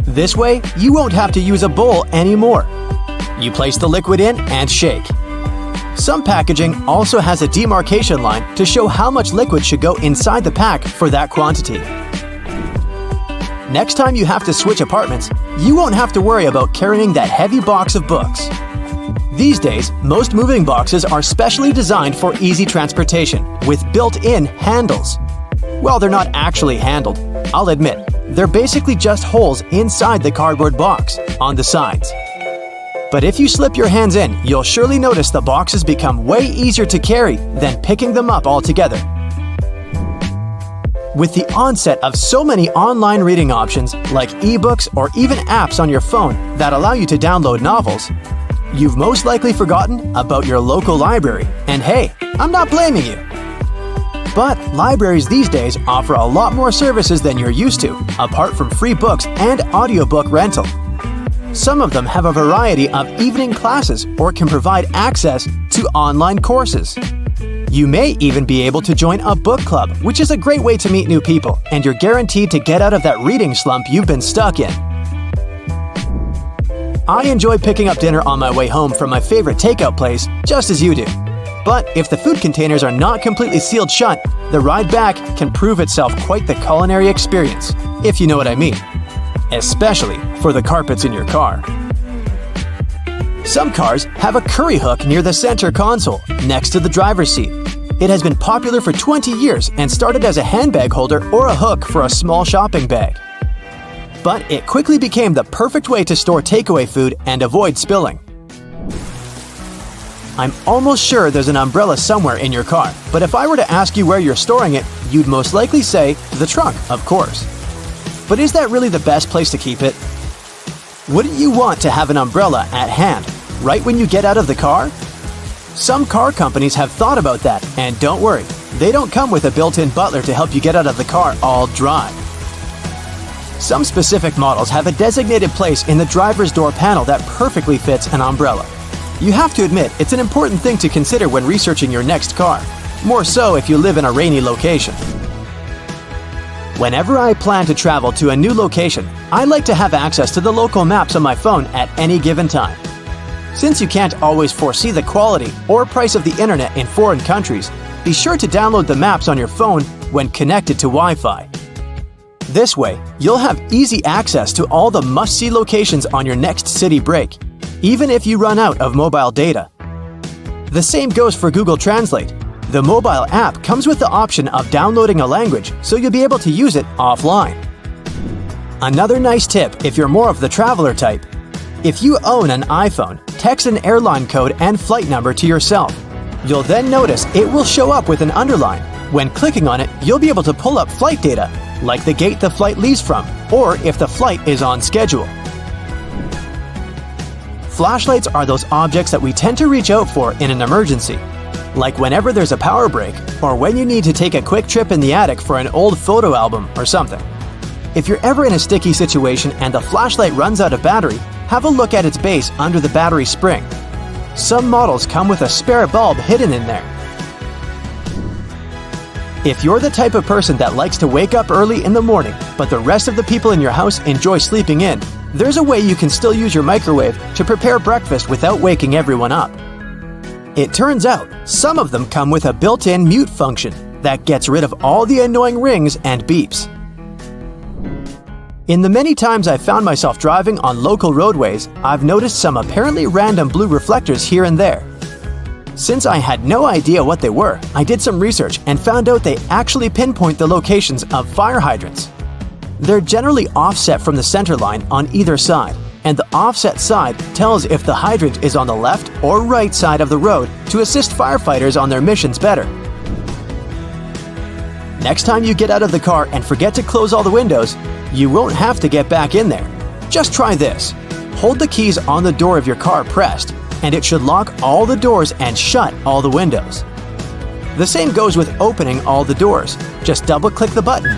This way, you won't have to use a bowl anymore. You place the liquid in and shake. Some packaging also has a demarcation line to show how much liquid should go inside the pack for that quantity. Next time you have to switch apartments, you won't have to worry about carrying that heavy box of books. These days, most moving boxes are specially designed for easy transportation with built-in handles. Well, they're not actually handled, I'll admit. They're basically just holes inside the cardboard box, on the sides. But if you slip your hands in, you'll surely notice the boxes become way easier to carry than picking them up altogether. With the onset of so many online reading options like ebooks or even apps on your phone that allow you to download novels, you've most likely forgotten about your local library. And hey, I'm not blaming you. But libraries these days offer a lot more services than you're used to, apart from free books and audiobook rental. Some of them have a variety of evening classes or can provide access to online courses. You may even be able to join a book club, which is a great way to meet new people, and you're guaranteed to get out of that reading slump you've been stuck in. I enjoy picking up dinner on my way home from my favorite takeout place, just as you do. But if the food containers are not completely sealed shut, the ride back can prove itself quite the culinary experience, if you know what I mean. Especially for the carpets in your car. Some cars have a curry hook near the center console, next to the driver's seat. It has been popular for 20 years and started as a handbag holder or a hook for a small shopping bag. But it quickly became the perfect way to store takeaway food and avoid spilling. I'm almost sure there's an umbrella somewhere in your car, but if I were to ask you where you're storing it, you'd most likely say the trunk, of course. But is that really the best place to keep it? Wouldn't you want to have an umbrella at hand, right when you get out of the car? Some car companies have thought about that, and don't worry, they don't come with a built-in butler to help you get out of the car all dry. Some specific models have a designated place in the driver's door panel that perfectly fits an umbrella. You have to admit, it's an important thing to consider when researching your next car, more so if you live in a rainy location. Whenever I plan to travel to a new location, I like to have access to the local maps on my phone at any given time. Since you can't always foresee the quality or price of the internet in foreign countries, be sure to download the maps on your phone when connected to Wi-Fi. This way, you'll have easy access to all the must-see locations on your next city break, even if you run out of mobile data. The same goes for Google Translate. The mobile app comes with the option of downloading a language, so you'll be able to use it offline. Another nice tip if you're more of the traveler type. If you own an iPhone, text an airline code and flight number to yourself. You'll then notice it will show up with an underline. When clicking on it, you'll be able to pull up flight data, like the gate the flight leaves from, or if the flight is on schedule. Flashlights are those objects that we tend to reach out for in an emergency, like whenever there's a power break, or when you need to take a quick trip in the attic for an old photo album or something. If you're ever in a sticky situation and the flashlight runs out of battery, have a look at its base under the battery spring. Some models come with a spare bulb hidden in there. If you're the type of person that likes to wake up early in the morning, but the rest of the people in your house enjoy sleeping in, there's a way you can still use your microwave to prepare breakfast without waking everyone up. It turns out, some of them come with a built-in mute function that gets rid of all the annoying rings and beeps. In the many times I've found myself driving on local roadways, I've noticed some apparently random blue reflectors here and there. Since I had no idea what they were, I did some research and found out they actually pinpoint the locations of fire hydrants. They're generally offset from the center line on either side, and the offset side tells if the hydrant is on the left or right side of the road to assist firefighters on their missions better. Next time you get out of the car and forget to close all the windows, you won't have to get back in there. Just try this. Hold the keys on the door of your car pressed, and it should lock all the doors and shut all the windows. The same goes with opening all the doors. Just double-click the button.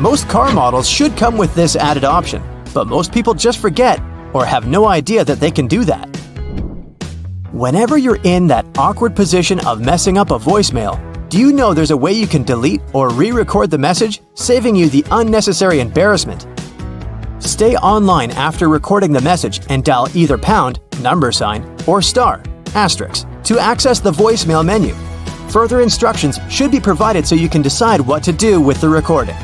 Most car models should come with this added option, but most people just forget or have no idea that they can do that. Whenever you're in that awkward position of messing up a voicemail, do you know there's a way you can delete or re-record the message, saving you the unnecessary embarrassment? Stay online after recording the message and dial either pound, number sign, or star, asterisk, to access the voicemail menu. Further instructions should be provided so you can decide what to do with the recording.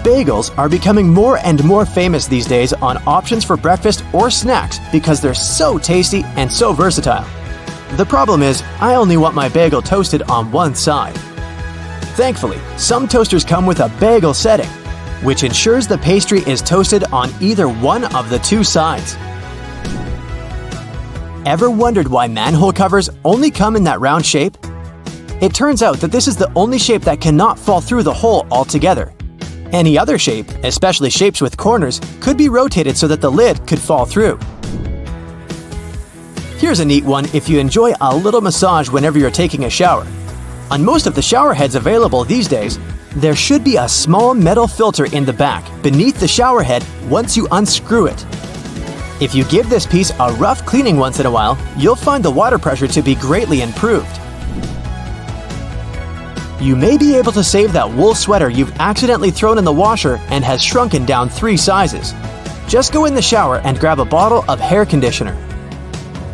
Bagels are becoming more and more famous these days on options for breakfast or snacks because they're so tasty and so versatile. The problem is, I only want my bagel toasted on one side. Thankfully, some toasters come with a bagel setting, which ensures the pastry is toasted on either one of the two sides. Ever wondered why manhole covers only come in that round shape? It turns out that this is the only shape that cannot fall through the hole altogether. Any other shape, especially shapes with corners, could be rotated so that the lid could fall through. Here's a neat one if you enjoy a little massage whenever you're taking a shower. On most of the shower heads available these days, there should be a small metal filter in the back beneath the shower head once you unscrew it. If you give this piece a rough cleaning once in a while, you'll find the water pressure to be greatly improved. You may be able to save that wool sweater you've accidentally thrown in the washer and has shrunken down 3 sizes. Just go in the shower and grab a bottle of hair conditioner.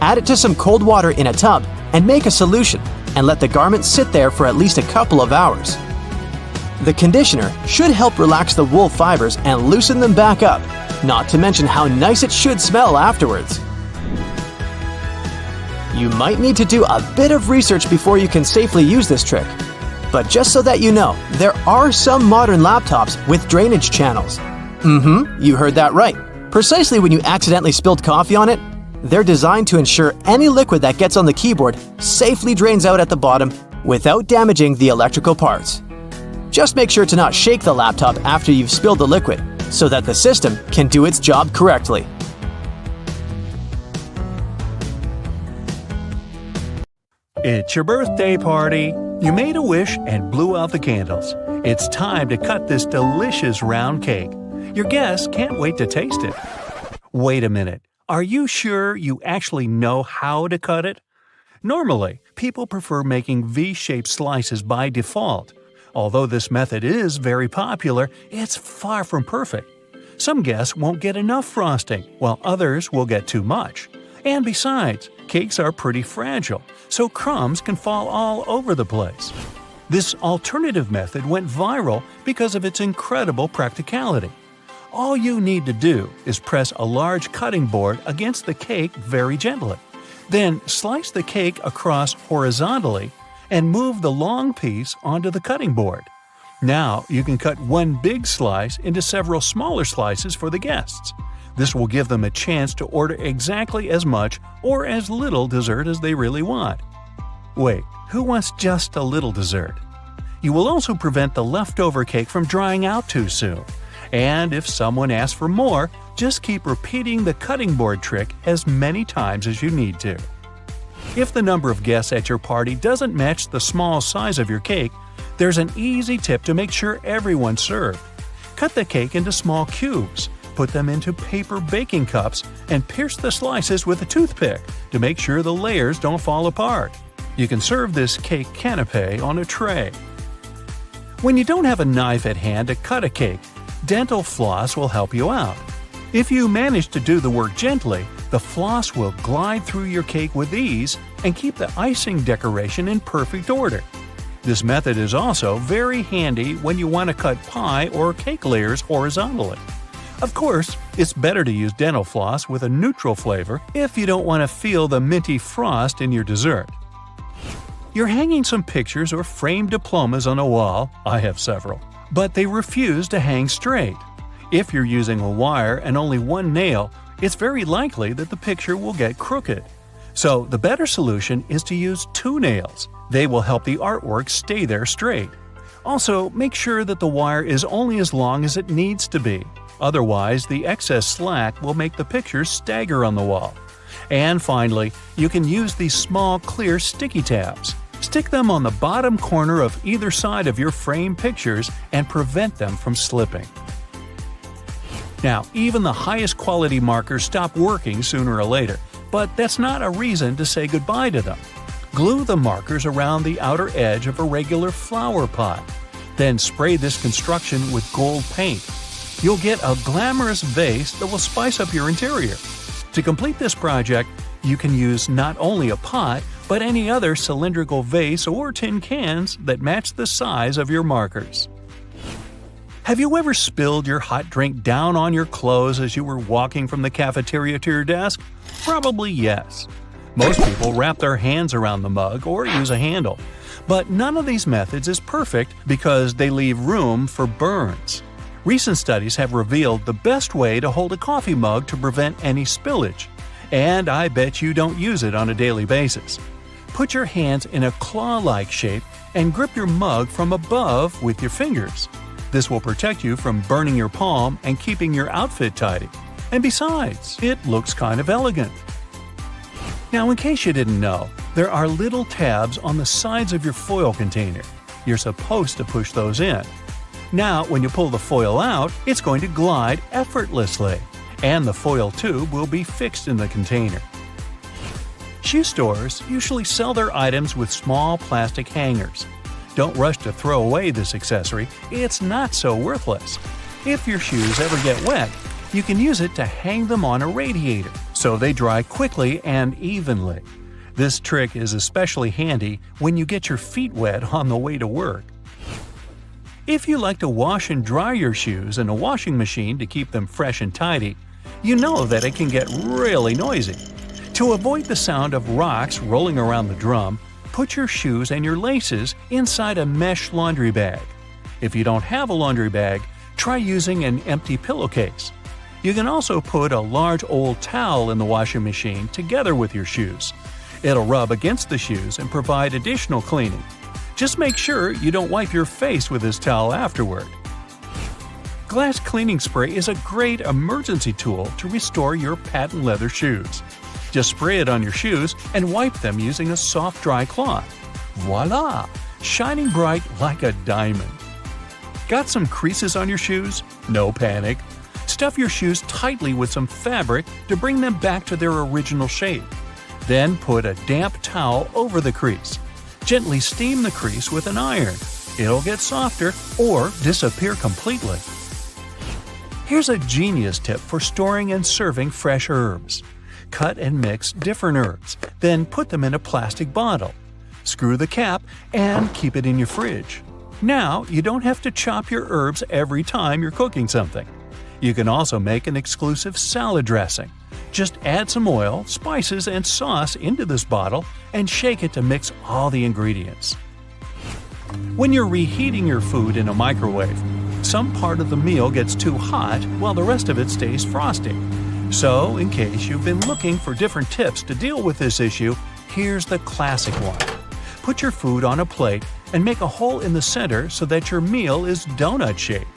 Add it to some cold water in a tub and make a solution, and let the garment sit there for at least a couple of hours. The conditioner should help relax the wool fibers and loosen them back up, not to mention how nice it should smell afterwards. You might need to do a bit of research before you can safely use this trick. But just so that you know, there are some modern laptops with drainage channels. You heard that right. Precisely when you accidentally spilled coffee on it, they're designed to ensure any liquid that gets on the keyboard safely drains out at the bottom without damaging the electrical parts. Just make sure to not shake the laptop after you've spilled the liquid, so that the system can do its job correctly. It's your birthday party. You made a wish and blew out the candles. It's time to cut this delicious round cake. Your guests can't wait to taste it. Wait a minute. Are you sure you actually know how to cut it? Normally, people prefer making V-shaped slices by default. Although this method is very popular, it's far from perfect. Some guests won't get enough frosting, while others will get too much. And besides, cakes are pretty fragile, so crumbs can fall all over the place. This alternative method went viral because of its incredible practicality. All you need to do is press a large cutting board against the cake very gently. Then slice the cake across horizontally and move the long piece onto the cutting board. Now you can cut one big slice into several smaller slices for the guests. This will give them a chance to order exactly as much or as little dessert as they really want. Wait, who wants just a little dessert? You will also prevent the leftover cake from drying out too soon. And if someone asks for more, just keep repeating the cutting board trick as many times as you need to. If the number of guests at your party doesn't match the small size of your cake, there's an easy tip to make sure everyone's served. Cut the cake into small cubes, put them into paper baking cups, and pierce the slices with a toothpick to make sure the layers don't fall apart. You can serve this cake canapé on a tray. When you don't have a knife at hand to cut a cake, dental floss will help you out. If you manage to do the work gently, the floss will glide through your cake with ease and keep the icing decoration in perfect order. This method is also very handy when you want to cut pie or cake layers horizontally. Of course, it's better to use dental floss with a neutral flavor if you don't want to feel the minty frost in your dessert. You're hanging some pictures or framed diplomas on a wall, I have several, but they refuse to hang straight. If you're using a wire and only one nail, it's very likely that the picture will get crooked. So the better solution is to use 2 nails. They will help the artwork stay there straight. Also, make sure that the wire is only as long as it needs to be. Otherwise, the excess slack will make the picture stagger on the wall. And finally, you can use these small clear sticky tabs. Stick them on the bottom corner of either side of your frame pictures and prevent them from slipping. Now, even the highest quality markers stop working sooner or later, but that's not a reason to say goodbye to them. Glue the markers around the outer edge of a regular flower pot. Then spray this construction with gold paint. You'll get a glamorous vase that will spice up your interior. To complete this project, you can use not only a pot, but any other cylindrical vase or tin cans that match the size of your markers. Have you ever spilled your hot drink down on your clothes as you were walking from the cafeteria to your desk? Probably yes. Most people wrap their hands around the mug or use a handle. But none of these methods is perfect because they leave room for burns. Recent studies have revealed the best way to hold a coffee mug to prevent any spillage. And I bet you don't use it on a daily basis. Put your hands in a claw-like shape and grip your mug from above with your fingers. This will protect you from burning your palm and keeping your outfit tidy. And besides, it looks kind of elegant. Now, in case you didn't know, there are little tabs on the sides of your foil container. You're supposed to push those in. Now, when you pull the foil out, it's going to glide effortlessly, and the foil tube will be fixed in the container. Shoe stores usually sell their items with small plastic hangers. Don't rush to throw away this accessory, it's not so worthless. If your shoes ever get wet, you can use it to hang them on a radiator, so they dry quickly and evenly. This trick is especially handy when you get your feet wet on the way to work. If you like to wash and dry your shoes in a washing machine to keep them fresh and tidy, you know that it can get really noisy. To avoid the sound of rocks rolling around the drum, put your shoes and your laces inside a mesh laundry bag. If you don't have a laundry bag, try using an empty pillowcase. You can also put a large old towel in the washing machine together with your shoes. It'll rub against the shoes and provide additional cleaning. Just make sure you don't wipe your face with this towel afterward. Glass cleaning spray is a great emergency tool to restore your patent leather shoes. Just spray it on your shoes and wipe them using a soft dry cloth. Voila! Shining bright like a diamond. Got some creases on your shoes? No panic. Stuff your shoes tightly with some fabric to bring them back to their original shape. Then put a damp towel over the crease. Gently steam the crease with an iron. It'll get softer or disappear completely. Here's a genius tip for storing and serving fresh herbs. Cut and mix different herbs, then put them in a plastic bottle. Screw the cap and keep it in your fridge. Now you don't have to chop your herbs every time you're cooking something. You can also make an exclusive salad dressing. Just add some oil, spices, and sauce into this bottle and shake it to mix all the ingredients. When you're reheating your food in a microwave, some part of the meal gets too hot while the rest of it stays frosty. So, in case you've been looking for different tips to deal with this issue, here's the classic one. Put your food on a plate and make a hole in the center so that your meal is donut-shaped.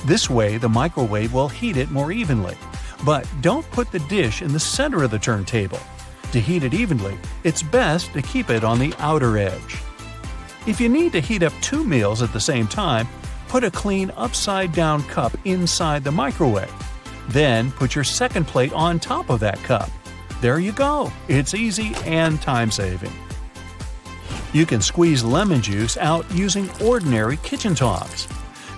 This way, the microwave will heat it more evenly. But don't put the dish in the center of the turntable. To heat it evenly, it's best to keep it on the outer edge. If you need to heat up 2 meals at the same time, put a clean upside-down cup inside the microwave. Then put your second plate on top of that cup. There you go. It's easy and time-saving. You can squeeze lemon juice out using ordinary kitchen tongs.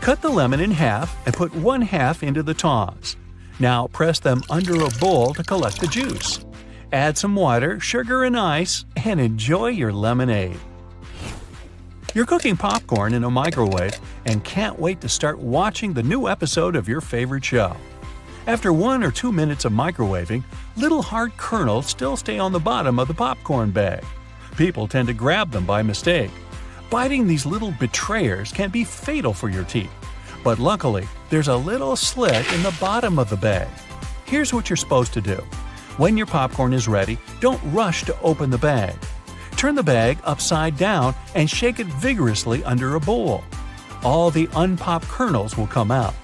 Cut the lemon in half and put 1/2 into the tongs. Now press them under a bowl to collect the juice. Add some water, sugar, and ice, and enjoy your lemonade. You're cooking popcorn in a microwave and can't wait to start watching the new episode of your favorite show. After 1 or 2 minutes of microwaving, little hard kernels still stay on the bottom of the popcorn bag. People tend to grab them by mistake. Biting these little betrayers can be fatal for your teeth. But luckily, there's a little slit in the bottom of the bag. Here's what you're supposed to do. When your popcorn is ready, don't rush to open the bag. Turn the bag upside down and shake it vigorously under a bowl. All the unpopped kernels will come out.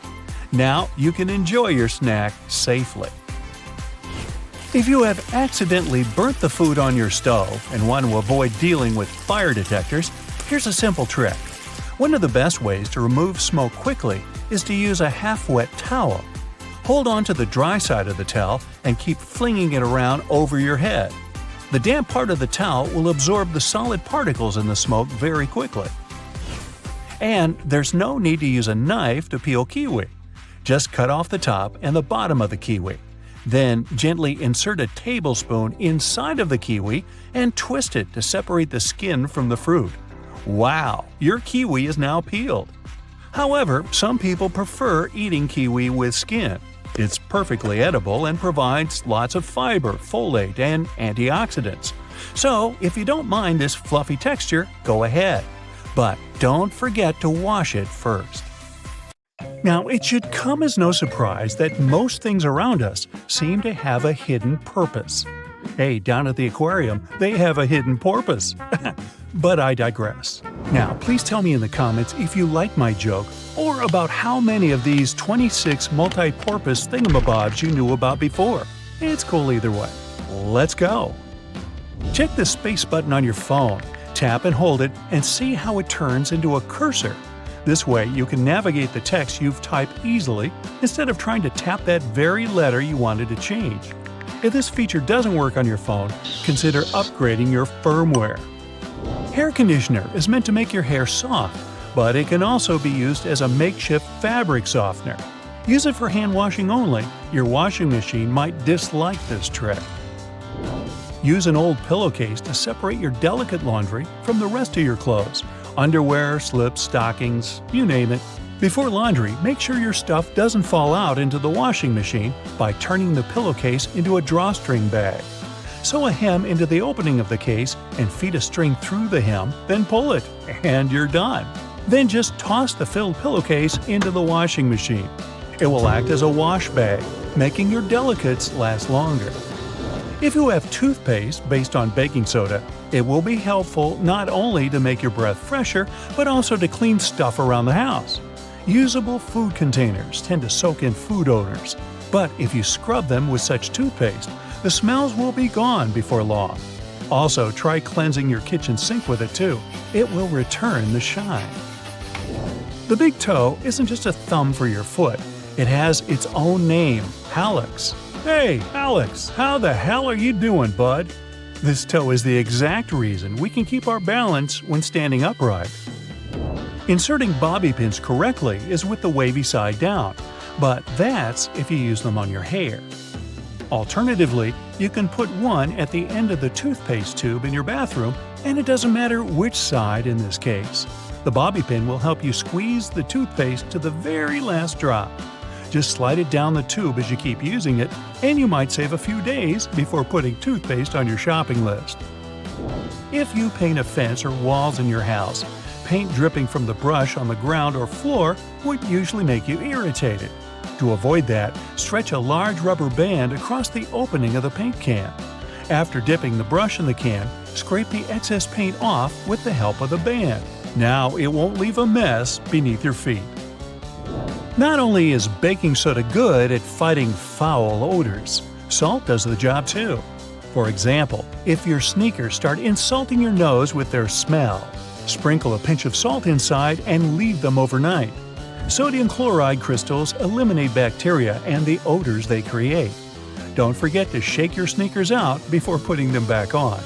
Now you can enjoy your snack safely. If you have accidentally burnt the food on your stove and want to avoid dealing with fire detectors, here's a simple trick. One of the best ways to remove smoke quickly is to use a half-wet towel. Hold on to the dry side of the towel and keep flinging it around over your head. The damp part of the towel will absorb the solid particles in the smoke very quickly. And there's no need to use a knife to peel kiwi. Just cut off the top and the bottom of the kiwi. Then gently insert a tablespoon inside of the kiwi and twist it to separate the skin from the fruit. Wow, your kiwi is now peeled. However, some people prefer eating kiwi with skin. It's perfectly edible and provides lots of fiber, folate, and antioxidants. So, if you don't mind this fluffy texture, go ahead. But don't forget to wash it first. Now, it should come as no surprise that most things around us seem to have a hidden purpose. Hey, down at the aquarium, they have a hidden porpoise. But I digress. Now, please tell me in the comments if you like my joke or about how many of these 26 multi-porpoise thingamabobs you knew about before. It's cool either way. Let's go! Check the space button on your phone, tap and hold it, and see how it turns into a cursor. This way, you can navigate the text you've typed easily instead of trying to tap that very letter you wanted to change. If this feature doesn't work on your phone, consider upgrading your firmware. Hair conditioner is meant to make your hair soft, but it can also be used as a makeshift fabric softener. Use it for hand washing only. Your washing machine might dislike this trick. Use an old pillowcase to separate your delicate laundry from the rest of your clothes. Underwear, slips, stockings, you name it. Before laundry, make sure your stuff doesn't fall out into the washing machine by turning the pillowcase into a drawstring bag. Sew a hem into the opening of the case and feed a string through the hem, then pull it, and you're done. Then just toss the filled pillowcase into the washing machine. It will act as a wash bag, making your delicates last longer. If you have toothpaste based on baking soda, it will be helpful not only to make your breath fresher, but also to clean stuff around the house. Usable food containers tend to soak in food odors, but if you scrub them with such toothpaste, the smells will be gone before long. Also, try cleansing your kitchen sink with it too. It will return the shine. The big toe isn't just a thumb for your foot. It has its own name, hallux. Hey, Alex, how the hell are you doing, bud? This toe is the exact reason we can keep our balance when standing upright. Inserting bobby pins correctly is with the wavy side down, but that's if you use them on your hair. Alternatively, you can put one at the end of the toothpaste tube in your bathroom, and it doesn't matter which side in this case. The bobby pin will help you squeeze the toothpaste to the very last drop. Just slide it down the tube as you keep using it, and you might save a few days before putting toothpaste on your shopping list. If you paint a fence or walls in your house, paint dripping from the brush on the ground or floor would usually make you irritated. To avoid that, stretch a large rubber band across the opening of the paint can. After dipping the brush in the can, scrape the excess paint off with the help of the band. Now it won't leave a mess beneath your feet. Not only is baking soda good at fighting foul odors, salt does the job too. For example, if your sneakers start insulting your nose with their smell, sprinkle a pinch of salt inside and leave them overnight. Sodium chloride crystals eliminate bacteria and the odors they create. Don't forget to shake your sneakers out before putting them back on.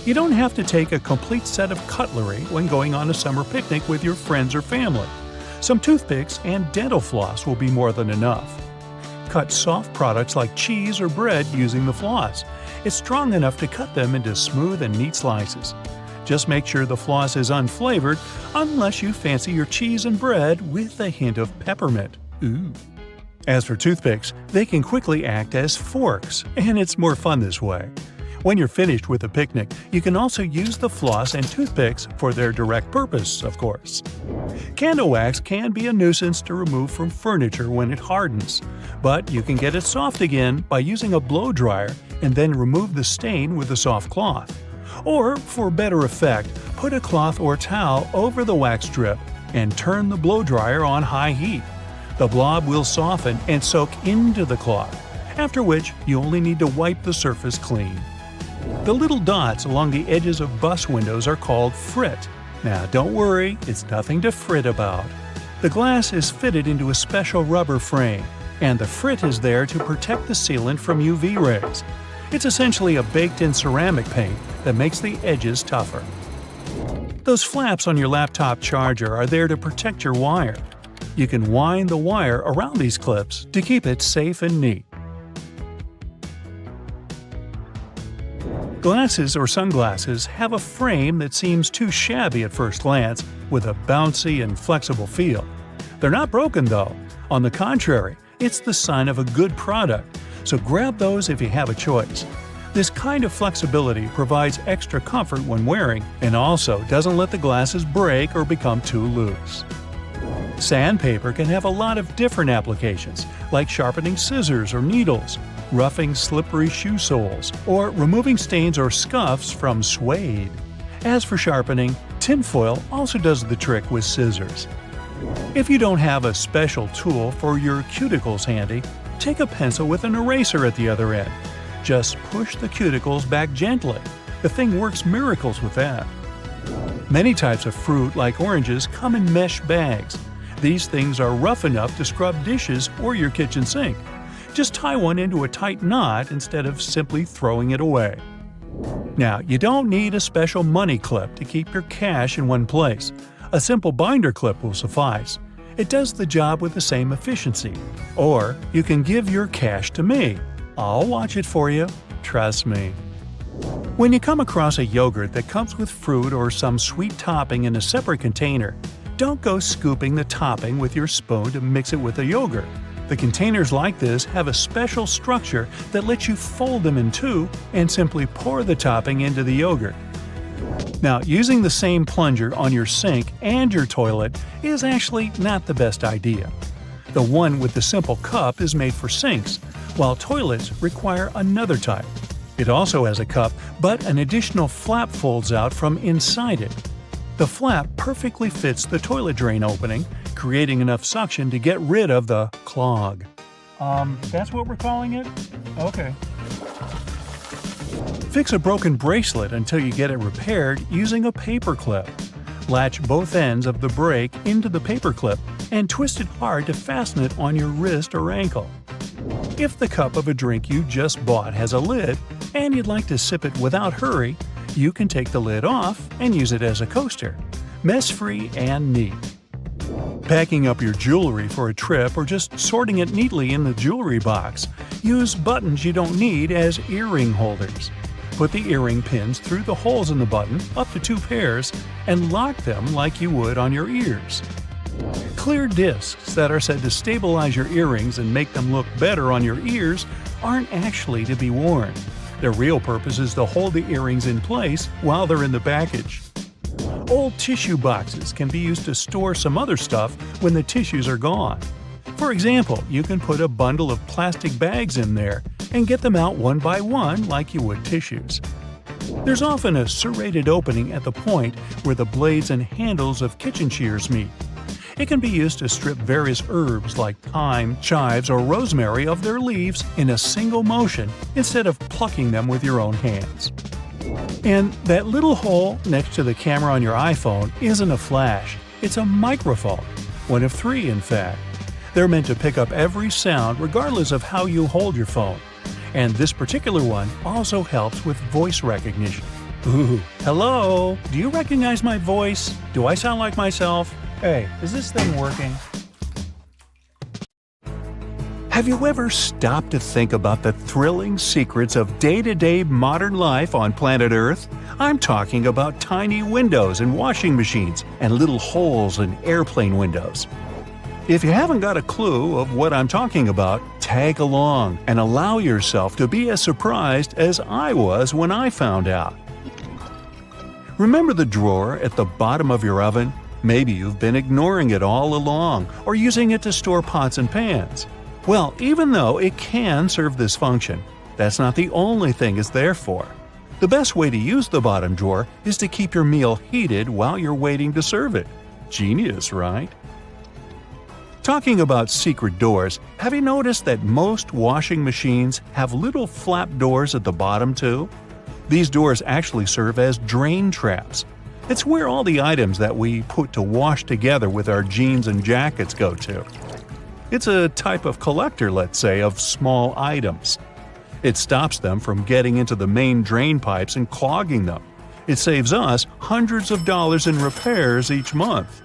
You don't have to take a complete set of cutlery when going on a summer picnic with your friends or family. Some toothpicks and dental floss will be more than enough. Cut soft products like cheese or bread using the floss. It's strong enough to cut them into smooth and neat slices. Just make sure the floss is unflavored unless you fancy your cheese and bread with a hint of peppermint. Ooh. As for toothpicks, they can quickly act as forks, and it's more fun this way. When you're finished with a picnic, you can also use the floss and toothpicks for their direct purpose, of course. Candle wax can be a nuisance to remove from furniture when it hardens, but you can get it soft again by using a blow dryer and then remove the stain with a soft cloth. Or, for better effect, put a cloth or towel over the wax strip and turn the blow dryer on high heat. The blob will soften and soak into the cloth. after which you only need to wipe the surface clean. The little dots along the edges of bus windows are called frit. Now don't worry, it's nothing to fret about. The glass is fitted into a special rubber frame, and the frit is there to protect the sealant from UV rays. It's essentially a baked-in ceramic paint that makes the edges tougher. Those flaps on your laptop charger are there to protect your wire. You can wind the wire around these clips to keep it safe and neat. Glasses or sunglasses have a frame that seems too shabby at first glance, with a bouncy and flexible feel. They're not broken though. On the contrary, it's the sign of a good product, so grab those if you have a choice. This kind of flexibility provides extra comfort when wearing and also doesn't let the glasses break or become too loose. Sandpaper can have a lot of different applications, like sharpening scissors or needles, roughing slippery shoe soles, or removing stains or scuffs from suede. As for sharpening, tinfoil also does the trick with scissors. If you don't have a special tool for your cuticles handy, take a pencil with an eraser at the other end. Just push the cuticles back gently. The thing works miracles with that. Many types of fruit, like oranges, come in mesh bags. These things are rough enough to scrub dishes or your kitchen sink. Just tie one into a tight knot instead of simply throwing it away. Now, you don't need a special money clip to keep your cash in one place. A simple binder clip will suffice. It does the job with the same efficiency. Or you can give your cash to me. I'll watch it for you. Trust me. When you come across a yogurt that comes with fruit or some sweet topping in a separate container, don't go scooping the topping with your spoon to mix it with the yogurt. The containers like this have a special structure that lets you fold them in two and simply pour the topping into the yogurt. Now, using the same plunger on your sink and your toilet is actually not the best idea. The one with the simple cup is made for sinks, while toilets require another type. It also has a cup, but an additional flap folds out from inside it. The flap perfectly fits the toilet drain opening, creating enough suction to get rid of the clog. That's what we're calling it? Okay. Fix a broken bracelet until you get it repaired using a paper clip. Latch both ends of the break into the paper clip and twist it hard to fasten it on your wrist or ankle. If the cup of a drink you just bought has a lid and you'd like to sip it without hurry, you can take the lid off and use it as a coaster. Mess-free and neat. Packing up your jewelry for a trip or just sorting it neatly in the jewelry box, use buttons you don't need as earring holders. Put the earring pins through the holes in the button, up to 2 pairs, and lock them like you would on your ears. Clear discs that are said to stabilize your earrings and make them look better on your ears aren't actually to be worn. Their real purpose is to hold the earrings in place while they're in the package. Old tissue boxes can be used to store some other stuff when the tissues are gone. For example, you can put a bundle of plastic bags in there and get them out one by one like you would tissues. There's often a serrated opening at the point where the blades and handles of kitchen shears meet. It can be used to strip various herbs like thyme, chives, or rosemary of their leaves in a single motion instead of plucking them with your own hands. And that little hole next to the camera on your iPhone isn't a flash, it's a microphone. One of 3, in fact. They're meant to pick up every sound regardless of how you hold your phone. And this particular one also helps with voice recognition. Ooh, hello? Do you recognize my voice? Do I sound like myself? Hey, is this thing working? Have you ever stopped to think about the thrilling secrets of day-to-day modern life on planet Earth? I'm talking about tiny windows in washing machines and little holes in airplane windows. If you haven't got a clue of what I'm talking about, tag along and allow yourself to be as surprised as I was when I found out. Remember the drawer at the bottom of your oven? Maybe you've been ignoring it all along or using it to store pots and pans. Well, even though it can serve this function, that's not the only thing it's there for. The best way to use the bottom drawer is to keep your meal heated while you're waiting to serve it. Genius, right? Talking about secret doors, have you noticed that most washing machines have little flap doors at the bottom too? These doors actually serve as drain traps. It's where all the items that we put to wash together with our jeans and jackets go to. It's a type of collector, let's say, of small items. It stops them from getting into the main drain pipes and clogging them. It saves us hundreds of dollars in repairs each month.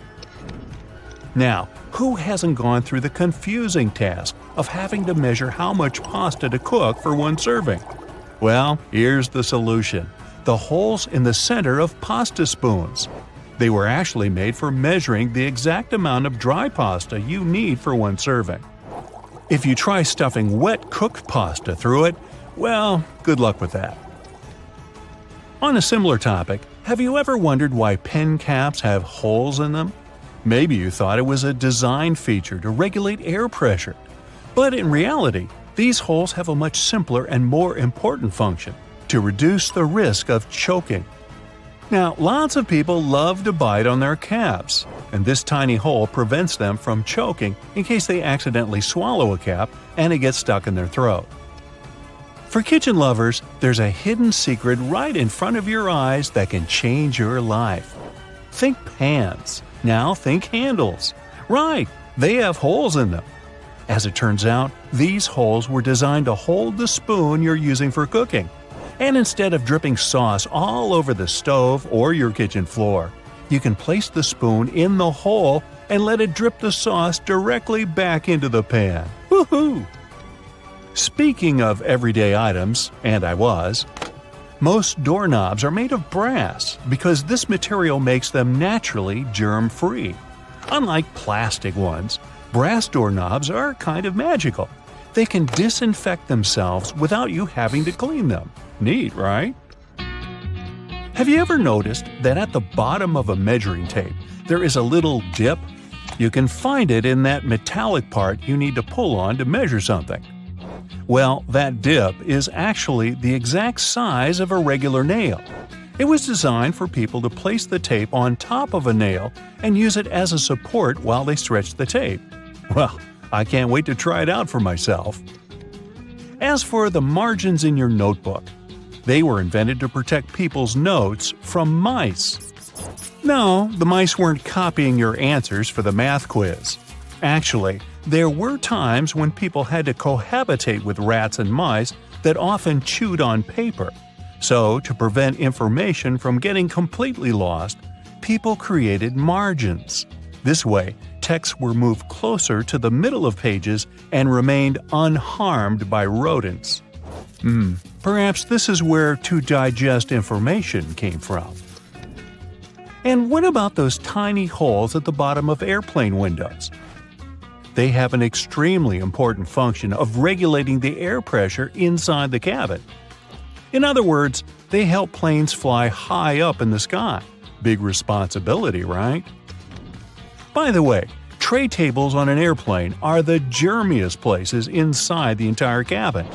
Now, who hasn't gone through the confusing task of having to measure how much pasta to cook for one serving? Well, here's the solution: the holes in the center of pasta spoons. They were actually made for measuring the exact amount of dry pasta you need for one serving. If you try stuffing wet cooked pasta through it, well, good luck with that. On a similar topic, have you ever wondered why pen caps have holes in them? Maybe you thought it was a design feature to regulate air pressure. But in reality, these holes have a much simpler and more important function: to reduce the risk of choking. Now, lots of people love to bite on their caps, and this tiny hole prevents them from choking in case they accidentally swallow a cap and it gets stuck in their throat. For kitchen lovers, there's a hidden secret right in front of your eyes that can change your life. Think pans. Now think handles. Right, they have holes in them. As it turns out, these holes were designed to hold the spoon you're using for cooking. And instead of dripping sauce all over the stove or your kitchen floor, you can place the spoon in the hole and let it drip the sauce directly back into the pan. Woohoo! Speaking of everyday items, and most doorknobs are made of brass because this material makes them naturally germ-free. Unlike plastic ones, brass doorknobs are kind of magical. They can disinfect themselves without you having to clean them. Neat, right? Have you ever noticed that at the bottom of a measuring tape there is a little dip? You can find it in that metallic part you need to pull on to measure something. Well, that dip is actually the exact size of a regular nail. It was designed for people to place the tape on top of a nail and use it as a support while they stretch the tape. Well, I can't wait to try it out for myself. As for the margins in your notebook, they were invented to protect people's notes from mice. No, the mice weren't copying your answers for the math quiz. Actually, there were times when people had to cohabitate with rats and mice that often chewed on paper. So, to prevent information from getting completely lost, people created margins. This way, texts were moved closer to the middle of pages and remained unharmed by rodents. Perhaps this is where to digest information came from. And what about those tiny holes at the bottom of airplane windows? They have an extremely important function of regulating the air pressure inside the cabin. In other words, they help planes fly high up in the sky. Big responsibility, right? By the way, tray tables on an airplane are the germiest places inside the entire cabin.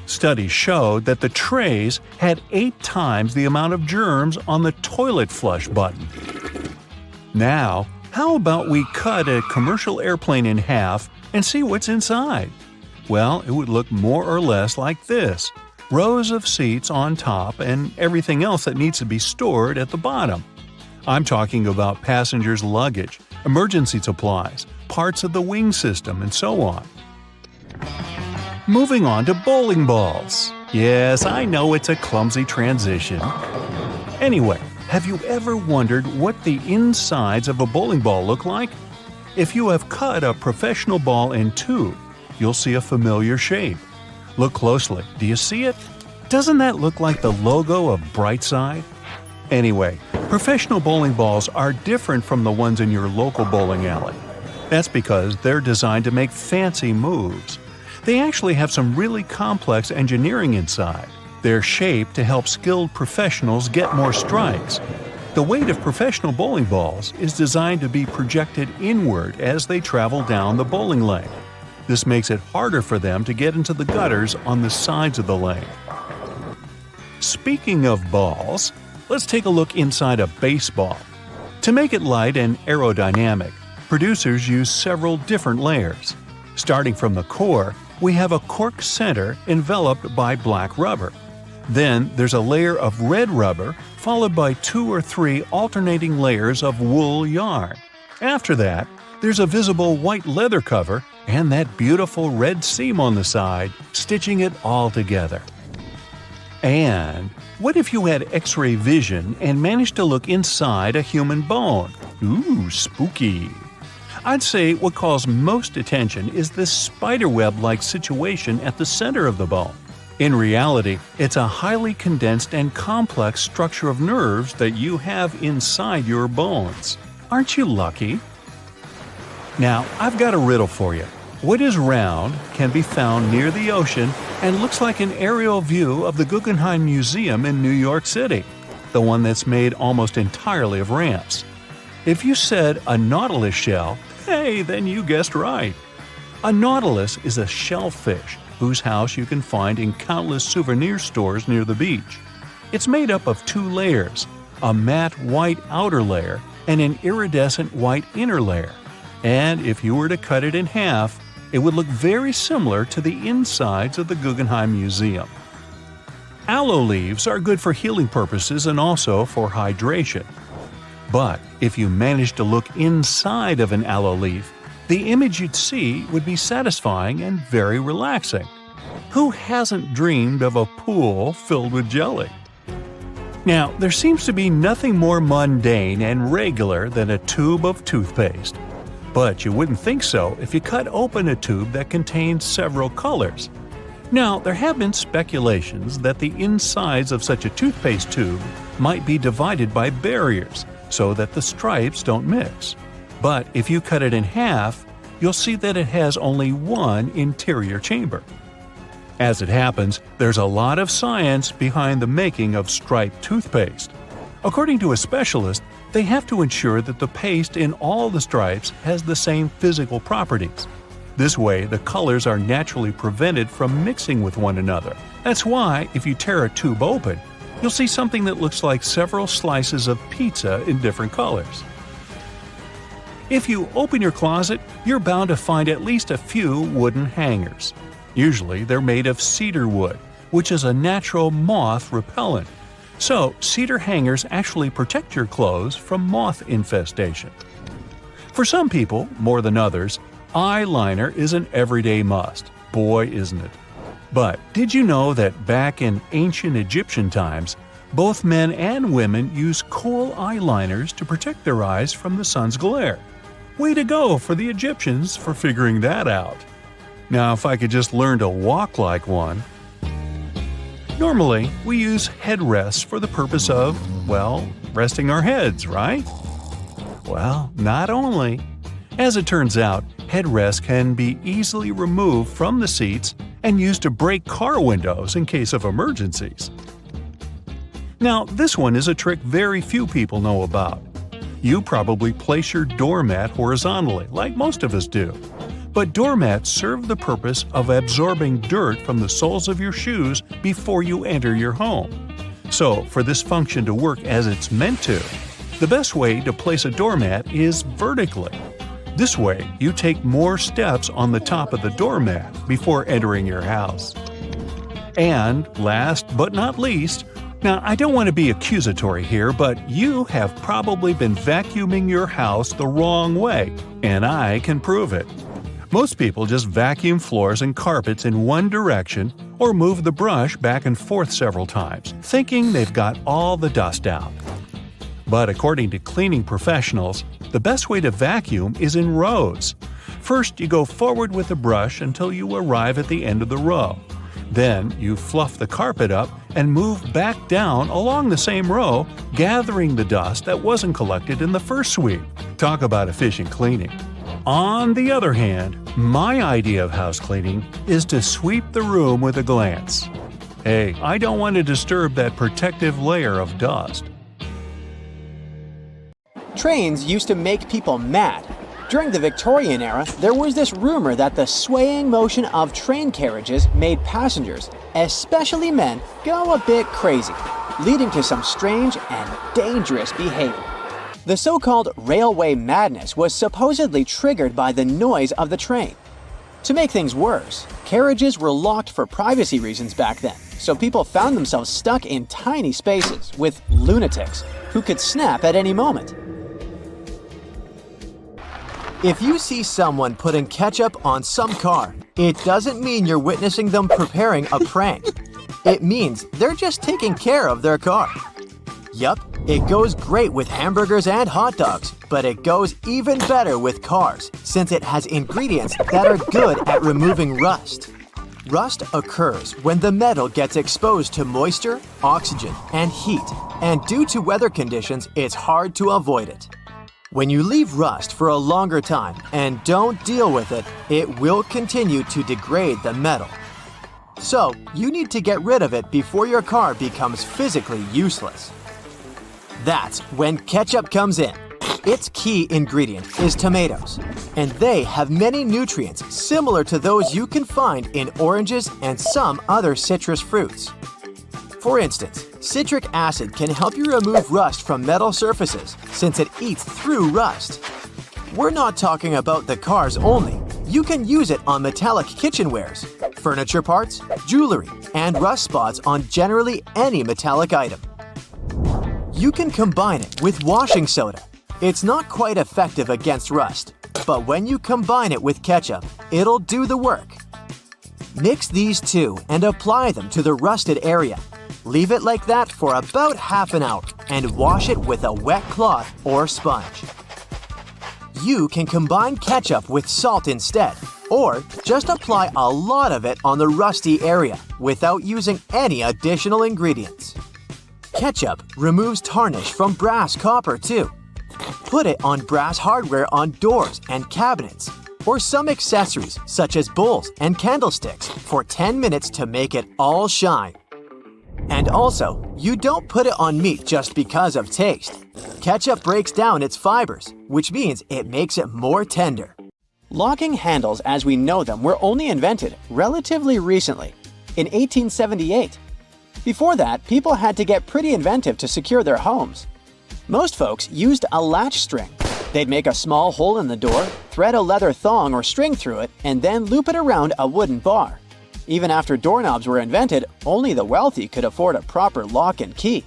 Studies showed that the trays had 8 times the amount of germs on the toilet flush button. Now, how about we cut a commercial airplane in half and see what's inside? Well, it would look more or less like this: rows of seats on top and everything else that needs to be stored at the bottom. I'm talking about passengers' luggage, emergency supplies, parts of the wing system, and so on. Moving on to bowling balls. Yes, I know it's a clumsy transition. Anyway, have you ever wondered what the insides of a bowling ball look like? If you have cut a professional ball in two, you'll see a familiar shape. Look closely. Do you see it? Doesn't that look like the logo of Brightside? Anyway, professional bowling balls are different from the ones in your local bowling alley. That's because they're designed to make fancy moves. They actually have some really complex engineering inside. They're shaped to help skilled professionals get more strikes. The weight of professional bowling balls is designed to be projected inward as they travel down the bowling lane. This makes it harder for them to get into the gutters on the sides of the lane. Speaking of balls, let's take a look inside a baseball. To make it light and aerodynamic, Producers use several different layers. Starting from the core, we have a cork center enveloped by black rubber. Then there's a layer of red rubber, followed by 2 or 3 alternating layers of wool yarn. After that, there's a visible white leather cover and that beautiful red seam on the side, stitching it all together. And what if you had X-ray vision and managed to look inside a human bone? Ooh, spooky! I'd say what calls most attention is this spiderweb-like situation at the center of the bone. In reality, it's a highly condensed and complex structure of nerves that you have inside your bones. Aren't you lucky? Now, I've got a riddle for you. What is round, can be found near the ocean, and looks like an aerial view of the Guggenheim Museum in New York City, the one that's made almost entirely of ramps? If you said a nautilus shell, hey, then you guessed right. A nautilus is a shellfish whose house you can find in countless souvenir stores near the beach. It's made up of 2 layers, a matte white outer layer and an iridescent white inner layer. And if you were to cut it in half, it would look very similar to the insides of the Guggenheim Museum. Aloe leaves are good for healing purposes and also for hydration. But if you managed to look inside of an aloe leaf, the image you'd see would be satisfying and very relaxing. Who hasn't dreamed of a pool filled with jelly? Now, there seems to be nothing more mundane and regular than a tube of toothpaste. But you wouldn't think so if you cut open a tube that contains several colors. Now, there have been speculations that the insides of such a toothpaste tube might be divided by barriers so that the stripes don't mix. But if you cut it in half, you'll see that it has only one interior chamber. As it happens, there's a lot of science behind the making of striped toothpaste. According to a specialist, they have to ensure that the paste in all the stripes has the same physical properties. This way, the colors are naturally prevented from mixing with one another. That's why, if you tear a tube open, you'll see something that looks like several slices of pizza in different colors. If you open your closet, you're bound to find at least a few wooden hangers. Usually, they're made of cedar wood, which is a natural moth repellent. So, cedar hangers actually protect your clothes from moth infestation. For some people, more than others, eyeliner is an everyday must. Boy, isn't it. But did you know that back in ancient Egyptian times, both men and women used kohl eyeliners to protect their eyes from the sun's glare? Way to go for the Egyptians for figuring that out. Now, if I could just learn to walk like one. Normally, we use headrests for the purpose of, well, resting our heads, right? Well, not only. As it turns out, headrests can be easily removed from the seats and used to break car windows in case of emergencies. Now, this one is a trick very few people know about. You probably place your doormat horizontally, like most of us do. But doormats serve the purpose of absorbing dirt from the soles of your shoes before you enter your home. So, for this function to work as it's meant to, the best way to place a doormat is vertically. This way, you take more steps on the top of the doormat before entering your house. And last but not least, now I don't want to be accusatory here, but you have probably been vacuuming your house the wrong way, and I can prove it. Most people just vacuum floors and carpets in one direction or move the brush back and forth several times, thinking they've got all the dust out. But according to cleaning professionals, the best way to vacuum is in rows. First, you go forward with the brush until you arrive at the end of the row. Then, you fluff the carpet up and move back down along the same row, gathering the dust that wasn't collected in the first sweep. Talk about efficient cleaning. On the other hand, my idea of house cleaning is to sweep the room with a glance. Hey, I don't want to disturb that protective layer of dust. Trains used to make people mad. During the Victorian era, there was this rumor that the swaying motion of train carriages made passengers, especially men, go a bit crazy, leading to some strange and dangerous behavior. The so-called railway madness was supposedly triggered by the noise of the train. To make things worse, carriages were locked for privacy reasons back then, so people found themselves stuck in tiny spaces with lunatics who could snap at any moment. If you see someone putting ketchup on some car, it doesn't mean you're witnessing them preparing a prank. It means they're just taking care of their car. Yup, it goes great with hamburgers and hot dogs, but it goes even better with cars since it has ingredients that are good at removing rust. Rust occurs when the metal gets exposed to moisture, oxygen, and heat, and due to weather conditions, it's hard to avoid it. When you leave rust for a longer time and don't deal with it, it will continue to degrade the metal. So, you need to get rid of it before your car becomes physically useless. That's when ketchup comes in. Its key ingredient is tomatoes, and they have many nutrients similar to those you can find in oranges and some other citrus fruits. For instance, citric acid can help you remove rust from metal surfaces since it eats through rust. We're not talking about the cars only. You can use it on metallic kitchenwares, furniture parts, jewelry, and rust spots on generally any metallic item. You can combine it with washing soda. It's not quite effective against rust, but when you combine it with ketchup, it'll do the work. Mix these two and apply them to the rusted area. Leave it like that for about half an hour and wash it with a wet cloth or sponge. You can combine ketchup with salt instead, or just apply a lot of it on the rusty area without using any additional ingredients. Ketchup removes tarnish from brass copper too. Put it on brass hardware on doors and cabinets, or some accessories such as bowls and candlesticks for 10 minutes to make it all shine. And also, you don't put it on meat just because of taste. Ketchup breaks down its fibers, which means it makes it more tender. Locking handles as we know them were only invented relatively recently, in 1878. Before that, people had to get pretty inventive to secure their homes. Most folks used a latch string. They'd make a small hole in the door, thread a leather thong or string through it, and then loop it around a wooden bar. Even after doorknobs were invented, only the wealthy could afford a proper lock and key.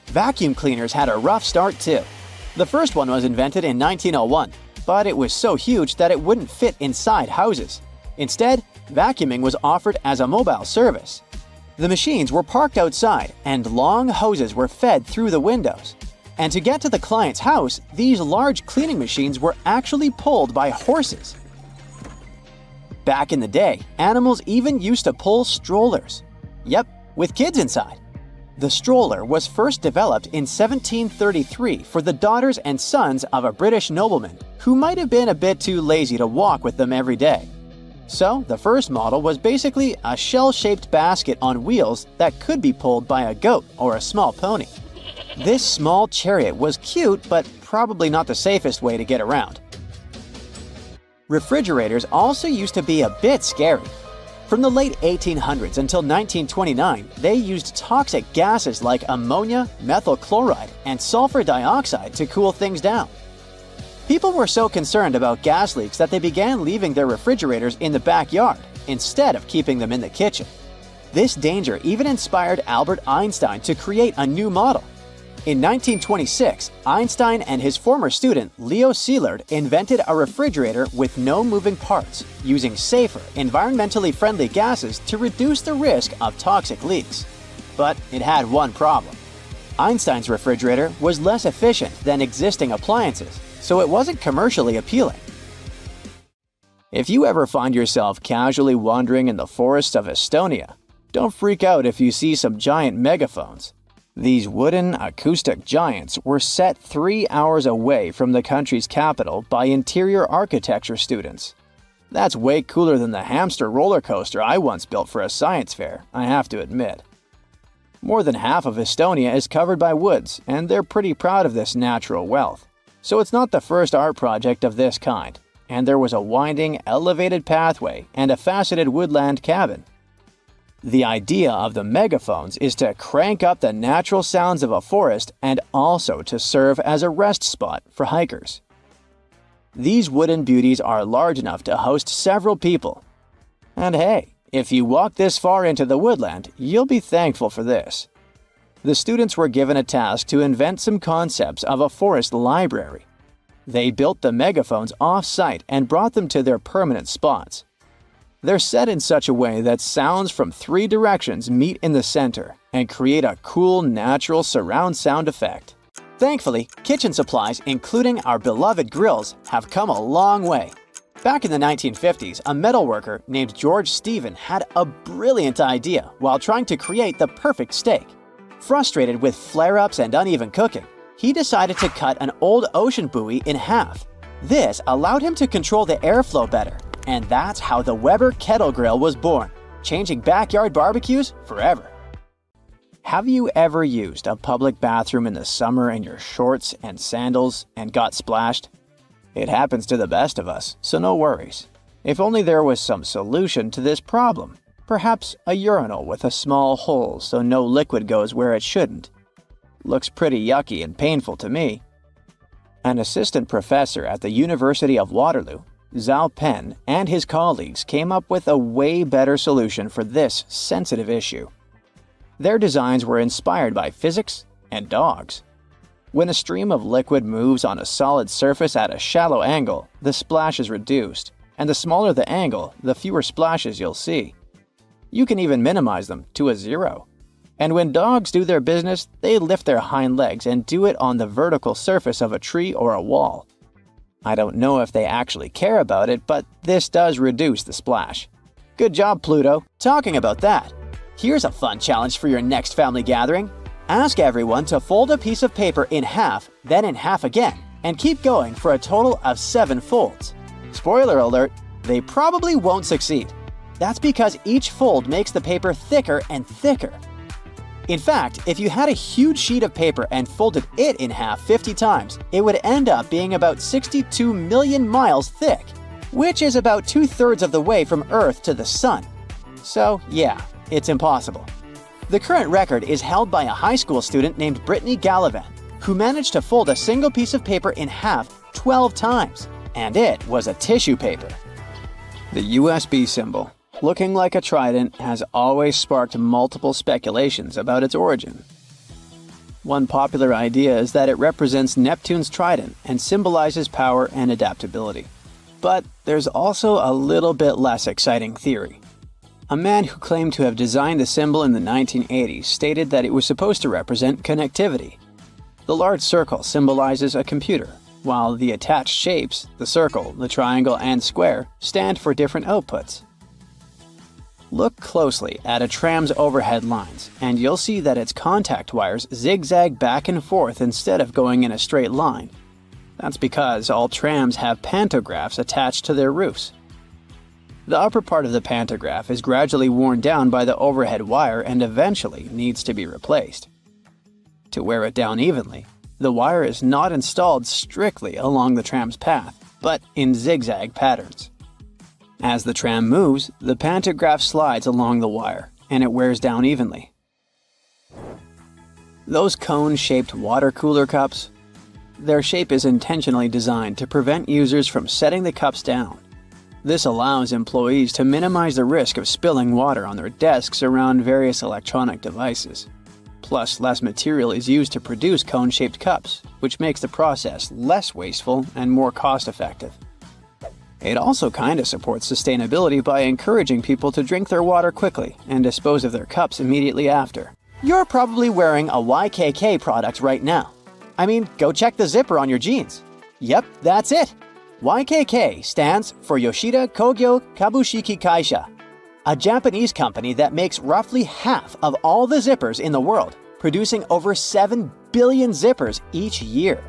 Vacuum cleaners had a rough start too. The first one was invented in 1901, but it was so huge that it wouldn't fit inside houses. Instead, vacuuming was offered as a mobile service. The machines were parked outside, and long hoses were fed through the windows. And to get to the client's house, these large cleaning machines were actually pulled by horses. Back in the day, animals even used to pull strollers. Yep, with kids inside. The stroller was first developed in 1733 for the daughters and sons of a British nobleman who might have been a bit too lazy to walk with them every day. So, the first model was basically a shell-shaped basket on wheels that could be pulled by a goat or a small pony. This small chariot was cute, but probably not the safest way to get around. Refrigerators also used to be a bit scary. From the late 1800s until 1929, they used toxic gases like ammonia, methyl chloride, and sulfur dioxide to cool things down. People were so concerned about gas leaks that they began leaving their refrigerators in the backyard instead of keeping them in the kitchen. This danger even inspired Albert Einstein to create a new model. In 1926, Einstein and his former student Leo Szilard invented a refrigerator with no moving parts, using safer, environmentally friendly gases to reduce the risk of toxic leaks. But it had one problem. Einstein's refrigerator was less efficient than existing appliances, so it wasn't commercially appealing. If you ever find yourself casually wandering in the forests of Estonia, don't freak out if you see some giant megaphones. These wooden, acoustic giants were set 3 hours away from the country's capital by interior architecture students. That's way cooler than the hamster roller coaster I once built for a science fair, I have to admit. More than half of Estonia is covered by woods, and they're pretty proud of this natural wealth. So it's not the first art project of this kind, and there was a winding, elevated pathway and a faceted woodland cabin. The idea of the megaphones is to crank up the natural sounds of a forest and also to serve as a rest spot for hikers. These wooden beauties are large enough to host several people. And hey, if you walk this far into the woodland, you'll be thankful for this. The students were given a task to invent some concepts of a forest library. They built the megaphones off-site and brought them to their permanent spots. They're set in such a way that sounds from 3 directions meet in the center and create a cool, natural surround sound effect. Thankfully, kitchen supplies, including our beloved grills, have come a long way. Back in the 1950s, a metalworker named George Stephen had a brilliant idea while trying to create the perfect steak. Frustrated with flare-ups and uneven cooking, he decided to cut an old ocean buoy in half. This allowed him to control the airflow better, and that's how the Weber Kettle Grill was born, changing backyard barbecues forever. Have you ever used a public bathroom in the summer in your shorts and sandals and got splashed? It happens to the best of us, so no worries. If only there was some solution to this problem. Perhaps a urinal with a small hole so no liquid goes where it shouldn't. Looks pretty yucky and painful to me. An assistant professor at the University of Waterloo, Zhao Pen, and his colleagues came up with a way better solution for this sensitive issue. Their designs were inspired by physics and dogs. When a stream of liquid moves on a solid surface at a shallow angle, the splash is reduced, and the smaller the angle, the fewer splashes you'll see. You can even minimize them to a 0. And when dogs do their business, they lift their hind legs and do it on the vertical surface of a tree or a wall. I don't know if they actually care about it, but this does reduce the splash. Good job, Pluto. Talking about that, here's a fun challenge for your next family gathering. Ask everyone to fold a piece of paper in half, then in half again, and keep going for a total of 7 folds. Spoiler alert, they probably won't succeed. That's because each fold makes the paper thicker and thicker. In fact, if you had a huge sheet of paper and folded it in half 50 times, it would end up being about 62 million miles thick, which is about 2/3 of the way from Earth to the Sun. So yeah, it's impossible. The current record is held by a high school student named Brittany Gallivan, who managed to fold a single piece of paper in half 12 times, and it was a tissue paper. The USB symbol, looking like a trident, has always sparked multiple speculations about its origin. One popular idea is that it represents Neptune's trident and symbolizes power and adaptability. But there's also a little bit less exciting theory. A man who claimed to have designed the symbol in the 1980s stated that it was supposed to represent connectivity. The large circle symbolizes a computer, while the attached shapes, the circle, the triangle, and square, stand for different outputs. Look closely at a tram's overhead lines, and you'll see that its contact wires zigzag back and forth instead of going in a straight line. That's because all trams have pantographs attached to their roofs. The upper part of the pantograph is gradually worn down by the overhead wire and eventually needs to be replaced. To wear it down evenly, the wire is not installed strictly along the tram's path, but in zigzag patterns. As the tram moves, the pantograph slides along the wire, and it wears down evenly. Those cone-shaped water cooler cups? Their shape is intentionally designed to prevent users from setting the cups down. This allows employees to minimize the risk of spilling water on their desks around various electronic devices. Plus, less material is used to produce cone-shaped cups, which makes the process less wasteful and more cost-effective. It also kinda supports sustainability by encouraging people to drink their water quickly and dispose of their cups immediately after. You're probably wearing a YKK product right now. I mean, go check the zipper on your jeans. Yep, that's it. YKK stands for Yoshida Kogyo Kabushiki Kaisha, a Japanese company that makes roughly half of all the zippers in the world, producing over 7 billion zippers each year.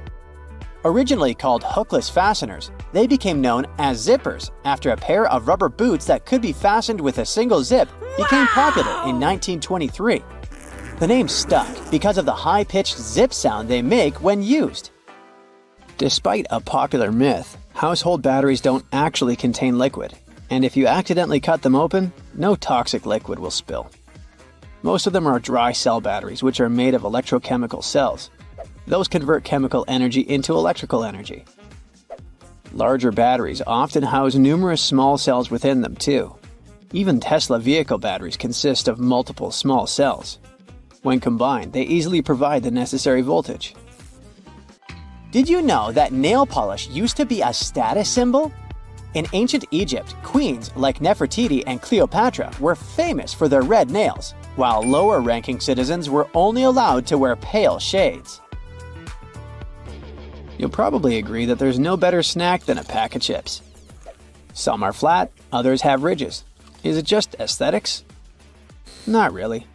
Originally called hookless fasteners, they became known as zippers after a pair of rubber boots that could be fastened with a single zip became popular in 1923. The name stuck because of the high-pitched zip sound they make when used. Despite a popular myth, household batteries don't actually contain liquid, and if you accidentally cut them open, no toxic liquid will spill. Most of them are dry cell batteries, which are made of electrochemical cells. Those convert chemical energy into electrical energy. Larger batteries often house numerous small cells within them too. Even Tesla vehicle batteries consist of multiple small cells. When combined, they easily provide the necessary voltage. Did you know that nail polish used to be a status symbol? In ancient Egypt, queens like Nefertiti and Cleopatra were famous for their red nails, while lower-ranking citizens were only allowed to wear pale shades. You'll probably agree that there's no better snack than a pack of chips. Some are flat, others have ridges. Is it just aesthetics? Not really.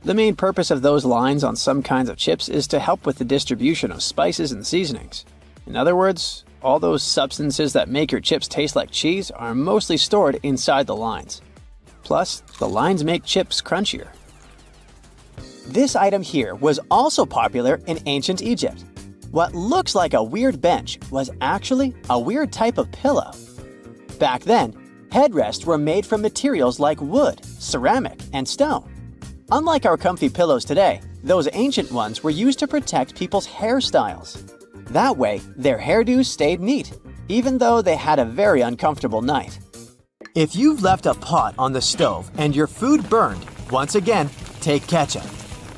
The main purpose of those lines on some kinds of chips is to help with the distribution of spices and seasonings. In other words, all those substances that make your chips taste like cheese are mostly stored inside the lines. Plus, the lines make chips crunchier. This item here was also popular in ancient Egypt. What looks like a weird bench was actually a weird type of pillow. Back then, headrests were made from materials like wood, ceramic, and stone. Unlike our comfy pillows today, those ancient ones were used to protect people's hairstyles. That way, their hairdos stayed neat, even though they had a very uncomfortable night. If you've left a pot on the stove and your food burned, once again, take ketchup.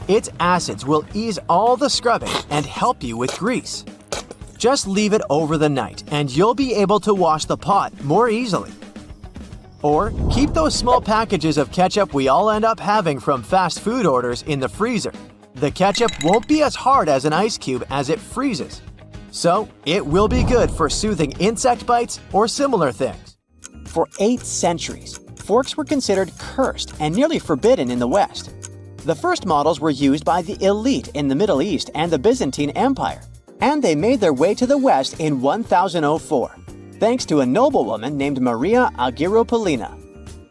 Its acids will ease all the scrubbing and help you with grease. Just leave it over the night and you'll be able to wash the pot more easily. Or keep those small packages of ketchup we all end up having from fast food orders in the freezer. The ketchup won't be as hard as an ice cube as it freezes. So it will be good for soothing insect bites or similar things. For 8 centuries, forks were considered cursed and nearly forbidden in the West. The first models were used by the elite in the Middle East and the Byzantine Empire, and they made their way to the West in 1004, thanks to a noblewoman named Maria Agrippina.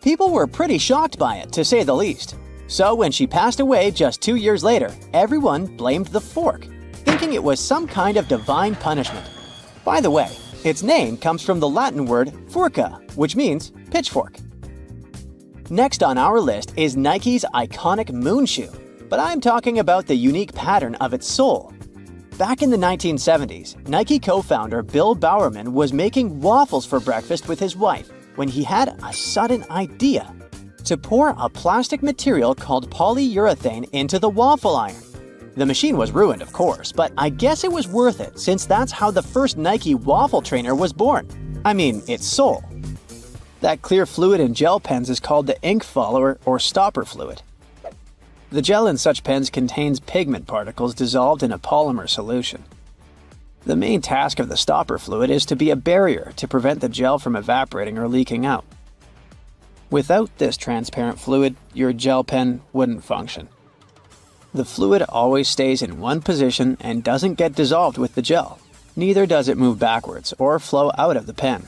People were pretty shocked by it, to say the least. So when she passed away just 2 years later, everyone blamed the fork, thinking it was some kind of divine punishment. By the way, its name comes from the Latin word furca, which means pitchfork. Next on our list is Nike's iconic moon shoe, but I'm talking about the unique pattern of its sole. Back in the 1970s, Nike co-founder Bill Bowerman was making waffles for breakfast with his wife when he had a sudden idea to pour a plastic material called polyurethane into the waffle iron. The machine was ruined, of course, but I guess it was worth it since that's how the first Nike waffle trainer was born. I mean, its sole. That clear fluid in gel pens is called the ink follower or stopper fluid. The gel in such pens contains pigment particles dissolved in a polymer solution. The main task of the stopper fluid is to be a barrier to prevent the gel from evaporating or leaking out. Without this transparent fluid, your gel pen wouldn't function. The fluid always stays in one position and doesn't get dissolved with the gel. Neither does it move backwards or flow out of the pen.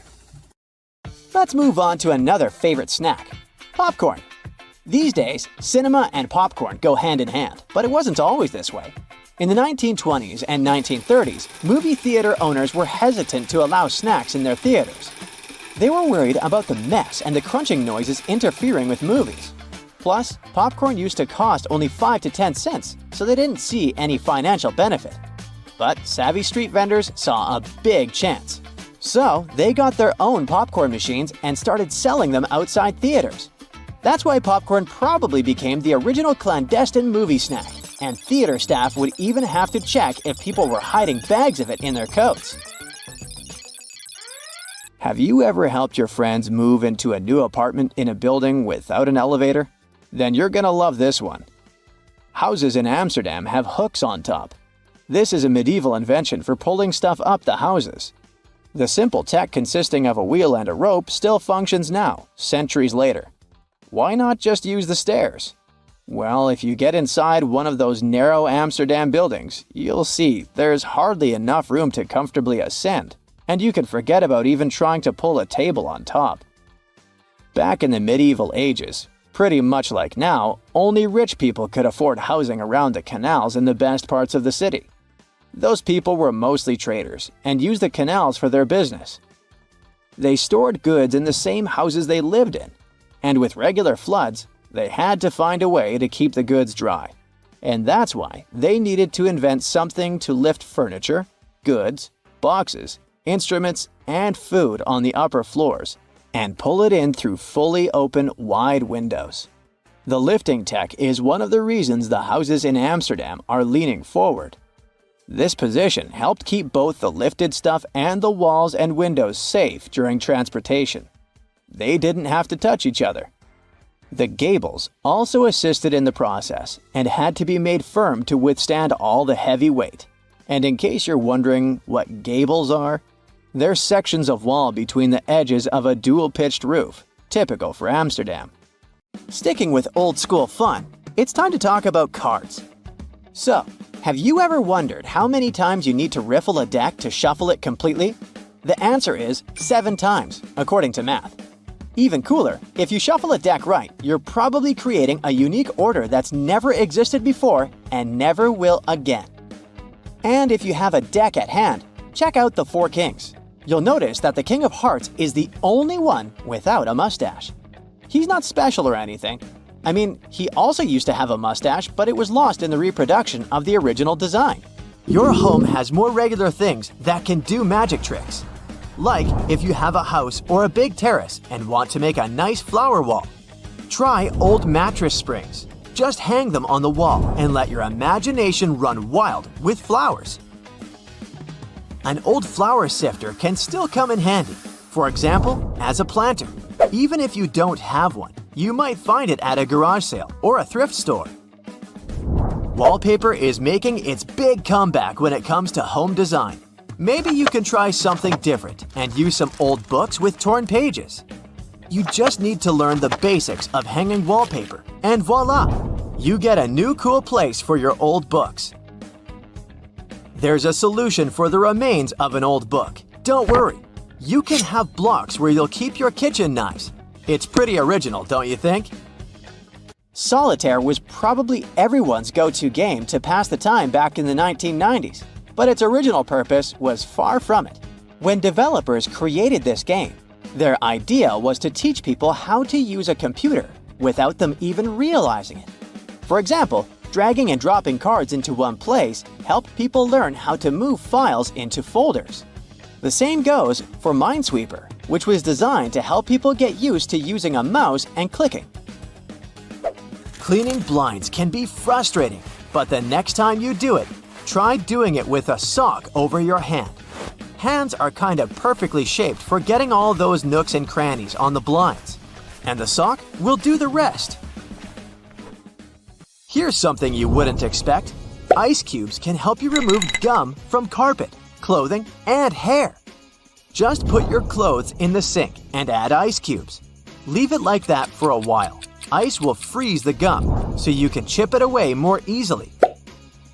Let's move on to another favorite snack, popcorn. These days, cinema and popcorn go hand in hand, but it wasn't always this way. In the 1920s and 1930s, movie theater owners were hesitant to allow snacks in their theaters. They were worried about the mess and the crunching noises interfering with movies. Plus, popcorn used to cost only 5 to 10 cents, so they didn't see any financial benefit. But savvy street vendors saw a big chance. So, they got their own popcorn machines and started selling them outside theaters. That's why popcorn probably became the original clandestine movie snack, and theater staff would even have to check if people were hiding bags of it in their coats. Have you ever helped your friends move into a new apartment in a building without an elevator? Then you're gonna love this one. Houses in Amsterdam have hooks on top. This is a medieval invention for pulling stuff up the houses. The simple tech consisting of a wheel and a rope still functions now, centuries later. Why not just use the stairs? Well, if you get inside one of those narrow Amsterdam buildings, you'll see there's hardly enough room to comfortably ascend, and you can forget about even trying to pull a table on top. Back in the medieval ages, pretty much like now, only rich people could afford housing around the canals in the best parts of the city. Those people were mostly traders and used the canals for their business. They stored goods in the same houses they lived in, and with regular floods, They had to find a way to keep the goods dry. And that's why they needed to invent something to lift furniture, goods, boxes, instruments, and food on the upper floors and pull it in through fully open, wide windows. The lifting tech is one of the reasons the houses in Amsterdam are leaning forward. This position helped keep both the lifted stuff and the walls and windows safe during transportation. They didn't have to touch each other. The gables also assisted in the process and had to be made firm to withstand all the heavy weight. And in case you're wondering what gables are, they're sections of wall between the edges of a dual-pitched roof, typical for Amsterdam. Sticking with old-school fun, it's time to talk about cards. So, have you ever wondered how many times you need to riffle a deck to shuffle it completely? The answer is 7 times, according to math. Even cooler, if you shuffle a deck right, you're probably creating a unique order that's never existed before and never will again. And if you have a deck at hand, check out the 4 Kings. You'll notice that the King of Hearts is the only one without a mustache. He's not special or anything. I mean, he also used to have a mustache, but it was lost in the reproduction of the original design. Your home has more regular things that can do magic tricks. Like if you have a house or a big terrace and want to make a nice flower wall. Try old mattress springs. Just hang them on the wall and let your imagination run wild with flowers. An old flower sifter can still come in handy, for example, as a planter. Even if you don't have one, you might find it at a garage sale or a thrift store. Wallpaper is making its big comeback when it comes to home design. Maybe you can try something different and use some old books with torn pages. You just need to learn the basics of hanging wallpaper, and voila! You get a new cool place for your old books. There's a solution for the remains of an old book. Don't worry, you can have blocks where you'll keep your kitchen knives. It's pretty original, don't you think? Solitaire was probably everyone's go-to game to pass the time back in the 1990s, but its original purpose was far from it. When developers created this game, their idea was to teach people how to use a computer without them even realizing it. For example, dragging and dropping cards into one place helped people learn how to move files into folders. The same goes for Minesweeper, which was designed to help people get used to using a mouse and clicking. Cleaning blinds can be frustrating, but the next time you do it, try doing it with a sock over your hand. Hands are kind of perfectly shaped for getting all those nooks and crannies on the blinds, and the sock will do the rest. Here's something you wouldn't expect. Ice cubes can help you remove gum from carpet, clothing, and hair. Just put your clothes in the sink and add ice cubes. Leave it like that for a while. Ice will freeze the gum, so you can chip it away more easily.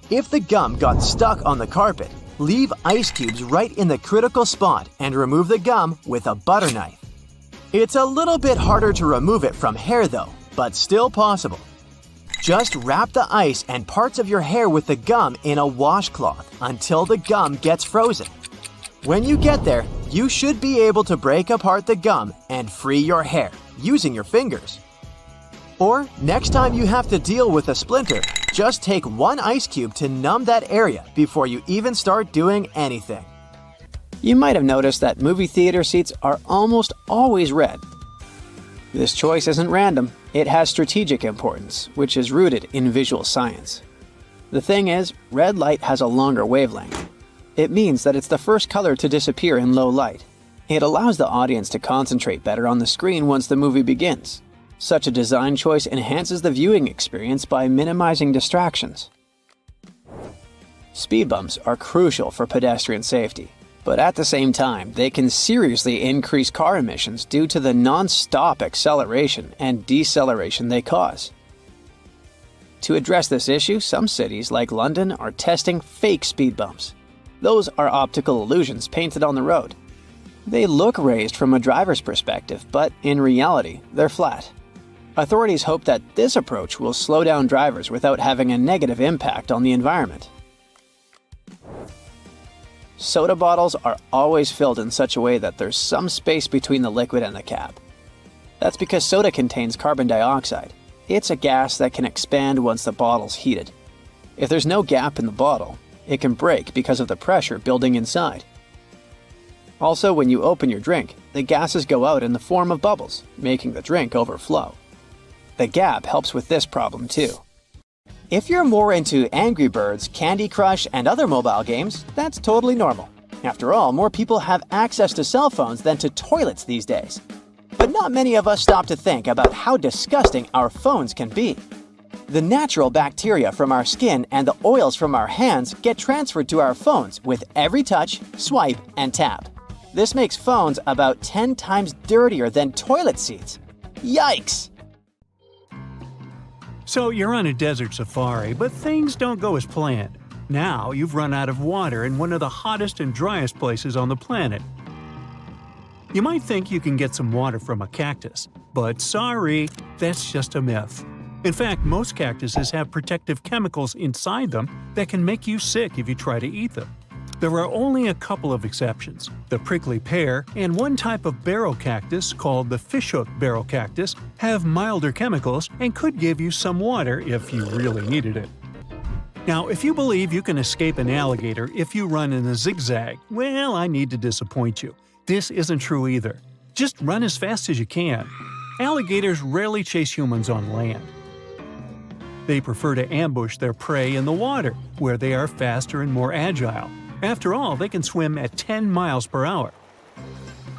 If the gum got stuck on the carpet, leave ice cubes right in the critical spot and remove the gum with a butter knife. It's a little bit harder to remove it from hair though, but still possible. Just wrap the ice and parts of your hair with the gum in a washcloth until the gum gets frozen. When you get there, you should be able to break apart the gum and free your hair using your fingers. Or next time you have to deal with a splinter, just take 1 ice cube to numb that area before you even start doing anything. You might have noticed that movie theater seats are almost always red. This choice isn't random. It has strategic importance, which is rooted in visual science. The thing is, red light has a longer wavelength. It means that it's the first color to disappear in low light. It allows the audience to concentrate better on the screen once the movie begins. Such a design choice enhances the viewing experience by minimizing distractions. Speed bumps are crucial for pedestrian safety, but at the same time, they can seriously increase car emissions due to the non-stop acceleration and deceleration they cause. To address this issue, some cities like London are testing fake speed bumps. Those are optical illusions painted on the road. They look raised from a driver's perspective, but in reality, they're flat. Authorities hope that this approach will slow down drivers without having a negative impact on the environment. Soda bottles are always filled in such a way that there's some space between the liquid and the cap. That's because soda contains carbon dioxide. It's a gas that can expand once the bottle's heated. If there's no gap in the bottle, it can break because of the pressure building inside. Also, when you open your drink, the gases go out in the form of bubbles, making the drink overflow. The gap helps with this problem too. If you're more into Angry Birds, Candy Crush, and other mobile games, that's totally normal. After all, more people have access to cell phones than to toilets these days. But not many of us stop to think about how disgusting our phones can be. The natural bacteria from our skin and the oils from our hands get transferred to our phones with every touch, swipe, and tap. This makes phones about 10 times dirtier than toilet seats. Yikes! So you're on a desert safari, but things don't go as planned. Now you've run out of water in one of the hottest and driest places on the planet. You might think you can get some water from a cactus, but sorry, that's just a myth. In fact, most cactuses have protective chemicals inside them that can make you sick if you try to eat them. There are only a couple of exceptions. The prickly pear and one type of barrel cactus called the fishhook barrel cactus have milder chemicals and could give you some water if you really needed it. Now, if you believe you can escape an alligator if you run in a zigzag, well, I need to disappoint you. This isn't true either. Just run as fast as you can. Alligators rarely chase humans on land. They prefer to ambush their prey in the water, where they are faster and more agile. After all, they can swim at 10 miles per hour.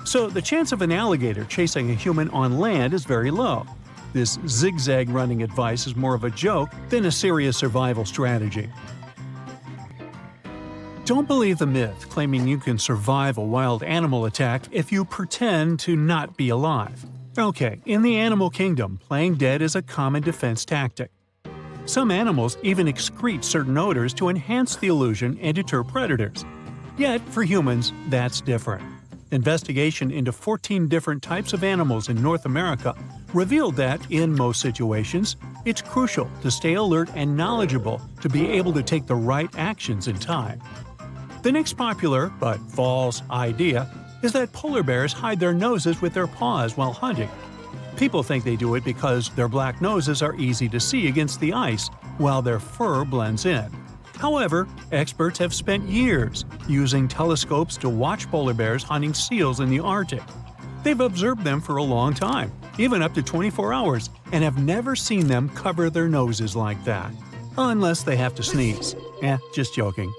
So the chance of an alligator chasing a human on land is very low. This zigzag running advice is more of a joke than a serious survival strategy. Don't believe the myth claiming you can survive a wild animal attack if you pretend to not be alive. Okay, in the animal kingdom, playing dead is a common defense tactic. Some animals even excrete certain odors to enhance the illusion and deter predators. Yet, for humans, that's different. Investigation into 14 different types of animals in North America revealed that, in most situations, it's crucial to stay alert and knowledgeable to be able to take the right actions in time. The next popular, but false, idea is that polar bears hide their noses with their paws while hunting. People think they do it because their black noses are easy to see against the ice, while their fur blends in. However, experts have spent years using telescopes to watch polar bears hunting seals in the Arctic. They've observed them for a long time, even up to 24 hours, and have never seen them cover their noses like that. Unless they have to sneeze. Just joking.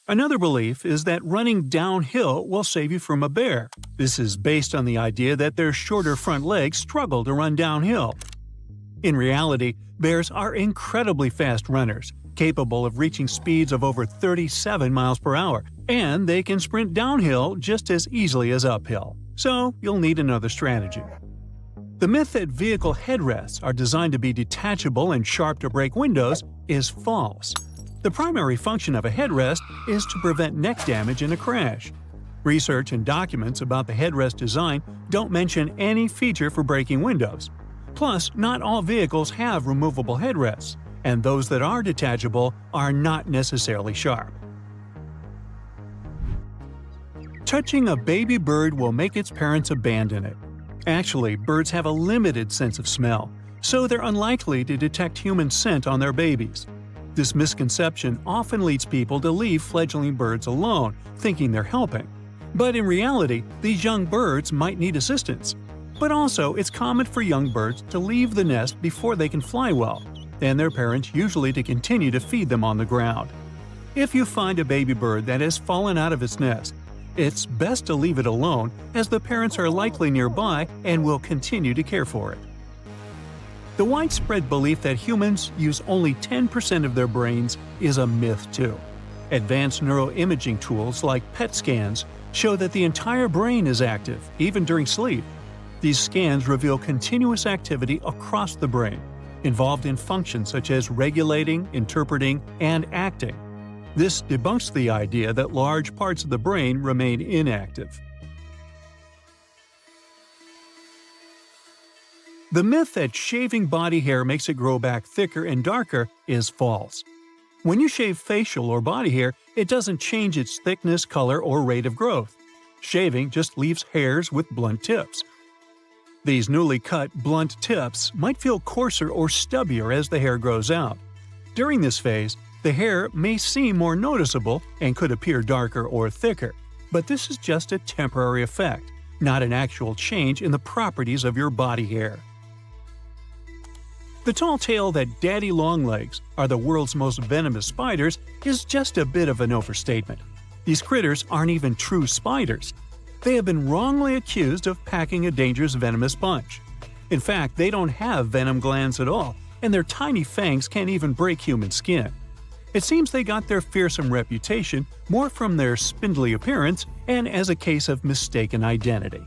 Another belief is that running downhill will save you from a bear. This is based on the idea that their shorter front legs struggle to run downhill. In reality, bears are incredibly fast runners, capable of reaching speeds of over 37 miles per hour, and they can sprint downhill just as easily as uphill. So you'll need another strategy. The myth that vehicle headrests are designed to be detachable and sharp to break windows is false. The primary function of a headrest is to prevent neck damage in a crash. Research and documents about the headrest design don't mention any feature for breaking windows. Plus, not all vehicles have removable headrests, and those that are detachable are not necessarily sharp. Touching a baby bird will make its parents abandon it. Actually, birds have a limited sense of smell, so they're unlikely to detect human scent on their babies. This misconception often leads people to leave fledgling birds alone, thinking they're helping. But in reality, these young birds might need assistance. But also, it's common for young birds to leave the nest before they can fly well, and their parents usually to continue to feed them on the ground. If you find a baby bird that has fallen out of its nest, it's best to leave it alone, as the parents are likely nearby and will continue to care for it. The widespread belief that humans use only 10% of their brains is a myth too. Advanced neuroimaging tools like PET scans show that the entire brain is active, even during sleep. These scans reveal continuous activity across the brain, involved in functions such as regulating, interpreting, and acting. This debunks the idea that large parts of the brain remain inactive. The myth that shaving body hair makes it grow back thicker and darker is false. When you shave facial or body hair, it doesn't change its thickness, color, or rate of growth. Shaving just leaves hairs with blunt tips. These newly cut, blunt tips might feel coarser or stubbier as the hair grows out. During this phase, the hair may seem more noticeable and could appear darker or thicker, but this is just a temporary effect, not an actual change in the properties of your body hair. The tall tale that daddy longlegs are the world's most venomous spiders is just a bit of an overstatement. These critters aren't even true spiders. They have been wrongly accused of packing a dangerous venomous punch. In fact, they don't have venom glands at all, and their tiny fangs can't even break human skin. It seems they got their fearsome reputation more from their spindly appearance and as a case of mistaken identity.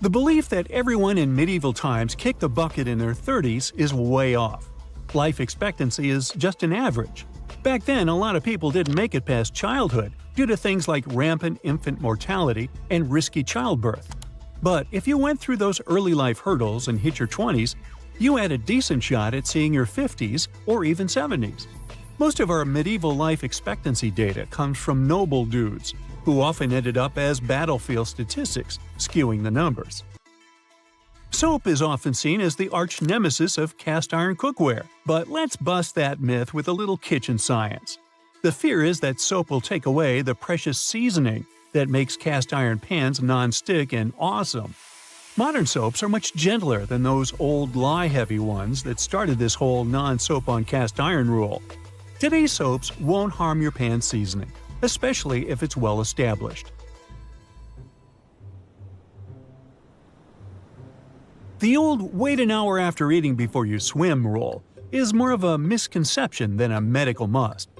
The belief that everyone in medieval times kicked the bucket in their 30s is way off. Life expectancy is just an average. Back then, a lot of people didn't make it past childhood due to things like rampant infant mortality and risky childbirth. But if you went through those early life hurdles and hit your 20s, you had a decent shot at seeing your 50s or even 70s. Most of our medieval life expectancy data comes from noble dudes, who often ended up as battlefield statistics, skewing the numbers. Soap is often seen as the arch nemesis of cast iron cookware, but let's bust that myth with a little kitchen science. The fear is that soap will take away the precious seasoning that makes cast iron pans non-stick and awesome. Modern soaps are much gentler than those old lye-heavy ones that started this whole non-soap on cast iron rule. Today's soaps won't harm your pan seasoning, especially if it's well established. The old "wait an hour after eating before you swim" rule is more of a misconception than a medical must.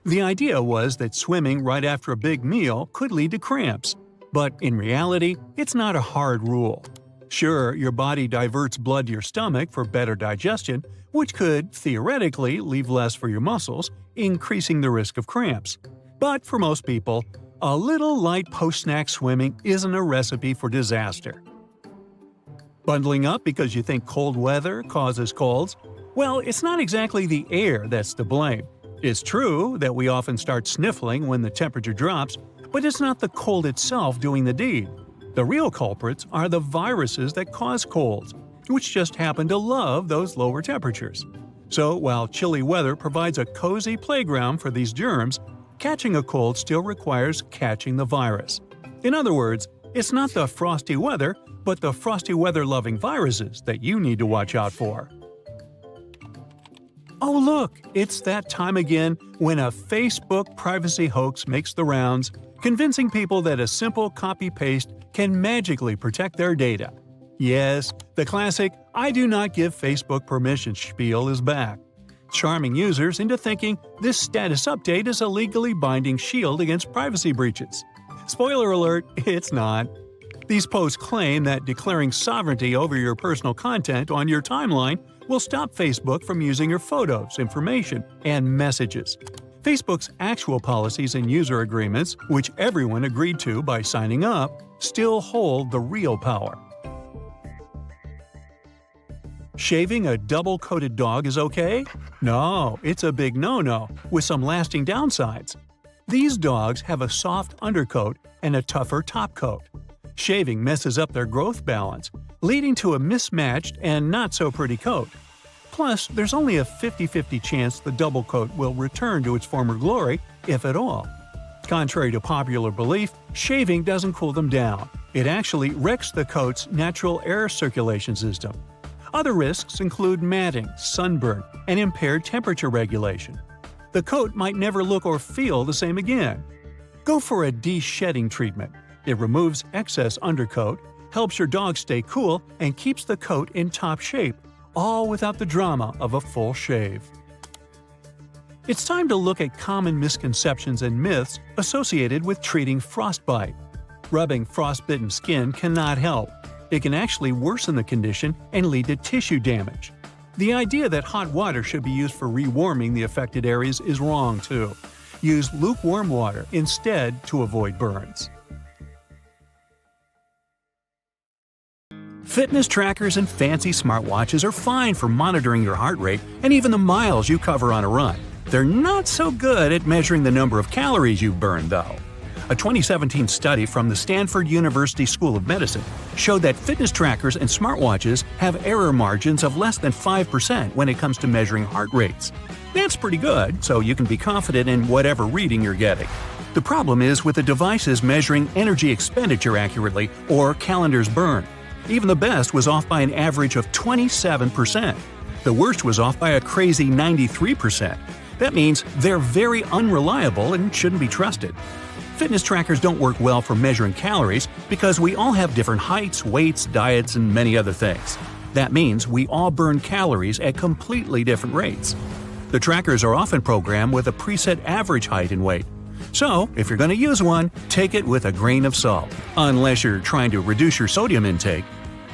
The idea was that swimming right after a big meal could lead to cramps, but in reality, it's not a hard rule. Sure, your body diverts blood to your stomach for better digestion, which could, theoretically, leave less for your muscles, increasing the risk of cramps. But for most people, a little light post-snack swimming isn't a recipe for disaster. Bundling up because you think cold weather causes colds? Well, it's not exactly the air that's to blame. It's true that we often start sniffling when the temperature drops, but it's not the cold itself doing the deed. The real culprits are the viruses that cause colds, which just happen to love those lower temperatures. So while chilly weather provides a cozy playground for these germs, catching a cold still requires catching the virus. In other words, it's not the frosty weather, but the frosty weather-loving viruses that you need to watch out for. Oh look, it's that time again when a Facebook privacy hoax makes the rounds, convincing people that a simple copy-paste can magically protect their data. Yes, the classic "I do not give Facebook permission" spiel is back, charming users into thinking this status update is a legally binding shield against privacy breaches. Spoiler alert, it's not. These posts claim that declaring sovereignty over your personal content on your timeline will stop Facebook from using your photos, information, and messages. Facebook's actual policies and user agreements, which everyone agreed to by signing up, still hold the real power. Shaving a double-coated dog is okay? No, it's a big no-no, with some lasting downsides. These dogs have a soft undercoat and a tougher top coat. Shaving messes up their growth balance, leading to a mismatched and not-so-pretty coat. Plus, there's only a 50-50 chance the double coat will return to its former glory, if at all. Contrary to popular belief, shaving doesn't cool them down. It actually wrecks the coat's natural air circulation system. Other risks include matting, sunburn, and impaired temperature regulation. The coat might never look or feel the same again. Go for a de-shedding treatment. It removes excess undercoat, helps your dog stay cool, and keeps the coat in top shape, all without the drama of a full shave. It's time to look at common misconceptions and myths associated with treating frostbite. Rubbing frostbitten skin cannot help. It can actually worsen the condition and lead to tissue damage. The idea that hot water should be used for rewarming the affected areas is wrong too. Use lukewarm water instead to avoid burns. Fitness trackers and fancy smartwatches are fine for monitoring your heart rate and even the miles you cover on a run. They're not so good at measuring the number of calories you've burned, though. A 2017 study from the Stanford University School of Medicine showed that fitness trackers and smartwatches have error margins of less than 5% when it comes to measuring heart rates. That's pretty good, so you can be confident in whatever reading you're getting. The problem is with the devices measuring energy expenditure accurately or calendars burned. Even the best was off by an average of 27%. The worst was off by a crazy 93%. That means they're very unreliable and shouldn't be trusted. Fitness trackers don't work well for measuring calories because we all have different heights, weights, diets, and many other things. That means we all burn calories at completely different rates. The trackers are often programmed with a preset average height and weight. So, if you're going to use one, take it with a grain of salt, unless you're trying to reduce your sodium intake.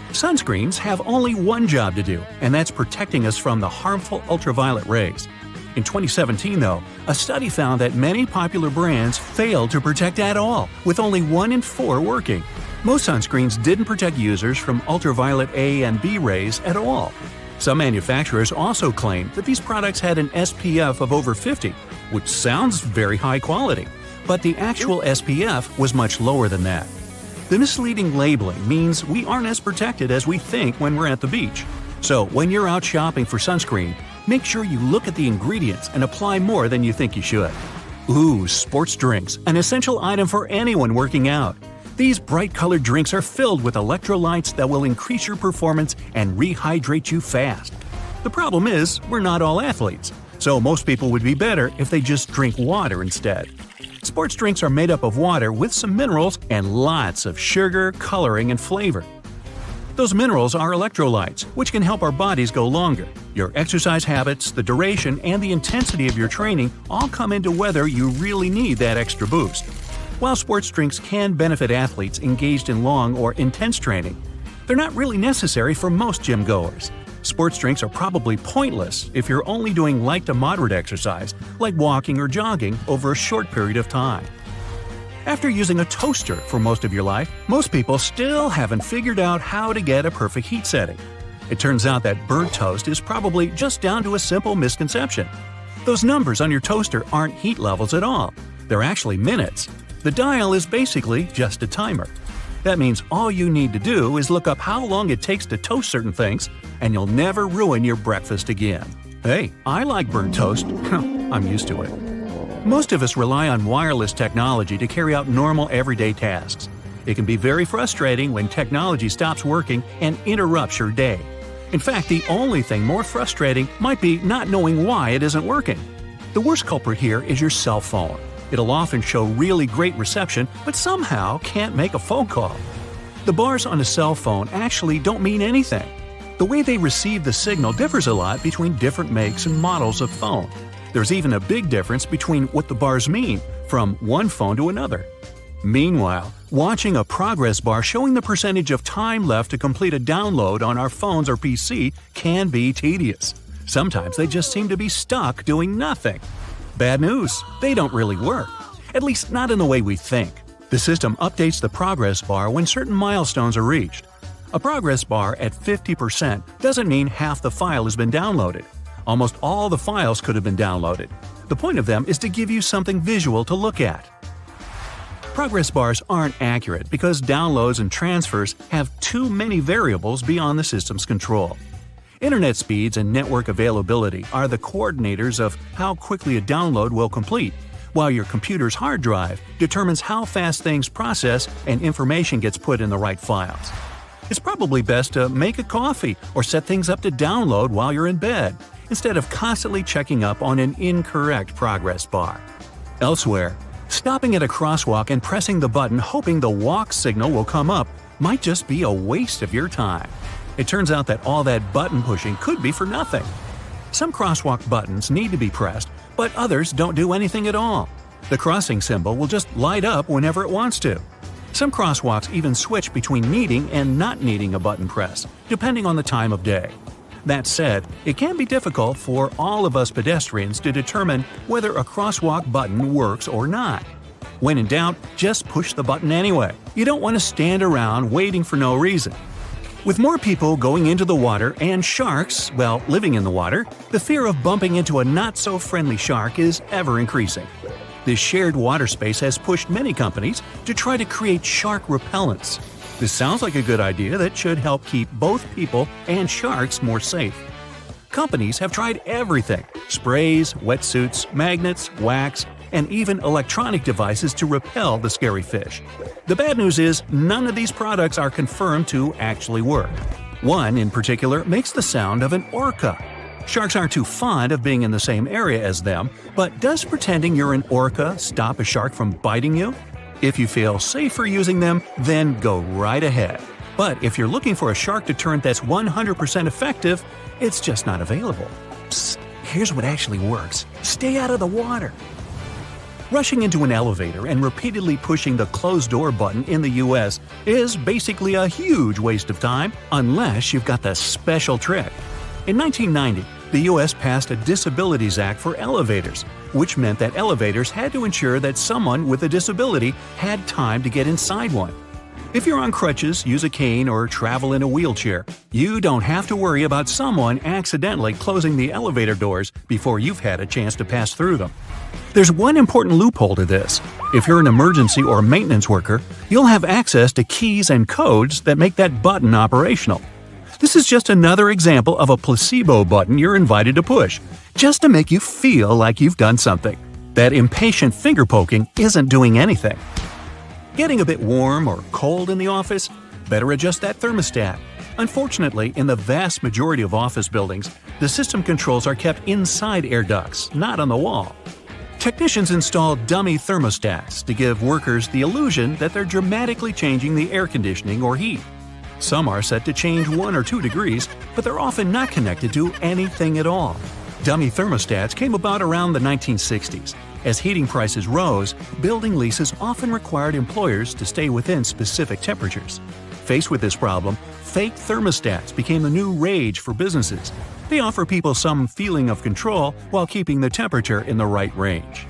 Sunscreens have only one job to do, and that's protecting us from the harmful ultraviolet rays. In 2017, though, a study found that many popular brands failed to protect at all, with only 1 in 4 working. Most sunscreens didn't protect users from ultraviolet A and B rays at all. Some manufacturers also claimed that these products had an SPF of over 50, which sounds very high quality, but the actual SPF was much lower than that. The misleading labeling means we aren't as protected as we think when we're at the beach. So when you're out shopping for sunscreen, make sure you look at the ingredients and apply more than you think you should. Ooh, sports drinks, an essential item for anyone working out. These bright-colored drinks are filled with electrolytes that will increase your performance and rehydrate you fast. The problem is, we're not all athletes, so most people would be better if they just drink water instead. Sports drinks are made up of water with some minerals and lots of sugar, coloring, and flavor. Those minerals are electrolytes, which can help our bodies go longer. Your exercise habits, the duration, and the intensity of your training all come into whether you really need that extra boost. While sports drinks can benefit athletes engaged in long or intense training, they're not really necessary for most gym goers. Sports drinks are probably pointless if you're only doing light to moderate exercise, like walking or jogging, over a short period of time. After using a toaster for most of your life, most people still haven't figured out how to get a perfect heat setting. It turns out that burnt toast is probably just down to a simple misconception. Those numbers on your toaster aren't heat levels at all. They're actually minutes. The dial is basically just a timer. That means all you need to do is look up how long it takes to toast certain things, and you'll never ruin your breakfast again. Hey, I like burnt toast. I'm used to it. Most of us rely on wireless technology to carry out normal everyday tasks. It can be very frustrating when technology stops working and interrupts your day. In fact, the only thing more frustrating might be not knowing why it isn't working. The worst culprit here is your cell phone. It'll often show really great reception, but somehow can't make a phone call. The bars on a cell phone actually don't mean anything. The way they receive the signal differs a lot between different makes and models of phone. There's even a big difference between what the bars mean from one phone to another. Meanwhile, watching a progress bar showing the percentage of time left to complete a download on our phones or PC can be tedious. Sometimes they just seem to be stuck doing nothing. Bad news, they don't really work. At least not in the way we think. The system updates the progress bar when certain milestones are reached. A progress bar at 50% doesn't mean half the file has been downloaded. Almost all the files could have been downloaded. The point of them is to give you something visual to look at. Progress bars aren't accurate because downloads and transfers have too many variables beyond the system's control. Internet speeds and network availability are the coordinators of how quickly a download will complete, while your computer's hard drive determines how fast things process and information gets put in the right files. It's probably best to make a coffee or set things up to download while you're in bed, instead of constantly checking up on an incorrect progress bar. Elsewhere, stopping at a crosswalk and pressing the button hoping the walk signal will come up might just be a waste of your time. It turns out that all that button pushing could be for nothing. Some crosswalk buttons need to be pressed, but others don't do anything at all. The crossing symbol will just light up whenever it wants to. Some crosswalks even switch between needing and not needing a button press, depending on the time of day. That said, it can be difficult for all of us pedestrians to determine whether a crosswalk button works or not. When in doubt, just push the button anyway. You don't want to stand around waiting for no reason. With more people going into the water and sharks, living in the water, the fear of bumping into a not-so-friendly shark is ever increasing. This shared water space has pushed many companies to try to create shark repellents. This sounds like a good idea that should help keep both people and sharks more safe. Companies have tried everything: sprays, wetsuits, magnets, wax, and even electronic devices to repel the scary fish. The bad news is none of these products are confirmed to actually work. One in particular makes the sound of an orca. Sharks aren't too fond of being in the same area as them, but does pretending you're an orca stop a shark from biting you? If you feel safer using them, then go right ahead. But if you're looking for a shark deterrent that's 100% effective, it's just not available. Psst, here's what actually works. Stay out of the water. Rushing into an elevator and repeatedly pushing the closed door button in the US is basically a huge waste of time unless you've got the special trick. In 1990, the US passed a Disabilities Act for elevators, which meant that elevators had to ensure that someone with a disability had time to get inside one. If you're on crutches, use a cane, or travel in a wheelchair, you don't have to worry about someone accidentally closing the elevator doors before you've had a chance to pass through them. There's one important loophole to this. If you're an emergency or maintenance worker, you'll have access to keys and codes that make that button operational. This is just another example of a placebo button you're invited to push, just to make you feel like you've done something. That impatient finger poking isn't doing anything. Getting a bit warm or cold in the office? Better adjust that thermostat. Unfortunately, in the vast majority of office buildings, the system controls are kept inside air ducts, not on the wall. Technicians install dummy thermostats to give workers the illusion that they're dramatically changing the air conditioning or heat. Some are set to change 1 or 2 degrees, but they're often not connected to anything at all. Dummy thermostats came about around the 1960s. As heating prices rose, building leases often required employers to stay within specific temperatures. Faced with this problem, fake thermostats became the new rage for businesses. They offer people some feeling of control while keeping the temperature in the right range.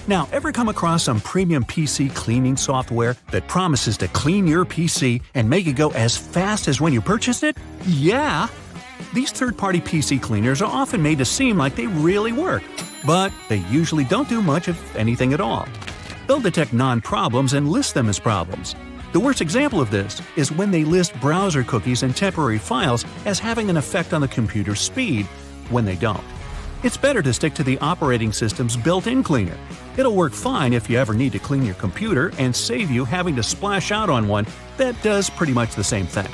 Now, ever come across some premium PC cleaning software that promises to clean your PC and make it go as fast as when you purchased it? Yeah! These third-party PC cleaners are often made to seem like they really work, but they usually don't do much of anything at all. They'll detect non-problems and list them as problems. The worst example of this is when they list browser cookies and temporary files as having an effect on the computer's speed, when they don't. It's better to stick to the operating system's built-in cleaner. It'll work fine if you ever need to clean your computer and save you having to splash out on one that does pretty much the same thing.